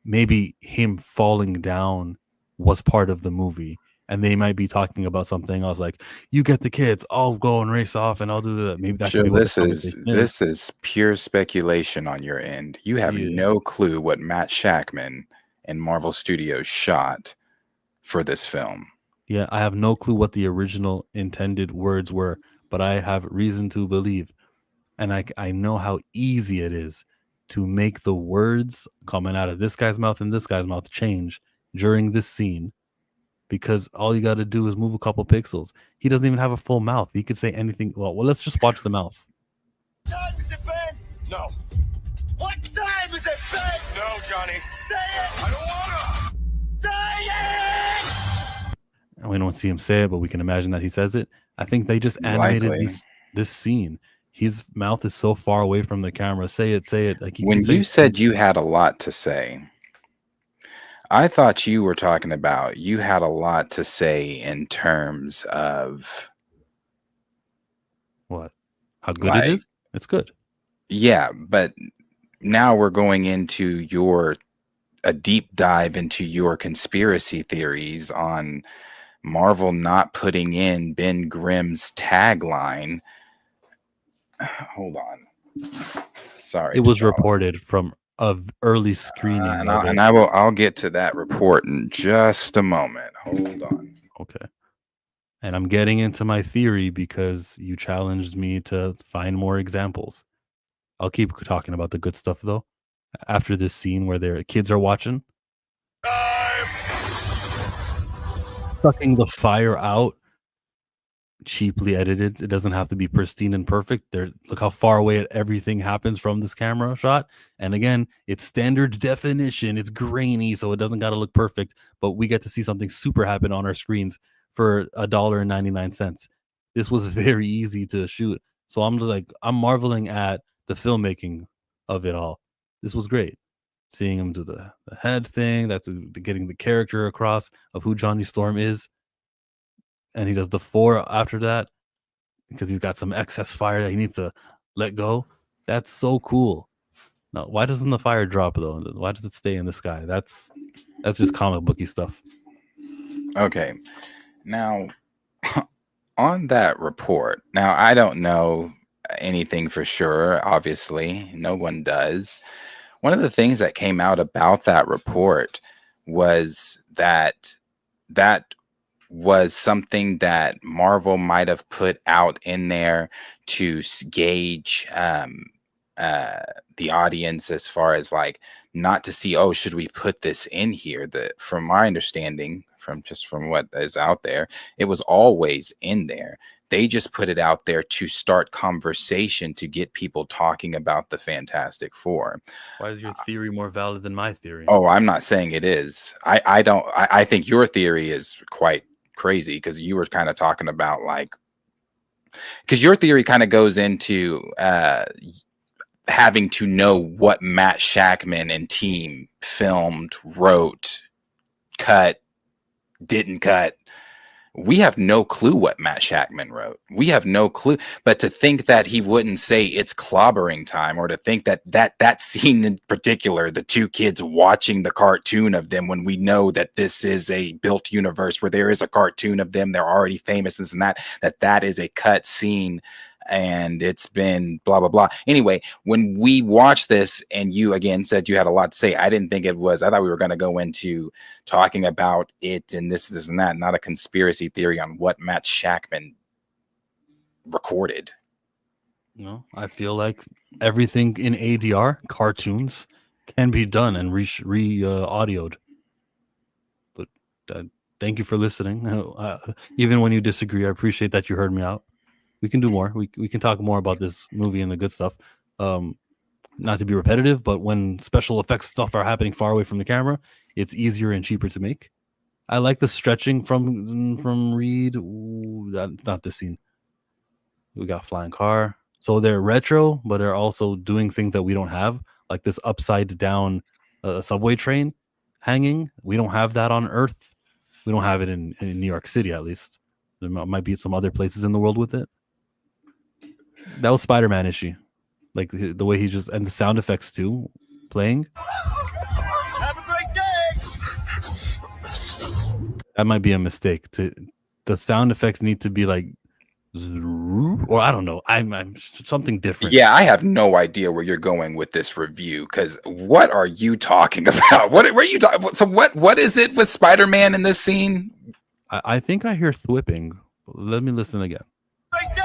maybe him falling down was part of the movie, and they might be talking about something else, like you get the kids, I'll go and race off, and I'll do that. Maybe that could Sure, be what this conversation is. this is pure speculation on your end. You have Yeah. no clue what Matt Shackman and Marvel Studios shot for this film. Yeah, I have no clue what the original intended words were, but I have reason to believe, and I know how easy it is to make the words coming out of this guy's mouth and this guy's mouth change during this scene, because all you got to do is move a couple pixels. He doesn't even have a full mouth. He could say anything. Well, let's just watch the mouth. Time is it, Ben? No. What time is it, Ben? No, Johnny. Say it! I don't wanna! Say it! And we don't see him say it, but we can imagine that he says it. I think they just animated Likely. this scene. His mouth is so far away from the camera. Say it. Like he When could say you said you had a lot to say, I thought you were talking about you had a lot to say in terms of what? How good it is? It's good. Yeah, but now we're going into a deep dive into your conspiracy theories on Marvel not putting in Ben Grimm's tagline. Hold on. Sorry. It was reported from early screening. I'll get to that report in just a moment. Hold on. Okay. And I'm getting into my theory because you challenged me to find more examples. I'll keep talking about the good stuff though. After this scene where their kids are watching, sucking the fire out, cheaply edited. It doesn't have to be pristine and perfect. Look how far away everything happens from this camera shot. And again, it's standard definition. It's grainy, so it doesn't got to look perfect. But we get to see something super happen on our screens for $1.99. This was very easy to shoot. So I'm just like, I'm marveling at the filmmaking of it all. This was great. Seeing him do the head thing, that's getting the character across of who Johnny Storm is. And he does the 4 after that because he's got some excess fire that he needs to let go. That's so cool. Now, why doesn't the fire drop though? Why does it stay in the sky? That's just comic booky stuff. Okay. Now, on that report, now I don't know anything for sure. Obviously, no one does. One of the things that came out about that report was that was something that Marvel might have put out in there to gauge the audience, as far as like not to see, oh, should we put this in here? From my understanding, from what is out there, it was always in there. They just put it out there to start conversation, to get people talking about the Fantastic Four. Why is your theory more valid than my theory? Oh, I'm not saying it is. I think your theory is quite crazy, because you were kind of talking about because your theory kind of goes into having to know what Matt Shackman and team filmed, wrote, cut, didn't cut. We have no clue what Matt Shackman wrote. We have no clue. But to think that he wouldn't say it's clobbering time, or to think that scene in particular, the 2 kids watching the cartoon of them, when we know that this is a built universe where there is a cartoon of them, they're already famous, and that is a cut scene, and it's been blah, blah, blah. Anyway, when we watched this and you again said you had a lot to say, I didn't think it was. I thought we were going to go into talking about it and this and that, not a conspiracy theory on what Matt Shackman recorded. No, I feel like everything in ADR cartoons can be done and audioed. But thank you for listening. Even when you disagree, I appreciate that you heard me out. We can do more. We can talk more about this movie and the good stuff. Not to be repetitive, but when special effects stuff are happening far away from the camera, it's easier and cheaper to make. I like the stretching from Reed. Ooh, not this scene. We got flying car. So they're retro, but they're also doing things that we don't have, like this upside down subway train hanging. We don't have that on Earth. We don't have it in New York City, at least. There might be some other places in the world with it. That was Spider-Man issue. Like the way he just, and the sound effects too, playing. Have a great day. That might be a mistake. The sound effects need to be like, or I don't know. I'm something different. Yeah, I have no idea where you're going with this review, because what are you talking about? What are you talking? So what is it with Spider-Man in this scene? I think I hear thwipping. Let me listen again. Great day.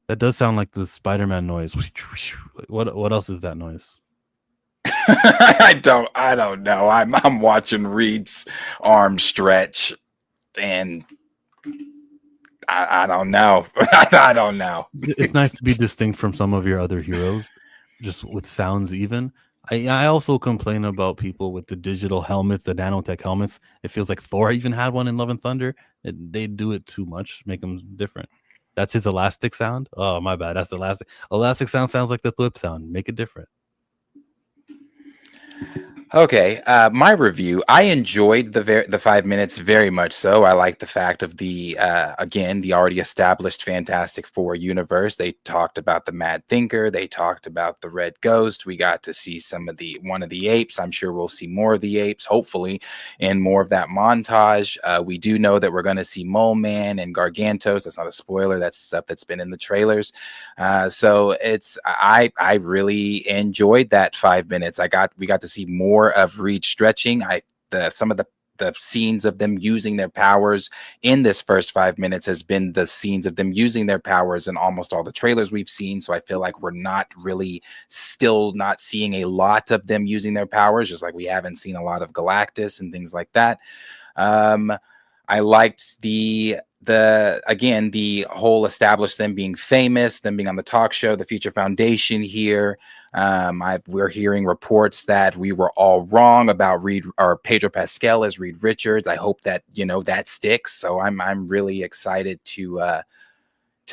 That does sound like the Spider-Man noise. What else is that noise? I don't know. I'm watching Reed's arm stretch, and I don't know. I don't know. It's nice to be distinct from some of your other heroes, just with sounds even. I also complain about people with the digital helmets, the nanotech helmets. It feels like Thor even had one in Love and Thunder. They do it too much, make them different. That's his elastic sound. Oh, my bad. That's the elastic. Elastic sound sounds like the flip sound. Make it different. Okay, my review. I enjoyed the 5 minutes very much so. I like the fact of the again, the already established Fantastic Four universe. They talked about the Mad Thinker. They talked about the Red Ghost. We got to see one of the apes. I'm sure we'll see more of the apes, hopefully, in more of that montage. We do know that we're going to see Mole Man and Gargantos. That's not a spoiler. That's stuff that's been in the trailers. So I really enjoyed that 5 minutes. We got to see more of Reed stretching. Some of the scenes of them using their powers in this first 5 minutes has been the scenes of them using their powers in almost all the trailers we've seen. So I feel like we're still not seeing a lot of them using their powers, just like we haven't seen a lot of Galactus and things like that. I liked the whole established them being famous, them being on the talk show, the Future Foundation here. We're hearing reports that we were all wrong about Reed or Pedro Pascal as Reed Richards. I hope that that sticks. So I'm really excited to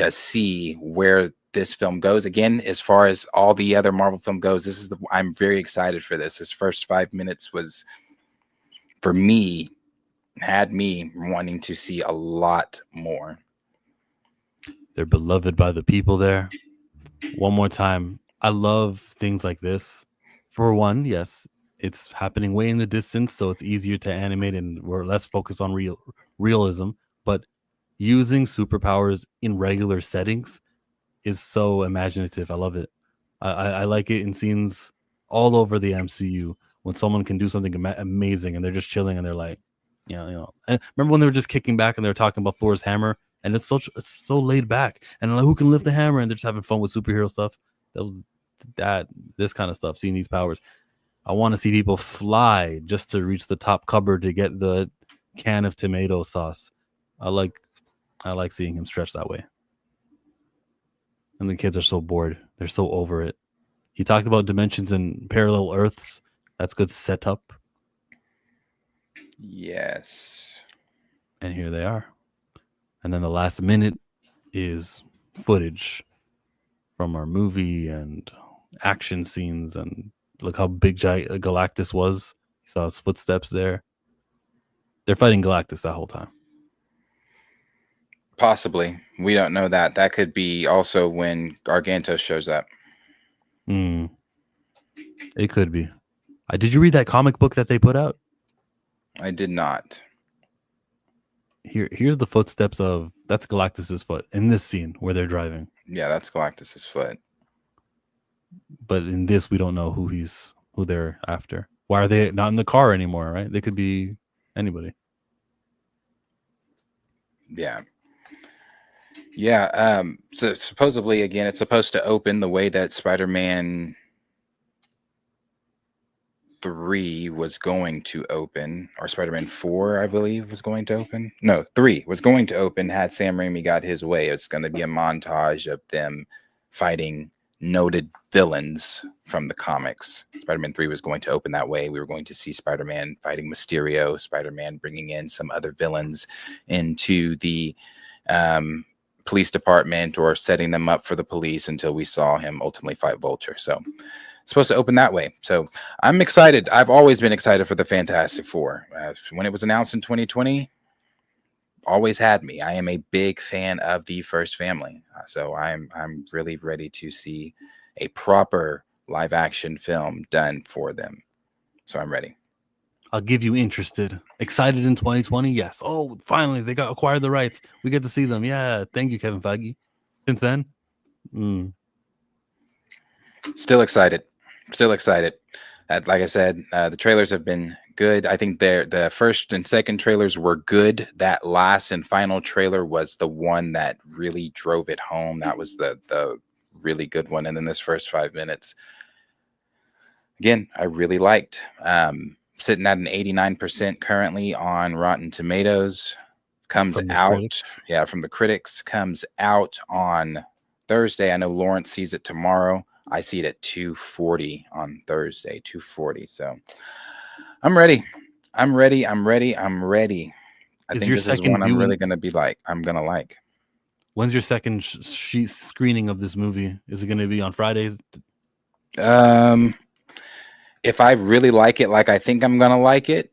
see where this film goes. Again, as far as all the other Marvel film goes, I'm very excited for this. This first 5 minutes was, for me, had me wanting to see a lot more. They're beloved by the people there. One more time, I love things like this. For one, yes, it's happening way in the distance, so it's easier to animate and we're less focused on realism. But using superpowers in regular settings is so imaginative. I love it. I like it in scenes all over the MCU when someone can do something amazing and they're just chilling and they're like, And remember when they were just kicking back and they were talking about Thor's hammer, and it's so laid back and like, who can lift the hammer, and they're just having fun with superhero stuff. This kind of stuff, seeing these powers. I want to see people fly just to reach the top cupboard to get the can of tomato sauce. I like seeing him stretch that way. And the kids are so bored. They're so over it. He talked about dimensions and parallel Earths. That's good setup. Yes. And here they are. And then the last minute is footage from our movie and action scenes. And look how big Galactus was. You saw his footsteps there. They're fighting Galactus that whole time. Possibly. We don't know that. That could be also when Gargantos shows up. It could be. Did you read that comic book that they put out? I did not. Here's the footsteps that's Galactus's foot in this scene where they're driving. Yeah, that's Galactus's foot. But in this, we don't know who they're after. Why are they not in the car anymore? Right? They could be anybody. Yeah. Yeah. So supposedly, again, it's supposed to open the way that Spider-Man 3 was going to open, or Spider-Man 4, I believe, was going to open. No, 3 was going to open had Sam Raimi got his way. It's going to be a montage of them fighting noted villains from the comics. Spider-Man 3 was going to open that way. We were going to see Spider-Man fighting Mysterio, Spider-Man bringing in some other villains into the police department or setting them up for the police until we saw him ultimately fight Vulture. So it's supposed to open that way. So I'm excited. I've always been excited for the Fantastic Four. When it was announced in 2020, always had me. I am a big fan of the first family. So I'm really ready to see a proper live action film done for them. So I'm ready. I'll give you interested. Excited in 2020? Yes. Oh, finally, they got acquired the rights. We get to see them. Yeah. Thank you, Kevin Feige. Since then, Still excited. Still excited. Like I said, the trailers have been good. I think the first and second trailers were good. That last and final trailer was the one that really drove it home. That was the really good one. And then this first 5 minutes, again, I really liked. Sitting at an 89% currently on Rotten Tomatoes. Comes out, critics. Yeah, from the critics. Comes out on Thursday. I know Lawrence sees it tomorrow. I see it at 2:40 on Thursday, 2:40. So I'm ready. I'm ready. I'm ready. I'm ready. I think this is one I'm really going to be like. I'm going to like. When's your second screening of this movie? Is it going to be on Fridays? If I really like it, like I think I'm going to like it,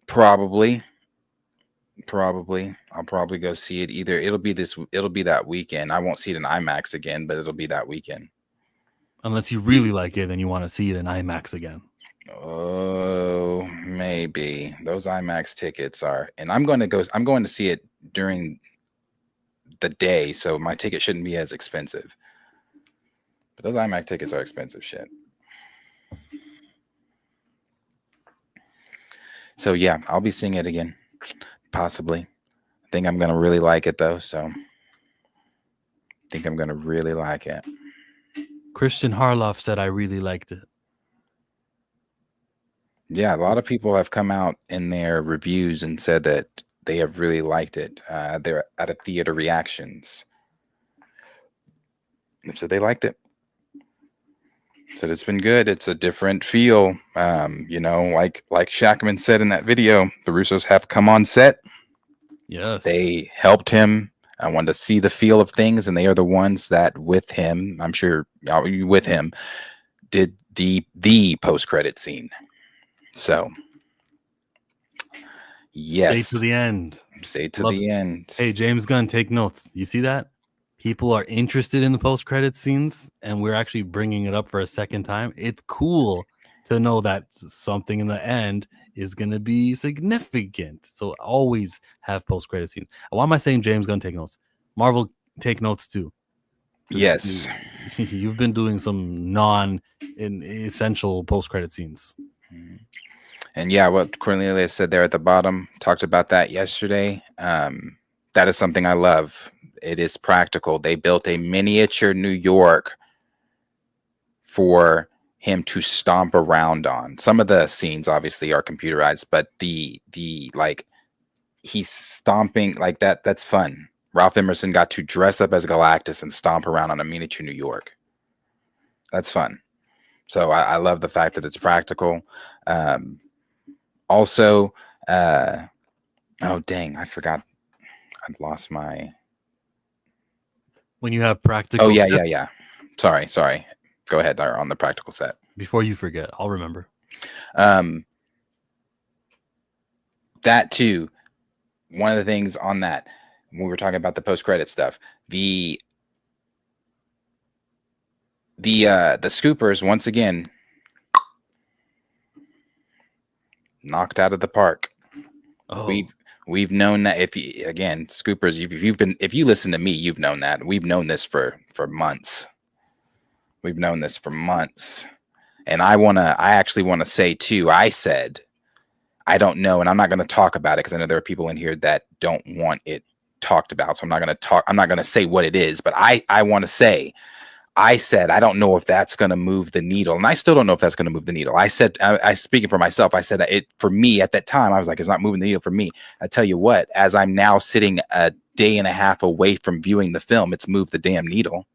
probably. I'll probably go see it. Either it'll be that weekend. I won't see it in IMAX again, but it'll be that weekend. Unless you really like it, then you want to see it in IMAX again. Oh, maybe those IMAX tickets are, and I'm going to see it during the day, so my ticket shouldn't be as expensive. But those IMAX tickets are expensive shit. So yeah, I'll be seeing it again, possibly. I think I'm going to really like it though, so I think I'm going to really like it. Christian Harloff said I really liked it. Yeah, a lot of people have come out in their reviews and said that they have really liked it. They're at a theater reactions. So they liked it. Said it's been good. It's a different feel. Like Shackman said in that video, the Russos have come on set. Yes. They helped him. I wanted to see the feel of things, and they are the ones that with him, I'm sure with him, did the post-credit scene. So yes. Stay to the end. Stay to the end. Hey, James Gunn, take notes. You see that? People are interested in the post-credit scenes, and we're actually bringing it up for a second time. It's cool to know that something in the end is going to be significant. So always have post-credit scenes. Why am I saying James Gunn take notes? Marvel take notes too. Yes. You've been doing some non-essential post-credit scenes. And yeah, what Cornelia said there at the bottom, talked about that yesterday. That is something I love. It is practical. They built a miniature New York for him to stomp around on. Some of the scenes obviously are computerized, but the like he's stomping like that. That's fun. Ralph Emerson got to dress up as Galactus and stomp around on a miniature New York. That's fun. So I love the fact that it's practical. Also, oh dang, I forgot. I've lost my. When you have practical. Oh yeah. Sorry. Go ahead. On the practical set. Before you forget, I'll remember. That too. One of the things on that, when we were talking about the post-credit stuff, the scoopers once again knocked out of the park. Oh. We've known that scoopers, if you listen to me, you've known that. We've known this for months. We've known this for months. And I actually want to say too, I said, I don't know, and I'm not going to talk about it because I know there are people in here that don't want it talked about. So I'm not going to say what it is, but I want to say, I said, I don't know if that's going to move the needle. And I still don't know if that's going to move the needle. I said, I speaking for myself, I said it for me at that time. I was like, it's not moving the needle for me. I tell you what, as I'm now sitting a day and a half away from viewing the film, it's moved the damn needle.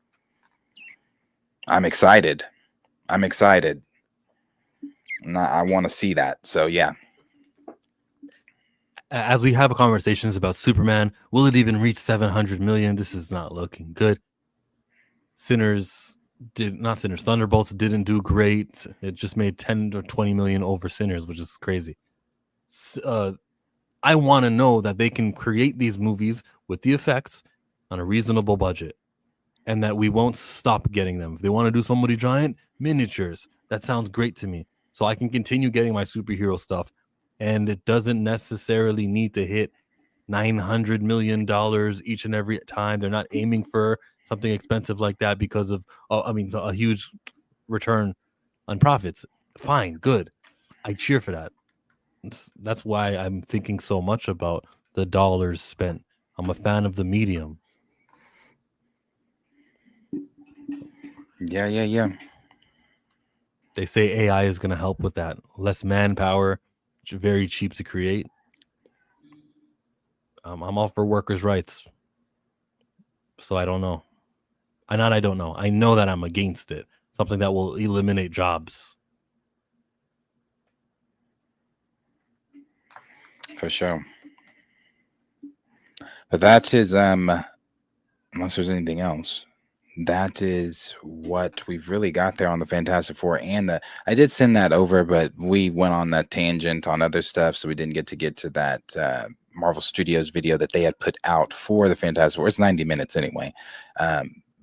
I'm excited. I want to see that. So yeah. as we have conversations about Superman, will it even reach 700 million? This is not looking good. Thunderbolts didn't do great. It just made 10 or 20 million over Sinners, which is crazy. I want to know that they can create these movies with the effects on a reasonable budget and that we won't stop getting them. If they want to do somebody giant, miniatures. That sounds great to me. So I can continue getting my superhero stuff. And it doesn't necessarily need to hit $900 million each and every time. They're not aiming for something expensive like that because of, a huge return on profits. Fine, good. I cheer for that. That's why I'm thinking so much about the dollars spent. I'm a fan of the medium. Yeah. They say AI is going to help with that. Less manpower, very cheap to create. I'm all for workers' rights. So I don't know. I don't know. I know that I'm against it. Something that will eliminate jobs. For sure. But that is, unless there's anything else, that is what we've really got there on the Fantastic Four. And I did send that over, but we went on that tangent on other stuff, so we didn't get to that Marvel Studios video that they had put out for the Fantastic Four. It's 90 minutes anyway.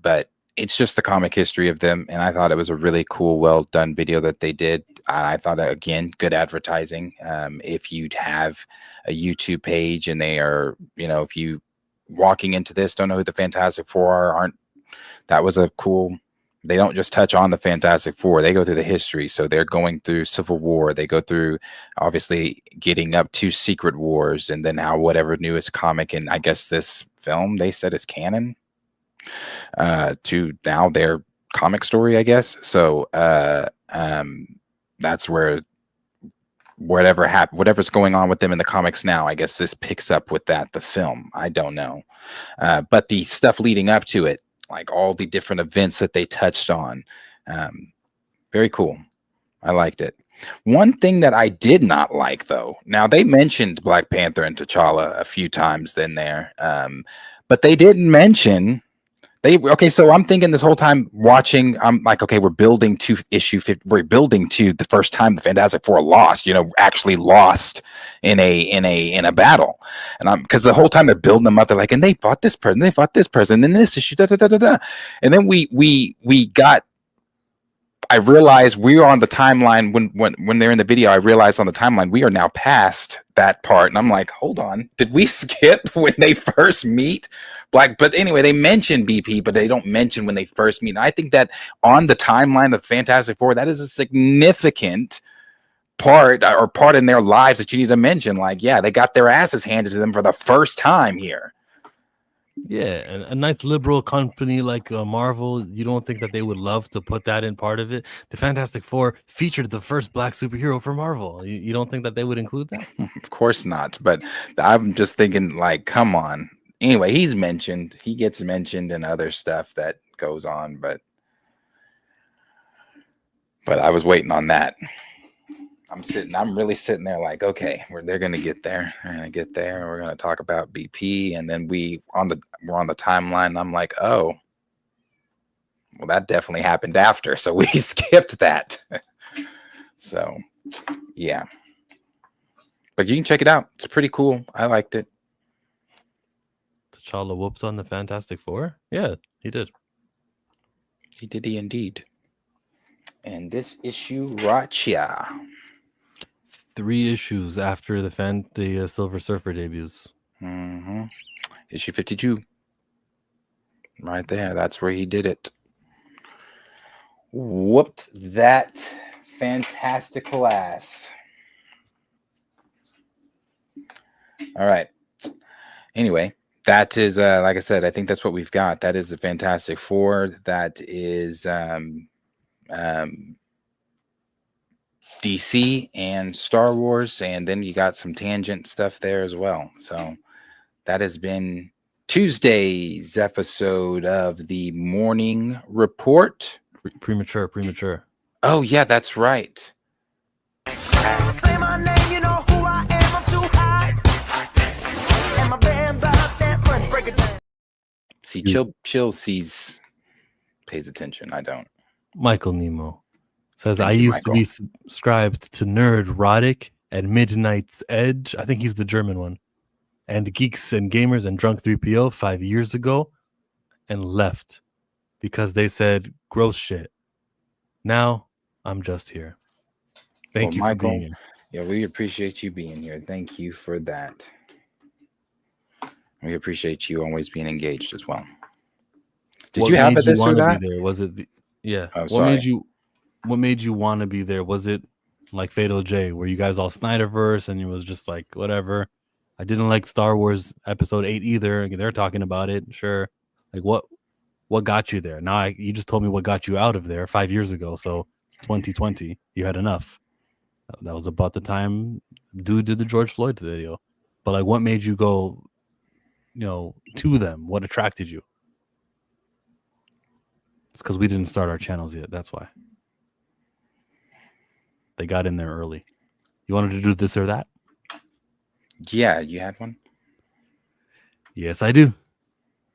But it's just the comic history of them, and I thought it was a really cool, well done video that they did. I thought, again, good advertising. If you'd have a YouTube page and they are, if you walking into this don't know who the Fantastic Four that was a cool. They don't just touch on the Fantastic Four. They go through the history. So they're going through Civil War. They go through, obviously, getting up to Secret Wars, and then how whatever newest comic, and I guess this film they said is canon to now their comic story, I guess. So that's where whatever's going on with them in the comics now, I guess this picks up with that, the film. I don't know. But the stuff leading up to it, like all the different events that they touched on, very cool. I liked it. One thing that I did not like, though, now they mentioned Black Panther and T'Challa a few times then there, but they didn't mention so I'm thinking this whole time watching, I'm like, okay, we're building to issue 50, we're building to the first time the Fantastic Four lost, actually lost in a battle. And because the whole time they're building them up, they're like, and they fought this person, and then this issue, and then we got, I realized we are on the timeline when they're in the video. I realized on the timeline we are now past that part, and I'm like, hold on, did we skip when they first meet? But anyway, they mention BP, but they don't mention when they first meet. And I think that on the timeline of Fantastic Four, that is a significant part in their lives that you need to mention. Like, yeah, they got their asses handed to them for the first time here. Yeah, and a nice liberal company like Marvel, you don't think that they would love to put that in part of it? The Fantastic Four featured the first black superhero for Marvel. You don't think that they would include that? Of course not. But I'm just thinking, like, come on. Anyway, he gets mentioned and other stuff that goes on, but I was waiting on that. I'm really sitting there like, okay, they're going to get there. They're going to get there. We're going to talk about BP. And then we're on the timeline. And I'm like, oh, well, that definitely happened after. So we skipped that. So, yeah. But you can check it out. It's pretty cool. I liked it. T'Challa whoops on the Fantastic Four? Yeah, he did. He did indeed. And this issue right here. 3 issues after the Silver Surfer debuts. Mm-hmm. Issue 52. Right there. That's where he did it. Whooped that fantastical ass. All right. Anyway, that is, like I said, I think that's what we've got. That is the Fantastic Four. That is DC and Star Wars, and then you got some tangent stuff there as well. So that has been Tuesday's episode of the Morning Report. Premature. Oh yeah, that's right. Say my name, you know who I am. I'm too hot. See, Chill pays attention. I don't. Michael Nemo says, Thank I you, used to be Michael. subscribed to Nerd Roddick and Midnight's Edge. I think he's the German one. And Geeks and Gamers and Drunk 3PO 5 years ago and left because they said gross shit. Now I'm just here. Thank you Michael, for being here. Yeah, we appreciate you being here. Thank you for that. We appreciate you always being engaged as well. Did you have this or that? Be there? Was it yeah? Oh, what sorry. made you want to be there? Was it like Fatal J, where you guys all Snyderverse and it was just like whatever? I didn't like Star Wars Episode 8 either. They're talking about it. Sure. Like what got you there? Now you just told me what got you out of there 5 years ago. So 2020, you had enough. That was about the time dude did the George Floyd video. But like, what made you go, to them? What attracted you? It's because we didn't start our channels yet. That's why. They got in there early. You wanted to do this or that? Yeah, you had one? Yes, I do.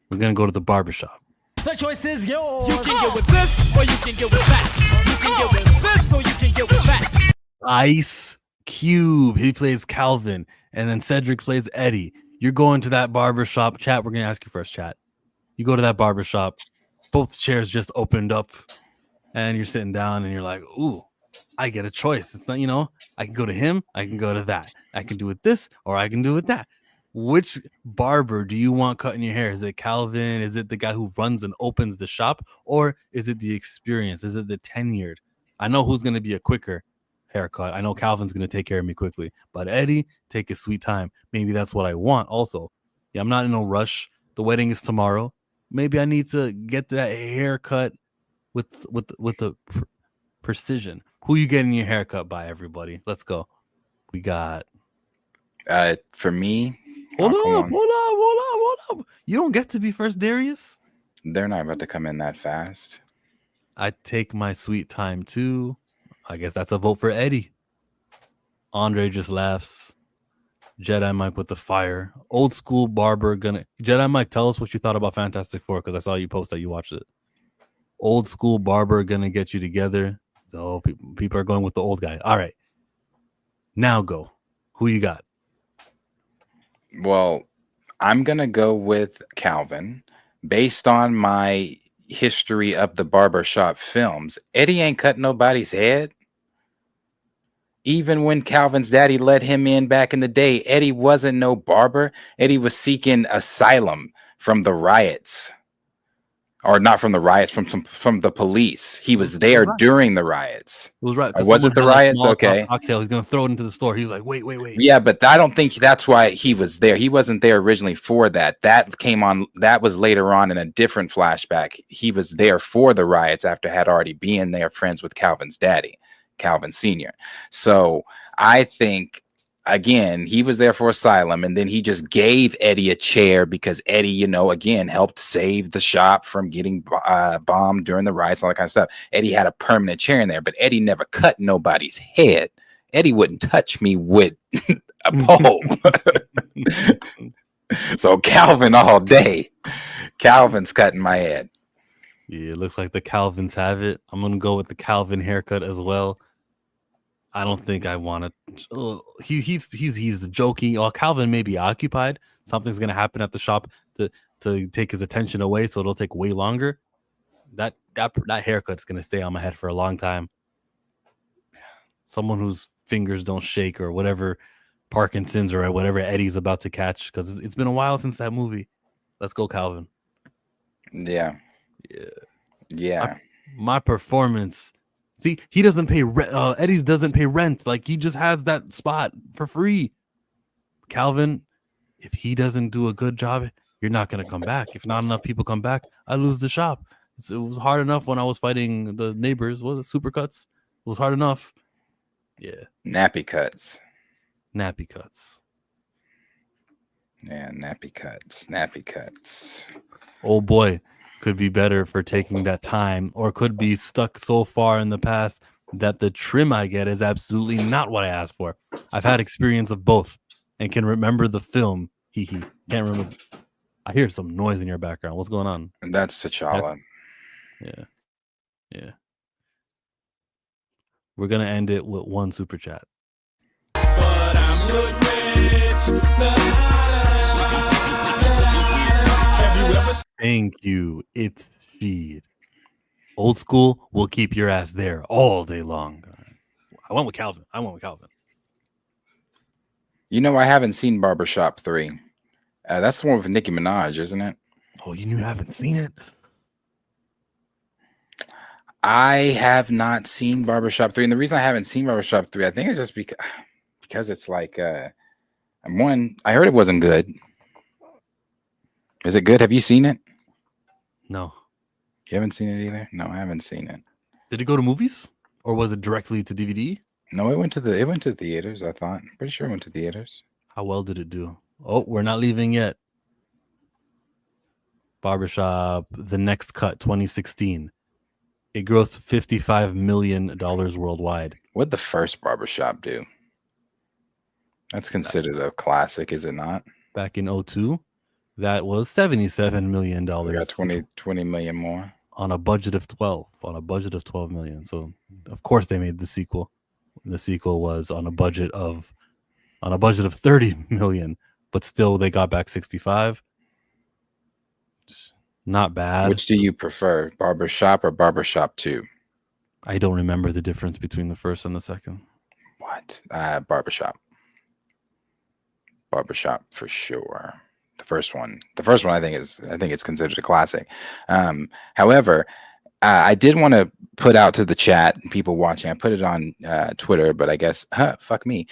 We're going to go to the barbershop. The choice is yours. You can get with this or you can get with that. You can get with this or you can get with that. Ice Cube, he plays Calvin, and then Cedric plays Eddie. You're going to that barbershop. Chat, we're going to ask you first, chat. You go to that barbershop. Both chairs just opened up, and you're sitting down, and you're like, ooh, I get a choice. It's not, I can go to him. I can go to that. I can do it this, or I can do it that. Which barber do you want cutting your hair? Is it Calvin? Is it the guy who runs and opens the shop? Or is it the experience? Is it the tenured? I know who's going to be a quicker haircut. I know Calvin's going to take care of me quickly. But Eddie, take his sweet time. Maybe that's what I want also. Yeah, I'm not in no rush. The wedding is tomorrow. Maybe I need to get that haircut with the precision. Who you getting your haircut by, everybody? Let's go. We got... For me... Hold up. You don't get to be first, Darius. They're not about to come in that fast. I take my sweet time too. I guess that's a vote for Eddie. Andre just laughs. Jedi Mike with the fire. Old school barber gonna... Jedi Mike, tell us what you thought about Fantastic Four, because I saw you post that you watched it. Old school barber gonna get you together. So people are going with the old guy. All right. Now go. Who you got? Well, I'm going to go with Calvin. Based on my history of the barbershop films, Eddie ain't cut nobody's head. Even when Calvin's daddy let him in back in the day, Eddie wasn't no barber. Eddie was seeking asylum from the riots. Or not from the riots, from the police. He was there during the riots. It was right. Was it the riots? Okay. Cocktail. He's gonna throw it into the store. He was like, wait. Yeah, but I don't think that's why he was there. He wasn't there originally for that. That came on. That was later on in a different flashback. He was there for the riots after had already been there, friends with Calvin's daddy, Calvin Sr. So I think, again, he was there for asylum, and then he just gave Eddie a chair because Eddie, again, helped save the shop from getting bombed during the riots, all that kind of stuff. Eddie had a permanent chair in there, but Eddie never cut nobody's head. Eddie wouldn't touch me with a pole. So Calvin all day. Calvin's cutting my head. Yeah, it looks like the Calvins have it. I'm gonna go with the Calvin haircut as well. I don't think I want to. He's joking. Oh, Calvin may be occupied. Something's gonna happen at the shop to take his attention away, so it'll take way longer. That haircut's gonna stay on my head for a long time. Someone whose fingers don't shake or whatever, Parkinson's or whatever Eddie's about to catch, because it's been a while since that movie. Let's go, Calvin. Yeah. My performance. See, he doesn't pay rent. Eddie doesn't pay rent. Like, he just has that spot for free. Calvin, if he doesn't do a good job, you're not going to come back. If not enough people come back, I lose the shop. It was hard enough when I was fighting the neighbors. What was it? Supercuts? It was hard enough. Yeah. Nappy cuts. Yeah, nappy cuts. Oh, boy. Could be better for taking that time, or could be stuck so far in the past that the trim I get is absolutely not what I asked for. I've had experience of both and can remember the film. Can't remember. I hear some noise in your background. What's going on? And that's T'Challa. Yeah. We're gonna end it with one super chat. Thank you. It's Sheed. Old school will keep your ass there all day long. I went with Calvin. You know, I haven't seen Barbershop 3. That's the one with Nicki Minaj, isn't it? Oh, you haven't seen it? I have not seen Barbershop 3. And the reason I haven't seen Barbershop 3, I think it's just because it's like, one, I heard it wasn't good. Is it good? Have you seen it? No. You haven't seen it either? No, I haven't seen it. Did it go to movies? Or was it directly to DVD? No, it went to theaters, I thought. I'm pretty sure it went to theaters. How well did it do? Oh, we're not leaving yet. Barbershop, The Next Cut, 2016. It grossed $55 million worldwide. What'd the first Barbershop do? That's considered a classic, is it not? Back in 2002, that was $77 million. We got 20 million more. On a budget of 12. On a budget of 12 million. So, of course, they made the sequel. The sequel was on a budget of 30 million, but still they got back 65. Not bad. Which do you prefer, Barbershop or Barbershop 2? I don't remember the difference between the first and the second. What? Barbershop. Barbershop for sure. The first one, I think it's considered a classic. However, I did want to put out to the chat, people watching. I put it on Twitter, but I guess fuck me.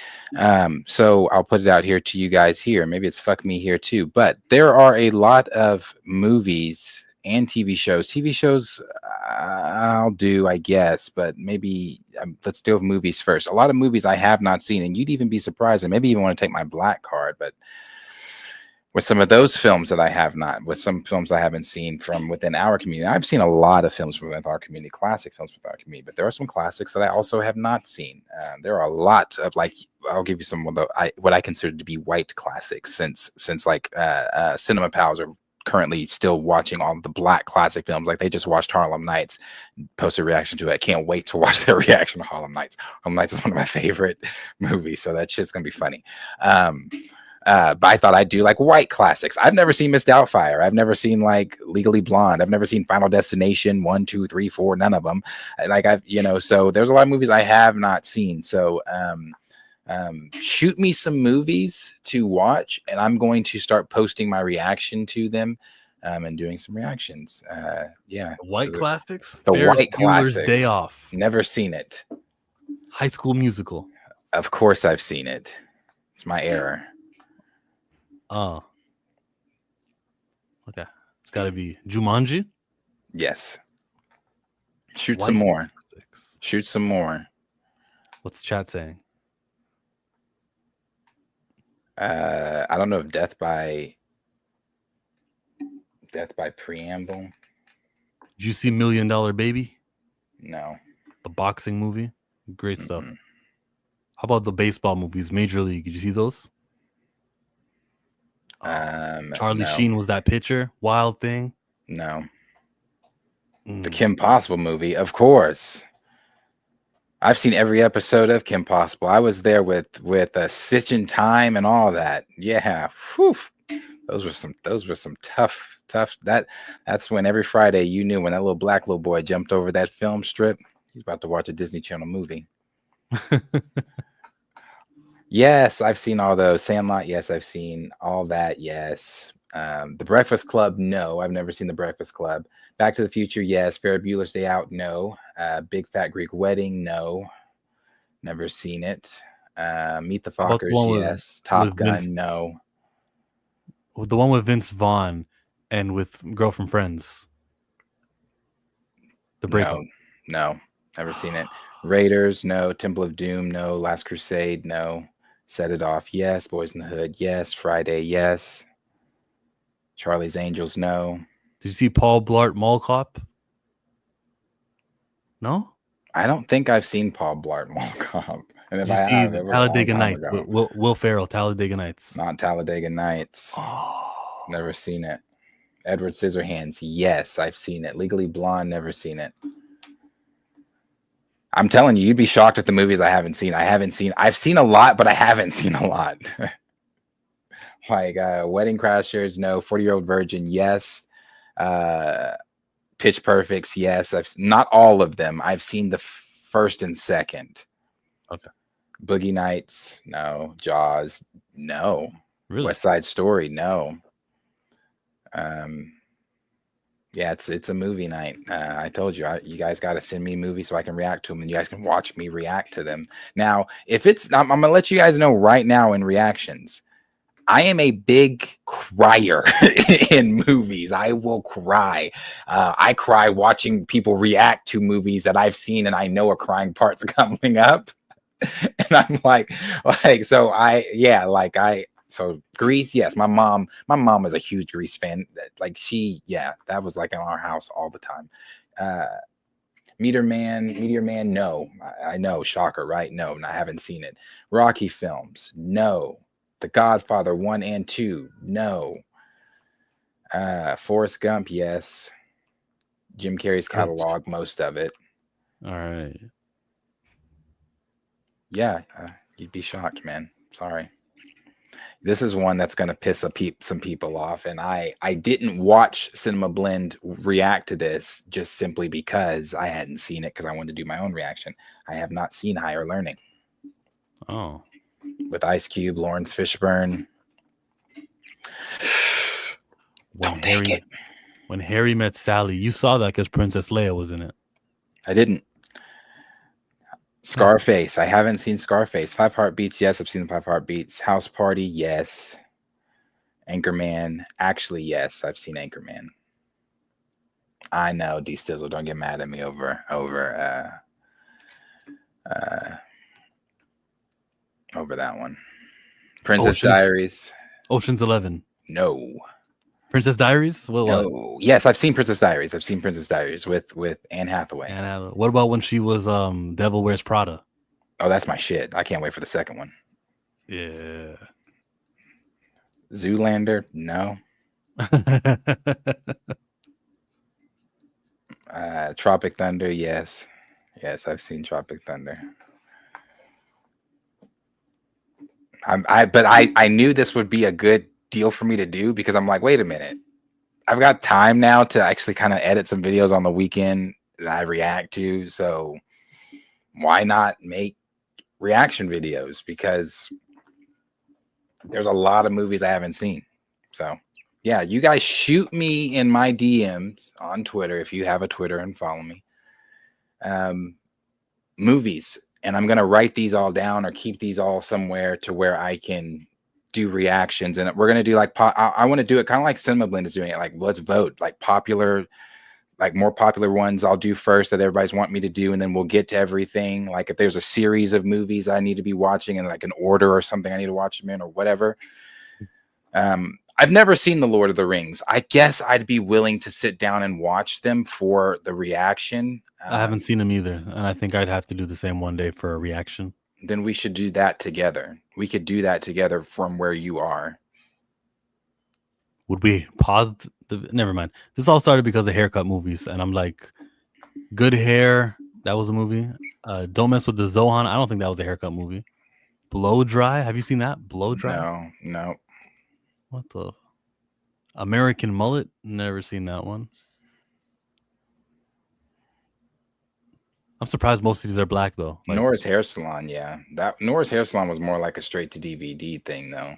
So I'll put it out here to you guys here. Maybe it's fuck me here too. But there are a lot of movies and TV shows. TV shows I'll do, I guess, but maybe let's deal with movies first. A lot of movies I have not seen, and you'd even be surprised, and maybe even want to take my black card, but with some of those films that I have not, with some films I haven't seen from within our community. I've seen a lot of films from within our community, classic films within our community, but there are some classics that I also have not seen. There are a lot of, like, I'll give you some of what I consider to be white classics, since like Cinema Pals are currently still watching all the black classic films. Like they just watched Harlem Nights, posted a reaction to it. I can't wait to watch their reaction to Harlem Nights. Harlem Nights is one of my favorite movies, so that shit's gonna be funny. But I thought I'd do like white classics. I've never seen Miss Doubtfire. I've never seen like Legally Blonde. I've never seen Final Destination 1, 2, 3, 4. None of them. Like so there's a lot of movies I have not seen. So shoot me some movies to watch, and I'm going to start posting my reaction to them. And doing some reactions. Yeah, white classics. The Ferris white Bueller's classics. Day Off. Never seen it. High School Musical. Of course, I've seen it. It's my error. Oh, okay. It's got to be Jumanji. Yes. Shoot White some more. classics. Shoot some more. What's chat saying? I don't know if Death by Preamble. Did you see $1 Million Baby? No. The boxing movie. Great stuff. How about the baseball movies? Major League. Did you see those? Charlie no. Sheen was that pitcher. Wild Thing. No. The Kim Possible movie, of course. I've seen every episode of Kim Possible. I was there with Stitch in Time and all that. Yeah. Whew. Those were some tough. That's when every Friday you knew when that little boy jumped over that film strip, he's about to watch a Disney Channel movie. Yes, I've seen all those. Sandlot, yes, I've seen all that. Yes. The Breakfast Club, no, I've never seen The Breakfast Club. Back to the Future, yes. Ferris Bueller's Day Out, no. Big Fat Greek Wedding, no. Never seen it. Meet the Fockers, yes. Top Gun, no. The one with Vince Vaughn and with Girl from Friends. The Breakup. No, never seen it. Raiders, no. Temple of Doom, no. Last Crusade, no. Set It Off, yes. Boys in the Hood, yes. Friday, yes. Charlie's Angels, no. Did you see Paul Blart Mall Cop? No? I don't think I've seen Paul Blart Mall Cop. And if Did you I see have, it was a long Talladega time Nights? ago. Will Ferrell, Talladega Nights. Not Talladega Nights. Oh, Never seen it. Edward Scissorhands. Yes, I've seen it. Legally Blonde. Never seen it. I'm telling you, you'd be shocked at the movies I haven't seen. I've seen a lot, but I haven't seen a lot. Like Wedding Crashers, no. 40-Year-Old Virgin, yes. Pitch Perfects, yes. I've not all of them. I've seen the first and second. Okay. Boogie Nights, no. Jaws, no. Really? West Side Story, no. Yeah, it's a movie night. I told you, you guys got to send me movies so I can react to them, and you guys can watch me react to them. Now, if it's, I'm gonna let you guys know right now in reactions, I am a big crier in movies. I will cry. I cry watching people react to movies that I've seen, and I know a crying part's coming up, and I'm like, so Grease, yes. My mom was a huge Grease fan. Like that was like in our house all the time. Meteor Man, no. I know, shocker, right? No, I haven't seen it. Rocky films, no. The Godfather 1 and 2, no. Forrest Gump, yes. Jim Carrey's catalog, most of it. All right. Yeah, you'd be shocked, man. Sorry. This is one that's going to piss some people off. And I didn't watch Cinema Blend react to this just simply because I hadn't seen it because I wanted to do my own reaction. I have not seen Higher Learning. Oh. With Ice Cube, Lawrence Fishburne. Don't take it. When Harry Met Sally, you saw that because Princess Leia was in it. I didn't. Scarface. I haven't seen Scarface. 5 Heartbeats. Yes, I've seen the 5 Heartbeats. House Party. Yes. Anchorman. Actually, yes, I've seen Anchorman. I know, D Stizzle. Don't get mad at me over that one. Princess Diaries. Ocean's 11. No. Princess Diaries? No. What? Yes, I've seen Princess Diaries. I've seen Princess Diaries with Anne Hathaway. What about when she was Devil Wears Prada? Oh, that's my shit. I can't wait for the second one. Yeah. Zoolander? No. Tropic Thunder? Yes. Yes, I've seen Tropic Thunder. I knew this would be a good deal for me to do because I'm like, wait a minute. I've got time now to actually kind of edit some videos on the weekend that I react to. So why not make reaction videos? Because there's a lot of movies I haven't seen. So yeah, you guys shoot me in my DMs on Twitter if you have a Twitter and follow me. Movies. And I'm going to write these all down or keep these all somewhere to where I can do reactions. And we're going to do like, I want to do it kind of like Cinema Blend is doing it. Like, let's vote, like more popular ones I'll do first that everybody's want me to do. And then we'll get to everything. Like if there's a series of movies I need to be watching in like an order or something I need to watch them in or whatever. I've never seen The Lord of the Rings. I guess I'd be willing to sit down and watch them for the reaction. I haven't seen them either. And I think I'd have to do the same one day for a reaction. Then we should do that together. We could do that together from where you are. Would we pause? Never mind. This all started because of haircut movies. And I'm like, Good Hair. That was a movie. Don't Mess with the Zohan. I don't think that was a haircut movie. Blow Dry. Have you seen that? Blow Dry? No. What the? American Mullet. Never seen that one. I'm surprised most of these are black though. Like, Nora's Hair Salon, yeah. That Nora's Hair Salon was more like a straight to DVD thing though.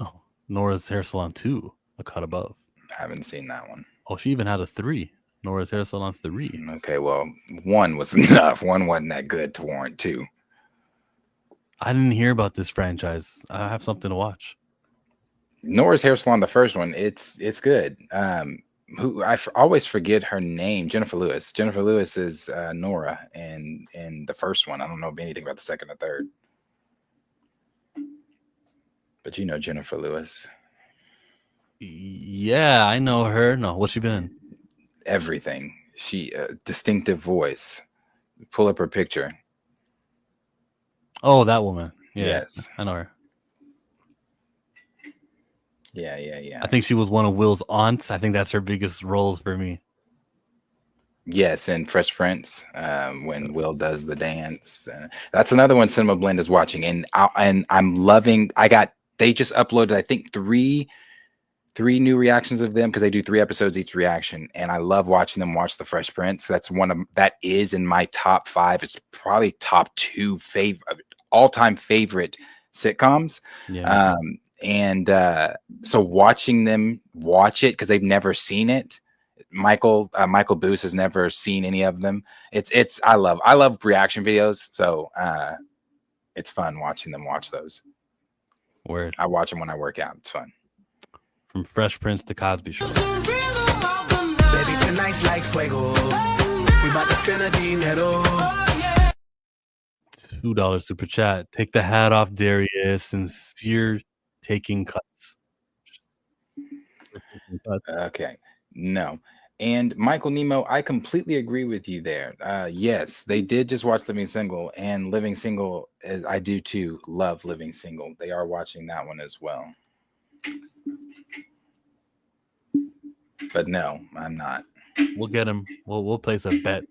Oh, Nora's Hair Salon 2, A Cut Above. I haven't seen that one. Oh, she even had a 3. Nora's Hair Salon 3. Okay, well, 1 was enough. 1 wasn't that good to warrant 2. I didn't hear about this franchise. I have something to watch. Nora's Hair Salon, the first one, it's good. Always forget her name, Jennifer Lewis. Jennifer Lewis is Nora in the first one. I don't know anything about the second or third. But you know Jennifer Lewis. Yeah, I know her. No, what's she been in? Everything. She distinctive voice. Pull up her picture. Oh, that woman. Yeah, yes. I know her. Yeah. I think she was one of Will's aunts. I think that's her biggest roles for me. Yes, and Fresh Prince, when Will does the dance. That's another one Cinema Blend is watching, and I'm loving. They just uploaded, I think, three new reactions of them because they do 3 episodes each reaction, and I love watching them watch the Fresh Prince. That is in my top 5. It's probably top 2 all-time favorite sitcoms. Yeah, So watching them watch it because they've never seen it. Michael Booth has never seen any of them. I love reaction videos, so it's fun watching them watch those. Word. I watch them when I work out. It's fun. From Fresh Prince to Cosby Show. Baby, tonight's like fuego. We about to spend a dinero. $2 super chat. Take the hat off, Darius. Sincere taking cuts. Okay. No. And Michael Nemo, I completely agree with you there. Yes, they did just watch Living Single, and Living Single, I do too, love Living Single. They are watching that one as well. But no, I'm not. We'll get him. We'll place a bet.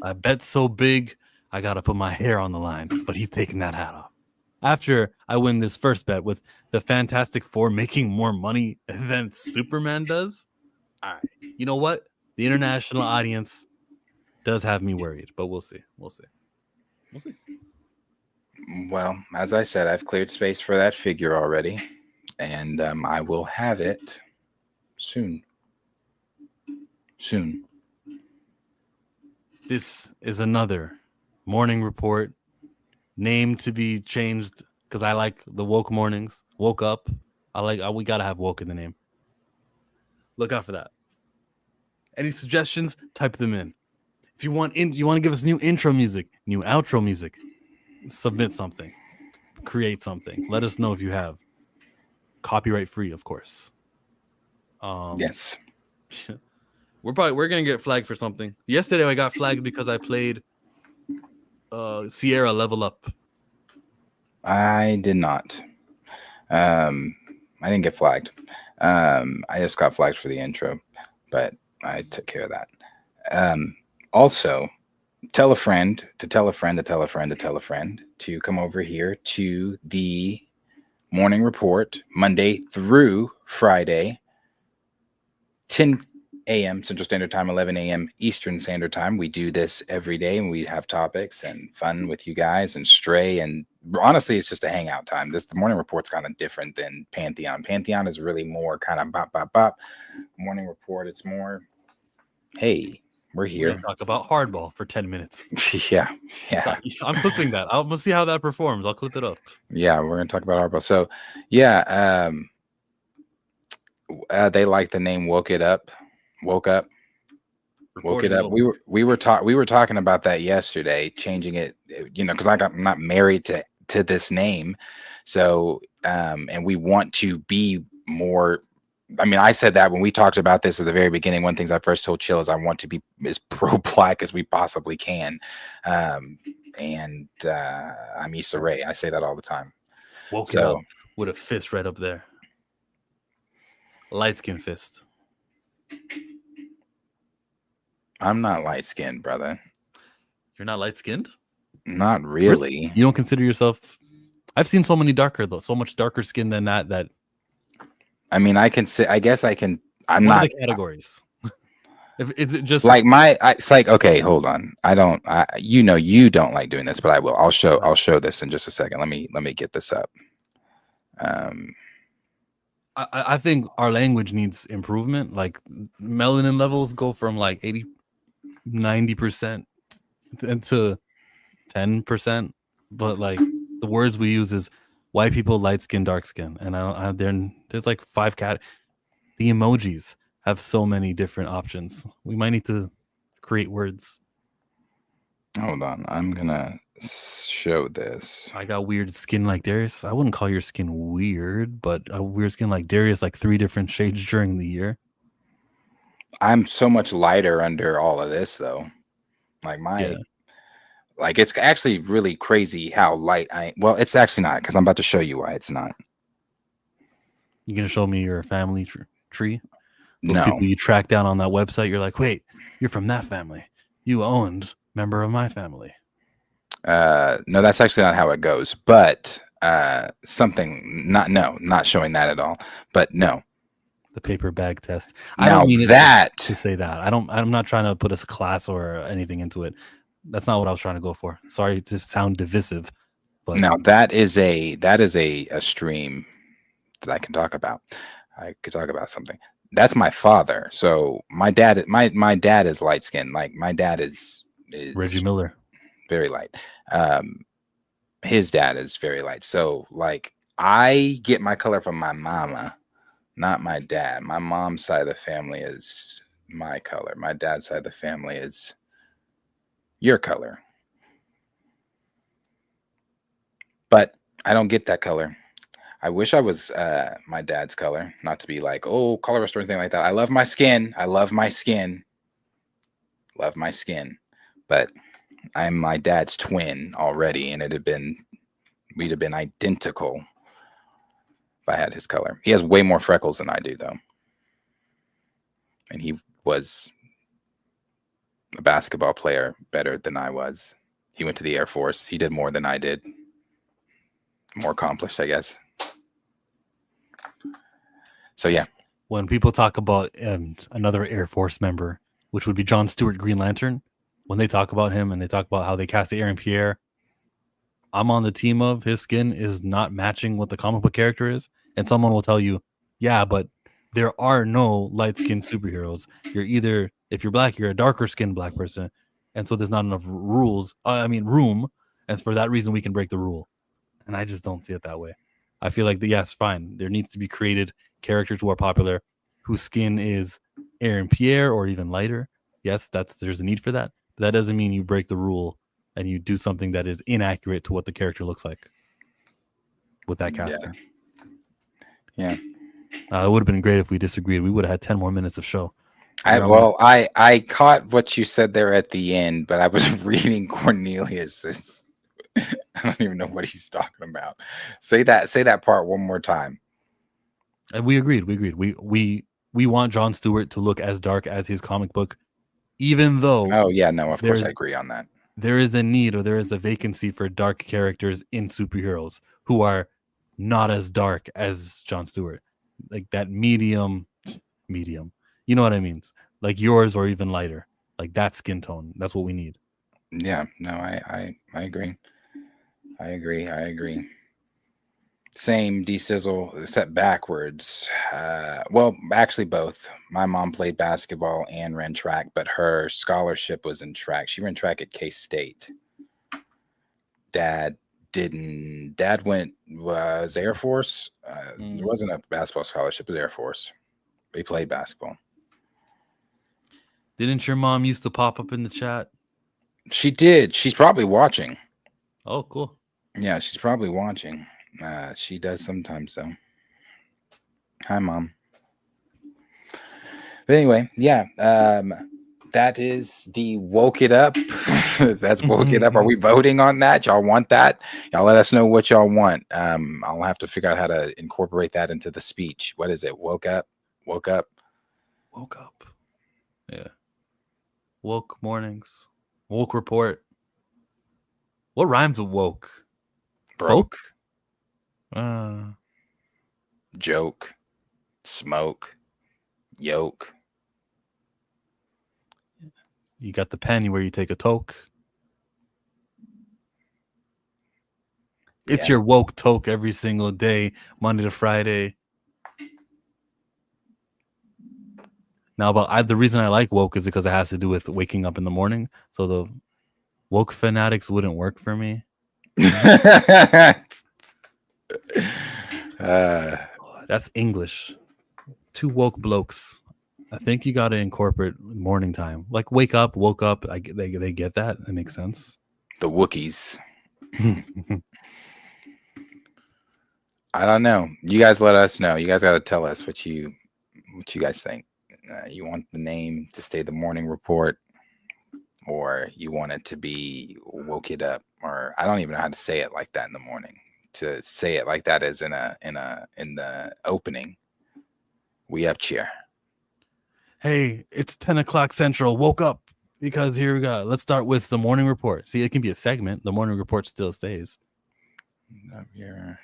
A bet so big, I gotta put my hair on the line. But he's taking that hat off. After I win this first bet with the Fantastic Four making more money than Superman does, all right. You know what? The international audience does have me worried, but we'll see. We'll see. Well, as I said, I've cleared space for that figure already, and I will have it soon. This is another morning report, name to be changed because I like the woke mornings. Woke up. We gotta have woke in the name. Look out for that. Any suggestions? Type them in. If you want to give us new intro music, new outro music, submit something, create something. Let us know if you have. Copyright free, of course. Yes. We're gonna get flagged for something. Yesterday I got flagged because I played Sierra Level Up. I did not. I didn't get flagged. I just got flagged for the intro, but I took care of that. Also, tell a friend to tell a friend to tell a friend to tell a friend to come over here to the morning report Monday through Friday, 10 a.m. Central Standard Time, 11 a.m. Eastern Standard Time. We do this every day, and we have topics and fun with you guys and Stray. And honestly, it's just a hangout time. The morning report's kind of different than Pantheon. Pantheon is really more kind of bop, bop, bop. Morning report, it's more, hey, we're here. We're talk about hardball for 10 minutes. Yeah. I'm clipping that. I'm gonna see how that performs. I'll clip it up. Yeah, we're gonna talk about hardball. So, yeah, they like the name Woke It Up. Woke Up. Woke It Up. We were talking about that yesterday, changing it, because I'm not married to this name. So, and we want to be more. I mean, I said that when we talked about this at the very beginning. One of the things I first told Chill is I want to be as pro-black as we possibly can. I'm Issa Rae. I say that all the time. Woke it up with a fist right up there. Light skin fist. I'm not light skinned, brother. You're not light skinned? Not really. You don't consider yourself? I've seen so much darker skin than that. I mean, I guess I can. I'm what not. Are the categories. Is it just like it's like, okay, hold on. You don't like doing this, but I will. I'll show this in just a second. Let me get this up. I think our language needs improvement. Like melanin levels go from like 90% to 10%, but like the words we use is white people, light skin, dark skin, and there's like 5 cat. The emojis have so many different options. We might need to create words. Hold on, I'm gonna show this. I got weird skin like Darius. I wouldn't call your skin weird, but a weird skin like Darius, like 3 different shades during the year. I'm so much lighter under all of this, though. Like it's actually really crazy how light I. Well, it's actually not, because I'm about to show you why it's not. You gonna show me your family tree? Those No. people you track down on that website. You're like, wait, you're from that family. You owned member of my family. No, that's actually not how it goes. But not showing that at all. But no. The paper bag test. I Now don't mean that to say that. I'm not trying to put a class or anything into it. That's not what I was trying to go for. Sorry to sound divisive, but now that is a stream that I can talk about. I could talk about something. That's my father. So my dad is light skinned. Like my dad is Reggie Miller. Very light. His dad is very light. So like I get my color from my mama, not my dad. My mom's side of the family is my color. My dad's side of the family is your color. But I don't get that color. I wish I was my dad's color, not to be like, oh, colorist or anything like that. I love my skin. Love my skin. But I'm my dad's twin already, and we'd have been identical if I had his color. He has way more freckles than I do, though. And he was a basketball player better than I was. He went to the Air Force. He did more than I did. More accomplished, I guess. So, yeah. When people talk about another Air Force member, which would be John Stewart, Green Lantern, when they talk about him and they talk about how they cast Aaron Pierre, I'm on the team of his skin is not matching what the comic book character is. And someone will tell you, yeah, but there are no light-skinned superheroes. You're either, if you're black, you're a darker-skinned black person. And so there's not enough room. And for that reason, we can break the rule. And I just don't see it that way. I feel like, yes, fine. There needs to be created characters who are popular, whose skin is Aaron Pierre or even lighter. Yes, there's a need for that. But that doesn't mean you break the rule and you do something that is inaccurate to what the character looks like with that casting. Yeah. It would have been great if we disagreed. We would have had 10 more minutes of show. I caught what you said there at the end, but I was reading Cornelius. I don't even know what he's talking about. Say that part one more time. And we agreed. We want John Stewart to look as dark as his comic book, even though. Oh yeah, no, of course I agree on that. There is a need or there is a vacancy for dark characters in superheroes who are not as dark as John Stewart, like that medium. You know what I mean? Like yours or even lighter, like that skin tone. That's what we need. Yeah, no, I agree. I agree. Same D-Sizzle, set backwards. Well, actually both. My mom played basketball and ran track, but her scholarship was in track. She ran track at K-State. Dad didn't. Dad was Air Force. There wasn't a basketball scholarship. It was Air Force. He played basketball. Didn't your mom used to pop up in the chat? She did. She's probably watching. Oh, cool. Yeah, she's probably watching. She does sometimes, though. Hi, Mom. But anyway, yeah. That is the woke it up. That's woke it up. Are we voting on that? Y'all want that? Y'all let us know what y'all want. I'll have to figure out how to incorporate that into the speech. What is it? Woke up. Yeah. Woke mornings. Woke report. What rhymes with woke? Broke. Folk? Joke. Smoke. Yoke. You got the pen where you take a toke. It's your woke toke every single day, Monday to Friday. Now, the reason I like woke is because it has to do with waking up in the morning. So the woke fanatics wouldn't work for me. That's English. Two woke blokes. I think you got to incorporate morning time. Like wake up, woke up. They get that. It makes sense. The Wookiees. I don't know. You guys let us know. You guys got to tell us what you guys think. You want the name to stay the morning report, or you want it to be woke it up, or I don't even know how to say it like that in the morning. to say it like that as in the opening. We up cheer. Hey, it's 10 o'clock Central. Woke up because here we go. Let's start with the morning report. See, it can be a segment. The morning report still stays. And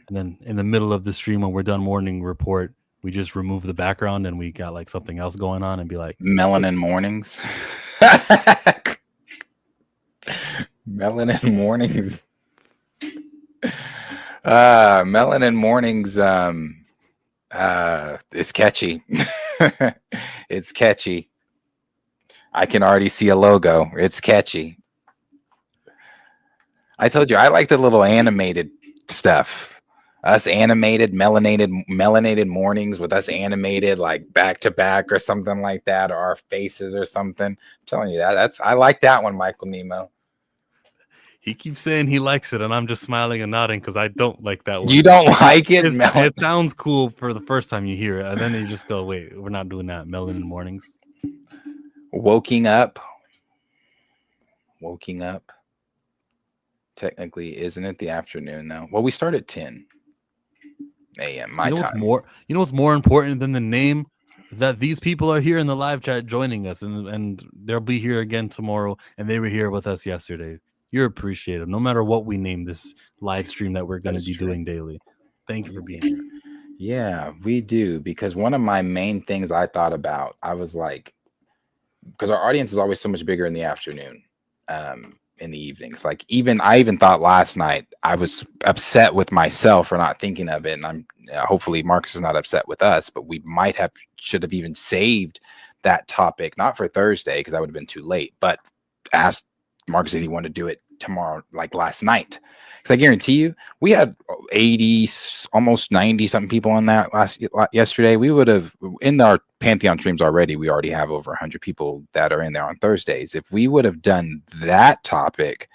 then in the middle of the stream, when we're done morning report, we just remove the background and we got like something else going on and be like Melanin Mornings. Melanin Mornings. Melanin Mornings is catchy. It's catchy. I can already see a logo. It's catchy. I told you I like the little animated stuff. Us animated, melanated mornings with us animated like back to back or something like that, or our faces or something. I'm telling you that's I like that one, Michael Nemo. he keeps saying he likes it, and I'm just smiling and nodding because I don't like that one. You don't like it? It sounds cool for the first time you hear it, and then you just go, "Wait, we're not doing that." Melanin mornings. Woking up. Technically, isn't it the afternoon though? Well, we start at 10 a.m. my time. You know what's more important than the name? That these people are here in the live chat joining us, and they'll be here again tomorrow, and they were here with us yesterday. You're appreciated, no matter what we name this live stream that we're going to be doing daily. Thank you for being here. Yeah, we do, because one of my main things I thought about, I was like, because our audience is always so much bigger in the afternoon, in the evenings. Like I even thought last night I was upset with myself for not thinking of it, and I'm hopefully Marcus is not upset with us, but we should have even saved that topic, not for Thursday because that would have been too late, but asked Marcus if he wanted to do it tomorrow, like last night. Because I guarantee you, we had 80, almost 90 something people on that yesterday. We would have, in our Pantheon streams already, we already have over 100 people that are in there on Thursdays. If we would have done that topic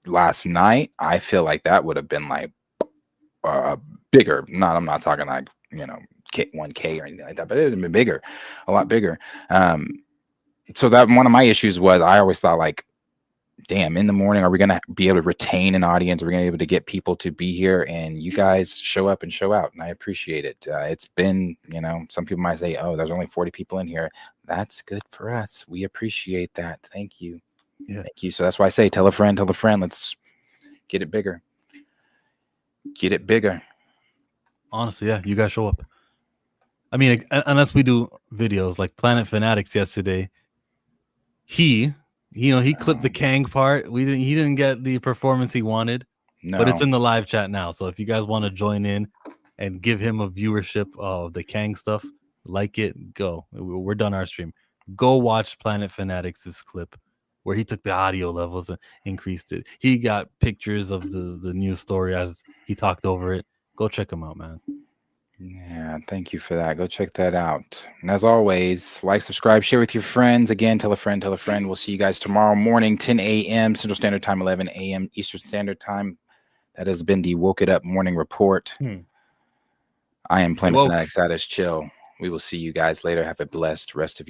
last night, I feel like that would have been like bigger. I'm not talking like, 1K or anything like that, but it would have been bigger, a lot bigger. So that one of my issues was I always thought like, damn, in the morning, are we going to be able to retain an audience? Are we going to be able to get people to be here? And you guys show up and show out, and I appreciate it. It's been, some people might say, oh, there's only 40 people in here. That's good for us. We appreciate that. Thank you. Yeah. Thank you. So that's why I say, tell a friend. Let's get it bigger. Get it bigger. Honestly, yeah, you guys show up. I mean, unless we do videos like Planet Fanatics yesterday, he clipped the Kang part. He didn't get the performance he wanted, but it's in the live chat now. So if you guys want to join in and give him a viewership of the Kang stuff, like it, go. We're done our stream. Go watch Planet Fanatics' clip where he took the audio levels and increased it. He got pictures of the news story as he talked over it. Go check him out, man. Yeah, thank you for that. Go check that out. And as always, like, subscribe, share with your friends. Again, tell a friend, tell a friend. We'll see you guys tomorrow morning, 10 a.m. Central Standard Time, 11 a.m. Eastern Standard Time. That has been the Woke It Up Morning Report. I am Planet Fanatics. That is Chill. We will see you guys later. Have a blessed rest of your